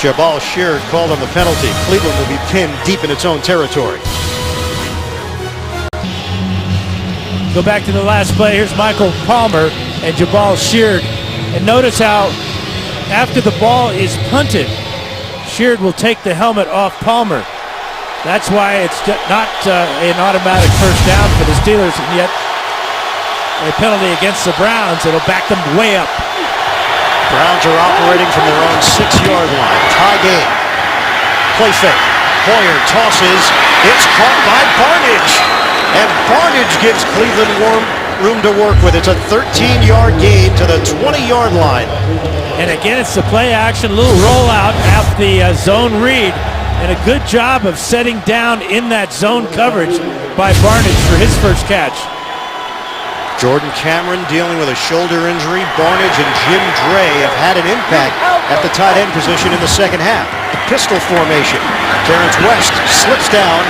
Jabal Sheard called on the penalty. Cleveland will be pinned deep in its own territory. Go back to the last play. Here's Michael Palmer and Jabal Sheard. And notice how after the ball is punted, Sheard will take the helmet off Palmer. That's why it's not an automatic first down for the Steelers, and yet a penalty against the Browns. It'll back them way up. Browns are operating from their own 6-yard line. Tie game. Play fake. Hoyer tosses. It's caught by Barnidge. And Barnidge gives Cleveland room to work with. It's a 13-yard gain to the 20-yard line. And again, it's the play action, little rollout off the zone read. And a good job of setting down in that zone coverage by Barnidge for his first catch. Jordan Cameron dealing with a shoulder injury. Barnidge and Jim Dre have had an impact at the tight end position in the second half. Pistol formation. Terrence West slips down,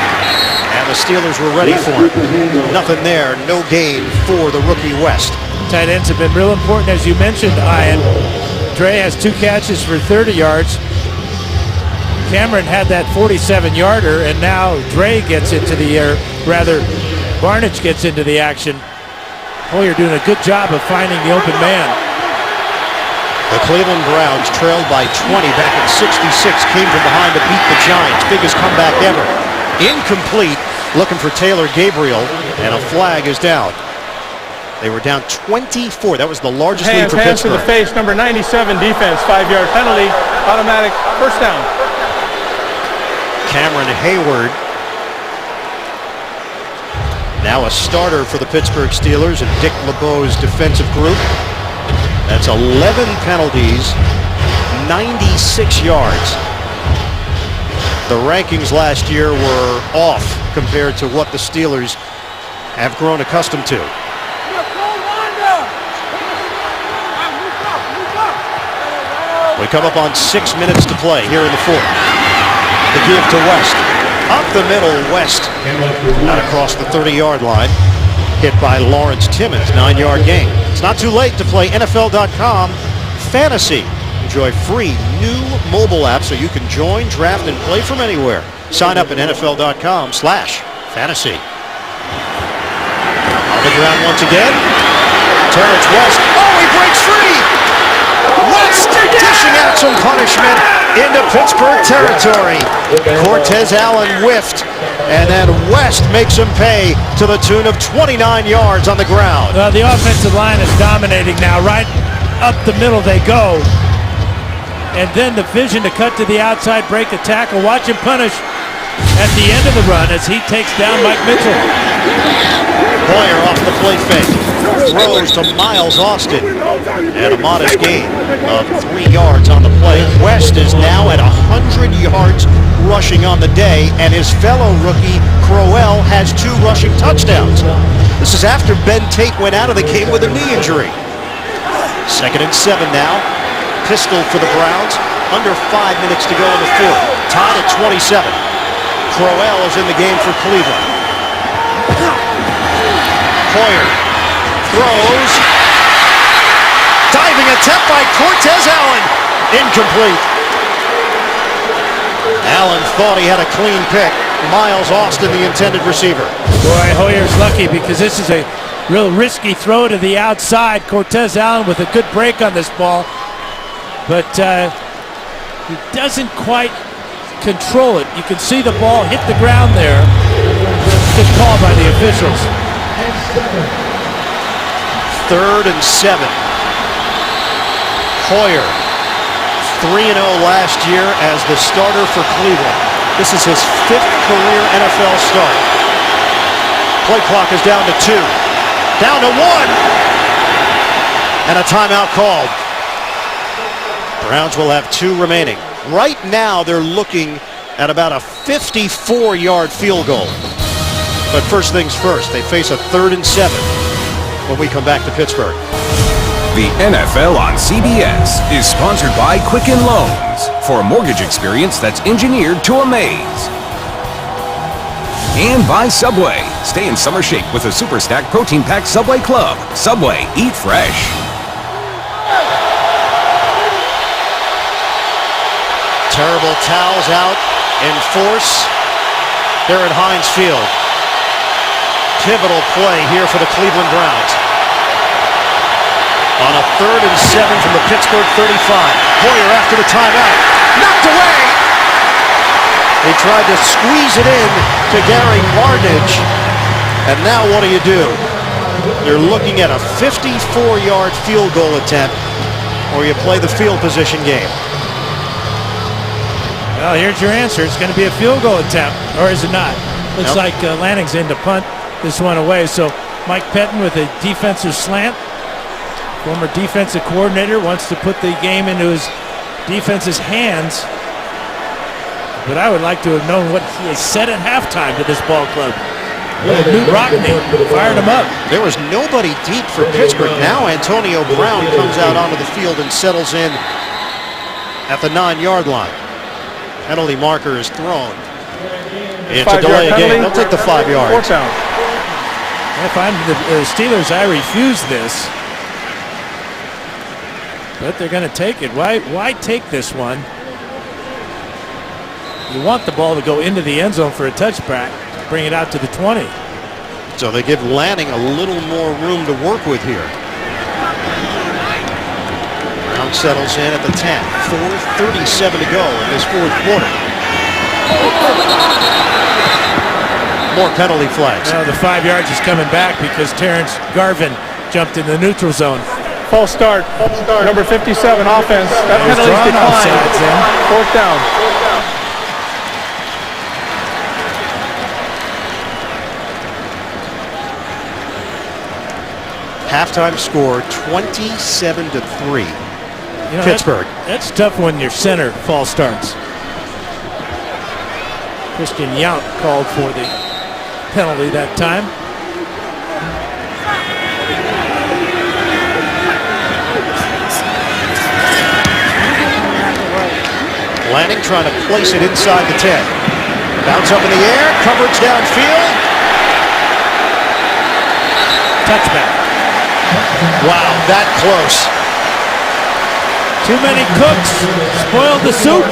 and the Steelers were ready for it. Nothing there, no gain for the rookie West. Tight ends have been real important, as you mentioned, Ian. Dre has 2 catches for 30 yards. Cameron had that 47-yarder, and now Dre gets into the air. Rather, Barnidge gets into the action. Hoyer doing a good job of finding the open man. The Cleveland Browns, trailed by 20 back in '66, came from behind to beat the Giants. Biggest comeback ever. Incomplete, looking for Taylor Gabriel, and a flag is down. They were down 24. That was the largest lead for Hands to Pittsburgh. the face, number 97 defense, 5-yard penalty, automatic first down. Cameron Hayward, now a starter for the Pittsburgh Steelers and Dick LeBeau's defensive group. That's 11 penalties, 96 yards. The rankings last year were off compared to what the Steelers have grown accustomed to. We come up on 6 minutes to play here in the 4th. The give to West. Up the middle, West. Not across the 30-yard line. Hit by Lawrence Timmons, 9-yard gain. It's not too late to play NFL.com Fantasy. Enjoy free new mobile apps so you can join, draft, and play from anywhere. Sign up at NFL.com/fantasy. On the ground once again. Terrence West. Oh, he breaks free! West dishing out some punishment into Pittsburgh territory. Cortez Allen whiffed, and then West makes him pay to the tune of 29 yards on the ground. Well, the offensive line is dominating now. Right up the middle they go. And then the vision to cut to the outside, break a tackle. Watch him punish at the end of the run as he takes down Mike Mitchell. Hoyer off the play fake. Throws to Miles Austin. And a modest gain of 3 yards on the play. West is now at 100 yards rushing on the day, and his fellow rookie Crowell has 2 rushing touchdowns. This is after Ben Tate went out of the game with a knee injury. 2nd and 7 now. Pistol for the Browns. Under 5 minutes to go in the 4th. Tied at 27. Crowell is in the game for Cleveland. Hoyer throws. Diving attempt by Cortez Allen. Incomplete. Allen thought he had a clean pick. Miles Austin, the intended receiver. Boy, Hoyer's lucky because this is a real risky throw to the outside. Cortez Allen with a good break on this ball. But he doesn't quite control it. You can see the ball hit the ground there. Good call by the officials. 3rd and 7. Hoyer, 3-0 last year as the starter for Cleveland. This is his 5th career NFL start. Play clock is down to 2. Down to 1. And a timeout called. Browns will have 2 remaining. Right now, they're looking at about a 54-yard field goal. But first things first, they face a 3rd and 7 when we come back to Pittsburgh. The NFL on CBS is sponsored by Quicken Loans for a mortgage experience that's engineered to amaze. And by Subway. Stay in summer shape with a Super Stack Protein Pack Subway Club. Subway, eat fresh. Terrible towels out in force. They're at Heinz Field. Pivotal play here for the Cleveland Browns. On a 3rd and 7 from the Pittsburgh 35. Hoyer after the timeout. Knocked away. They tried to squeeze it in to Gary Barnidge. And now what do you do? You're looking at a 54-yard field goal attempt, or you play the field position game. Well, here's your answer. It's going to be a field goal attempt, or is it not? Looks like Lanning's in to punt this one away. So Mike Pettin with a defensive slant. Former defensive coordinator wants to put the game into his defense's hands. But I would like to have known what he has said at halftime to this ball club. Newt Rockne fired him up. There was nobody deep for Pittsburgh. Now Antonio Brown comes out onto the field and settles in at the 9-yard line. Penalty marker is thrown. It's a delay of game. They'll take the 5 yards. 4th down. If I'm the Steelers, I refuse this. But they're going to take it. Why take this one? You want the ball to go into the end zone for a touchback. Bring it out to the 20. So they give Lanning a little more room to work with here. Brown settles in at the 10. 4:37 to go in this 4th quarter. More penalty flags. Well, the 5 yards is coming back because Terrence Garvin jumped in the neutral zone. False start. Number 57 offense. That penalty's declined. 4th down. Halftime score 27-3. You know, Pittsburgh. That's tough when your center false starts. Christian Yount called for the penalty that time. Lanning trying to place it inside the 10. Bounce up in the air, coverage downfield. Touchback. Wow, that close. Too many cooks spoiled the soup.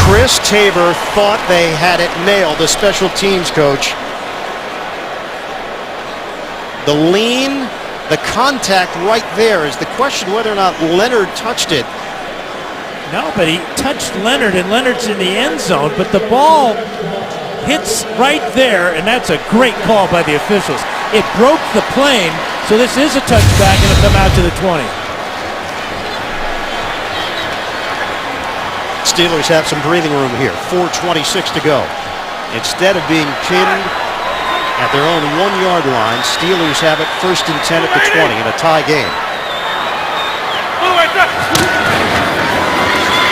Chris Tabor thought they had it nailed, the special teams coach. The lean, the contact right there is the question whether or not Leonard touched it. No, but he touched Leonard, and Leonard's in the end zone, but the ball hits right there, and that's a great call by the officials. It broke the plane, so this is a touchback, and it'll come out to the 20. Steelers have some breathing room here. 4:26 to go. Instead of being pinned at their own 1-yard line, Steelers have it 1st and 10 at the 20 in a tie game.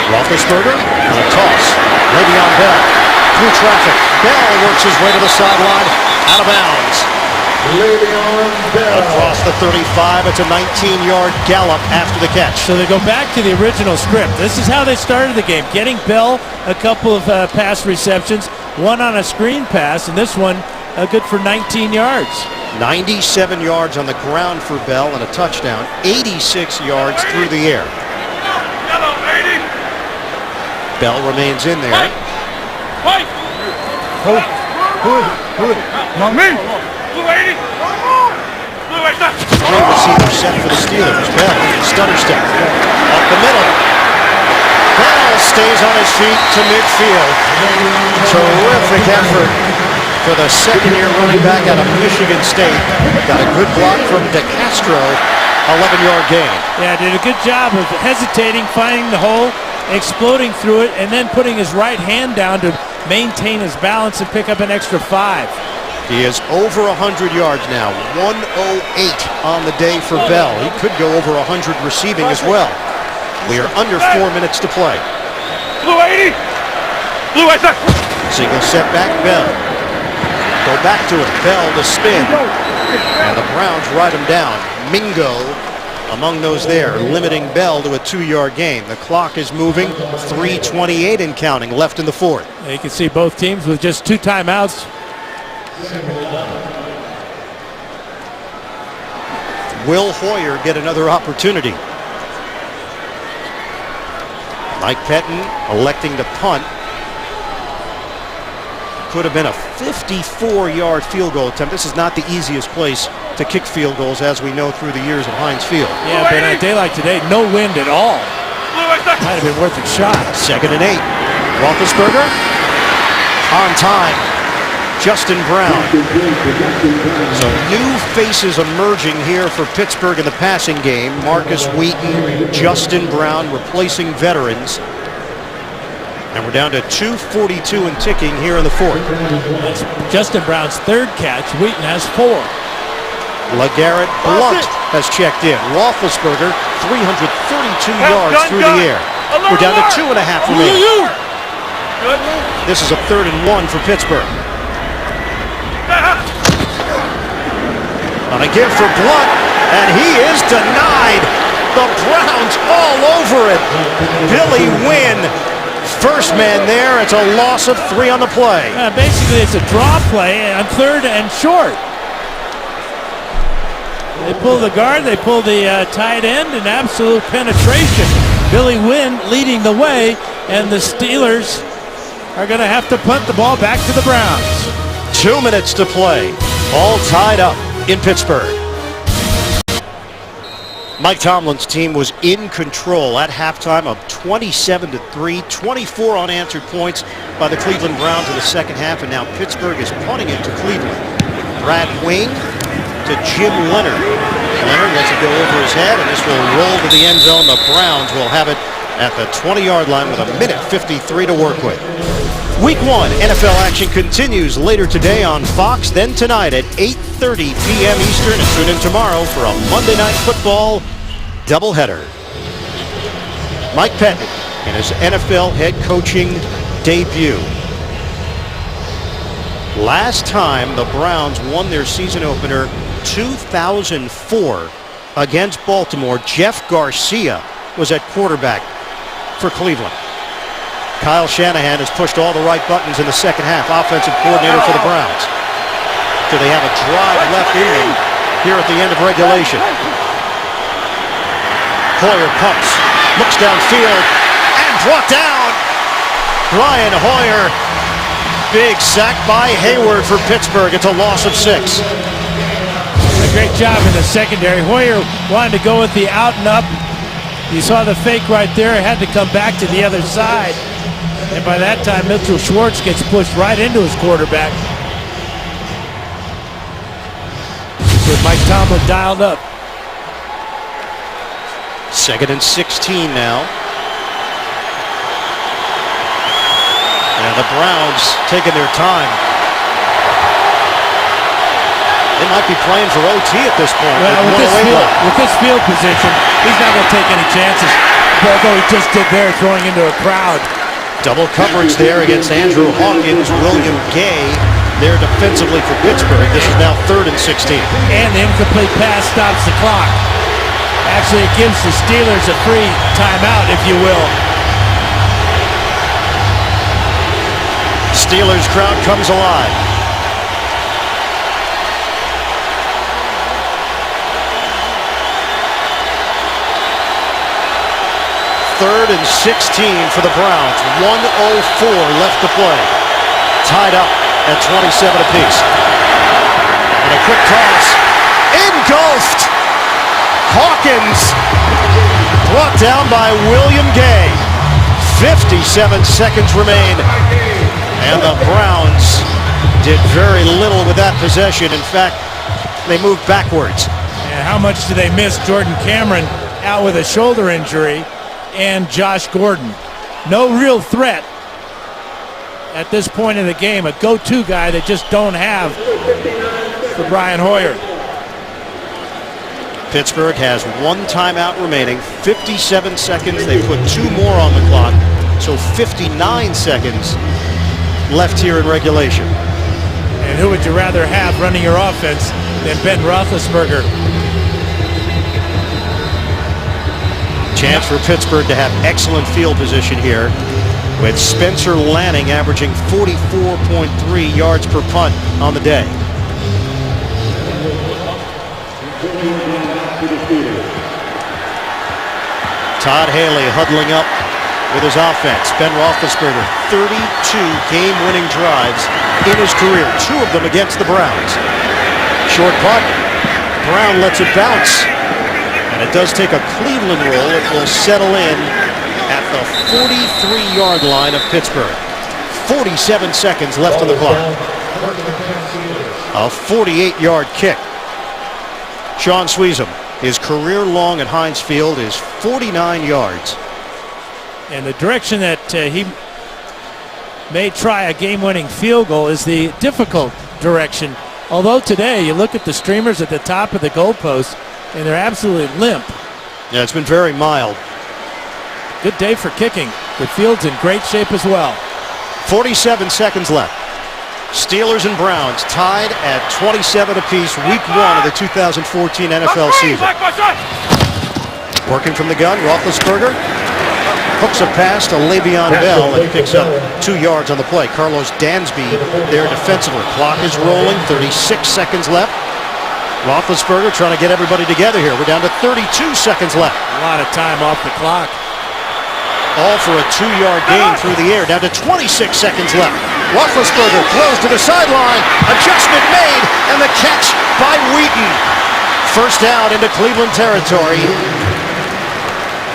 Roethlisberger on a toss. Le'Veon Bell through traffic. Bell works his way to the sideline, out of bounds. Across the 35, it's a 19-yard gallop after the catch. So they go back to the original script. This is how they started the game, getting Bell a couple of pass receptions, one on a screen pass, and this one good for 19 yards. 97 yards on the ground for Bell and a touchdown, 86 yards through the air. Bell remains in there. Who is it? Not me. Three receivers set for the Steelers. Bell, stutter step. Up the middle. Bell stays on his feet to midfield. Terrific effort for the second-year running back out of Michigan State. Got a good block from DeCastro. 11-yard gain. Yeah, did a good job of hesitating, finding the hole, exploding through it, and then putting his right hand down to maintain his balance and pick up an extra 5. He is over 100 yards now. 108 on the day for Bell. He could go over 100 receiving as well. We are under 4 minutes to play. Single setback, Bell. Go back to it. Bell to spin. And the Browns write him down. Mingo among those there, limiting Bell to a 2-yard gain. The clock is moving. 3:28 and counting left in the fourth. You can see both teams with just 2 timeouts. Will Hoyer get another opportunity? Mike Pettin electing to punt. Could have been a 54-yard field goal attempt. This is not the easiest place to kick field goals, as we know through the years at Heinz Field. Yeah, but on a day like today, no wind at all. Might have been worth a shot. 2nd and 8. Roethlisberger on time. Justin Brown. So new faces emerging here for Pittsburgh in the passing game. Marcus Wheaton, Justin Brown replacing veterans. And we're down to 2:42 and ticking here in the fourth. That's Justin Brown's 3rd catch. Wheaton has 4. LeGarrette Blount has checked in. Roethlisberger, 332 yards through the air. We're down to 2.5 remaining. This is a 3rd and 1 for Pittsburgh. On a give for Blount, and he is denied. The Browns all over it. Billy Wynn, first man there. It's a loss of 3 on the play. Basically, it's a draw play on 3rd and short. They pull the guard, they pull the tight end, and absolute penetration. Billy Wynn leading the way, and the Steelers are going to have to punt the ball back to the Browns. 2 minutes to play. All tied up in Pittsburgh. Mike Tomlin's team was in control at halftime of 27-3, 24 unanswered points by the Cleveland Browns in the second half, and now Pittsburgh is punting it to Cleveland. Brad Wing to Jim Leonard. Leonard lets it go over his head, and this will roll to the end zone. The Browns will have it at the 20-yard line with 1:53 to work with. Week 1 NFL action continues later today on Fox, then tonight at 8:30 p.m. Eastern, and tune in tomorrow for a Monday Night Football doubleheader. Mike Pettin in his NFL head coaching debut. Last time the Browns won their season opener 2004 against Baltimore, Jeff Garcia was at quarterback for Cleveland. Kyle Shanahan has pushed all the right buttons in the second half, offensive coordinator for the Browns. So they have a drive left in them here at the end of regulation. Hoyer pumps, looks downfield, and brought down. Brian Hoyer. Big sack by Hayward for Pittsburgh. It's a loss of 6. A great job in the secondary. Hoyer wanted to go with the out and up. You saw the fake right there. Had to come back to the other side. And by that time, Mitchell Schwartz gets pushed right into his quarterback. With Mike Tomlin dialed up. 2nd and 16 now. And the Browns taking their time. They might be playing for OT at this point. Well, with this field position, he's not going to take any chances. Although he just did there, throwing into a crowd. Double coverage there against Andrew Hawkins, William Gay there defensively for Pittsburgh. This is now 3rd and 16. And the incomplete pass stops the clock. Actually, it gives the Steelers a free timeout, if you will. Steelers crowd comes alive. Third and 16 for the Browns. 1:04 left to play. Tied up at 27 apiece. And a quick toss. Engulfed. Hawkins brought down by William Gay. 57 seconds remain. And the Browns did very little with that possession. In fact, they moved backwards. And how much do they miss Jordan Cameron out with a shoulder injury and Josh Gordon? No real threat at this point in the game. A go-to guy they just don't have for Brian Hoyer. Pittsburgh has 1 timeout remaining. 57 seconds. They put 2 more on the clock. So 59 seconds left here in regulation. And who would you rather have running your offense than Ben Roethlisberger? Chance for Pittsburgh to have excellent field position here, with Spencer Lanning averaging 44.3 yards per punt on the day. Todd Haley huddling up with his offense. Ben Roethlisberger, 32 game-winning drives in his career, 2 of them against the Browns. Short punt. Brown lets it bounce. And it does take a Cleveland roll. It will settle in at the 43-yard line of Pittsburgh. 47 seconds left on the clock. A 48-yard kick. Sean Sweezum, his career long at Heinz Field is 49 yards. And the direction that he may try a game-winning field goal is the difficult direction. Although today, you look at the streamers at the top of the goalpost, and they're absolutely limp. Yeah, it's been very mild. Good day for kicking. The field's in great shape as well. 47 seconds left. Steelers and Browns tied at 27 apiece, week 1 of the 2014 NFL season. Working from the gun, Roethlisberger hooks a pass to Le'Veon Bell and picks up 2 yards on the play. Carlos Dansby there defensively. Clock is rolling, 36 seconds left. Roethlisberger trying to get everybody together here. We're down to 32 seconds left. A lot of time off the clock. All for a 2-yard gain through the air. Down to 26 seconds left. Roethlisberger throws to the sideline. Adjustment made, and the catch by Wheaton. First down into Cleveland territory.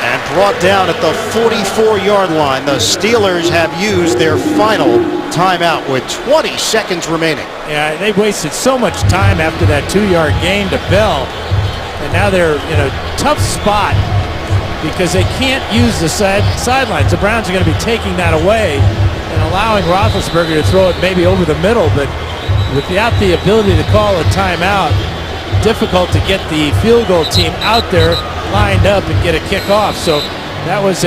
And brought down at the 44-yard line. The Steelers have used their final timeout with 20 seconds remaining. Yeah, they wasted so much time after that 2-yard gain to Bell. And now they're in a tough spot because they can't use the sidelines. The Browns are going to be taking that away and allowing Roethlisberger to throw it maybe over the middle. But without the ability to call a timeout, difficult to get the field goal team out there lined up and get a kick off. So that was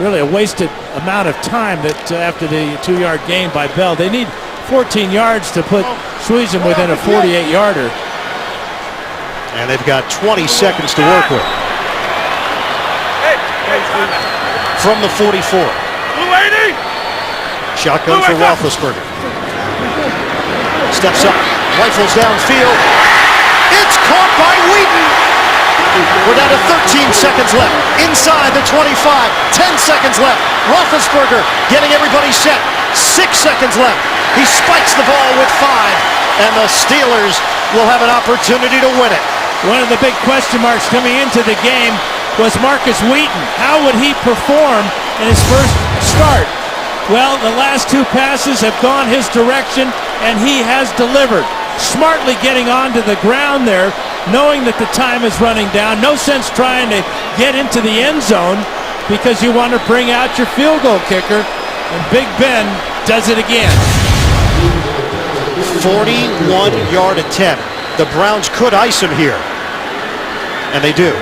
really a wasted amount of time that after the 2-yard gain by Bell. They need 14 yards to put Sweezum within a 48-yarder. And they've got 20 seconds to work with. From the 44. Shotgun for Roethlisberger. Steps up, rifles downfield. It's caught by Wheaton. We're down to 13 seconds left. Inside the 25. 10 seconds left. Roethlisberger getting everybody set. 6 seconds left. He spikes the ball with 5. And the Steelers will have an opportunity to win it. One of the big question marks coming into the game was Marcus Wheaton. How would he perform in his first start? Well, the last 2 passes have gone his direction, and he has delivered. Smartly getting onto the ground there, knowing that the time is running down. No sense trying to get into the end zone because you want to bring out your field goal kicker. And Big Ben does it again. 41-yard attempt. The Browns could ice him here. And they do.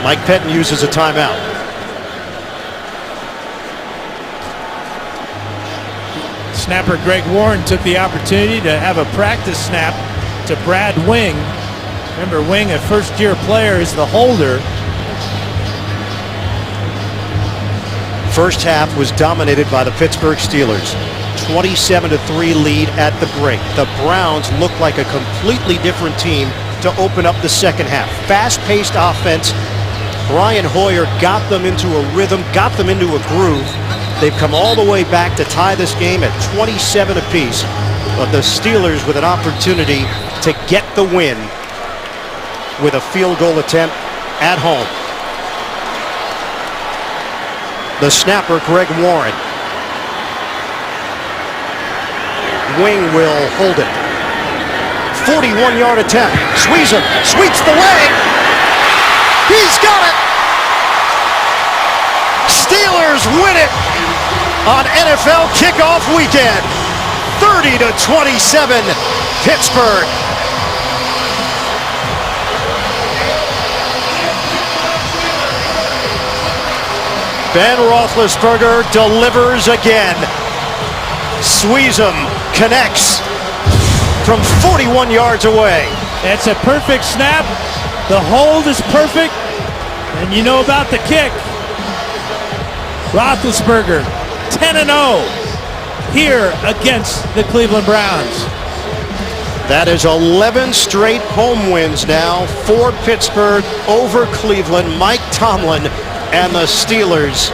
Mike Pettin uses a timeout. Snapper Greg Warren took the opportunity to have a practice snap to Brad Wing. Remember, Wing, a first-year player, is the holder. First half was dominated by the Pittsburgh Steelers. 27-3 lead at the break. The Browns look like a completely different team to open up the second half. Fast-paced offense. Brian Hoyer got them into a rhythm, got them into a groove. They've come all the way back to tie this game at 27 apiece. But the Steelers with an opportunity to get the win with a field goal attempt at home. The snapper, Greg Warren. Wing will hold it. 41-yard attempt. Sweezum sweeps the leg. He's got it. Steelers win it on NFL kickoff weekend. 30-27, Pittsburgh. Ben Roethlisberger delivers again. Sweezum connects from 41 yards away. It's a perfect snap. The hold is perfect. And you know about the kick. Roethlisberger, 10-0 here against the Cleveland Browns. That is 11 straight home wins now for Pittsburgh over Cleveland. Mike Tomlin and the Steelers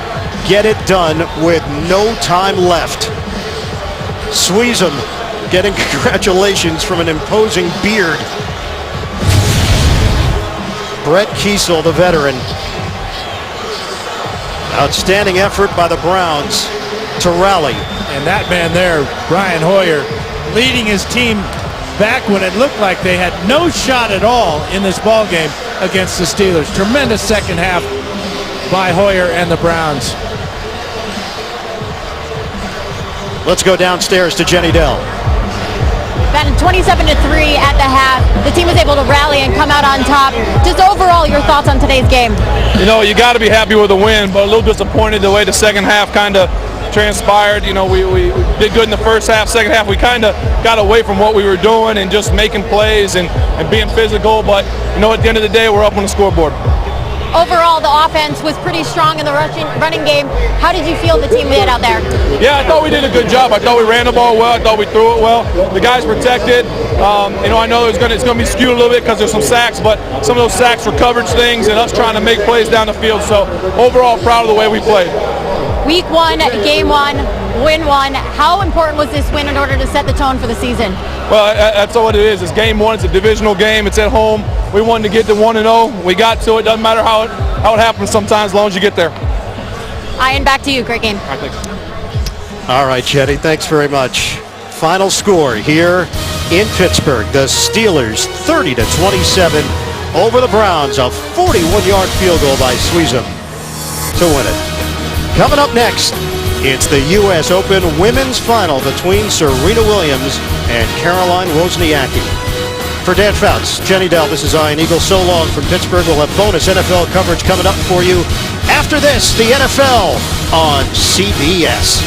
get it done with no time left. Sweezum getting congratulations from an imposing beard. Brett Kiesel, the veteran. Outstanding effort by the Browns to rally. And that man there, Brian Hoyer, leading his team back when it looked like they had no shot at all in this ball game against the Steelers. Tremendous second half by Hoyer and the Browns. Let's go downstairs to Jenny Dell. Ben, 27-3 at the half. The team was able to rally and come out on top. Just overall, your thoughts on today's game? You know, you got to be happy with the win, but a little disappointed the way the second half kind of transpired. You know, we did good in the first half. Second half, we kind of got away from what we were doing and just making plays and being physical. But, you know, at the end of the day, we're up on the scoreboard. Overall, the offense was pretty strong in the running game. How did you feel the team did out there? Yeah, I thought we did a good job. I thought we ran the ball well. I thought we threw it well. The guys protected. You know, I know it's going to be skewed a little bit because there's some sacks, but some of those sacks were coverage things and us trying to make plays down the field. So overall, proud of the way we played. Week 1, game 1, win 1. How important was this win in order to set the tone for the season? Well, that's all it is. It's game 1. It's a divisional game. It's at home. We wanted to get to 1-0. We got to it. Doesn't matter how it happens sometimes, as long as you get there. Ian, back to you. Great game. All right, thanks. All right, Jenny, thanks very much. Final score here in Pittsburgh. The Steelers 30-27 over the Browns. A 41-yard field goal by Sweezum to win it. Coming up next, it's the U.S. Open Women's Final between Serena Williams and Caroline Wozniacki. For Dan Fouts, Jenny Dell, this is Ian Eagle. So long from Pittsburgh. We'll have bonus NFL coverage coming up for you after this, the NFL on CBS.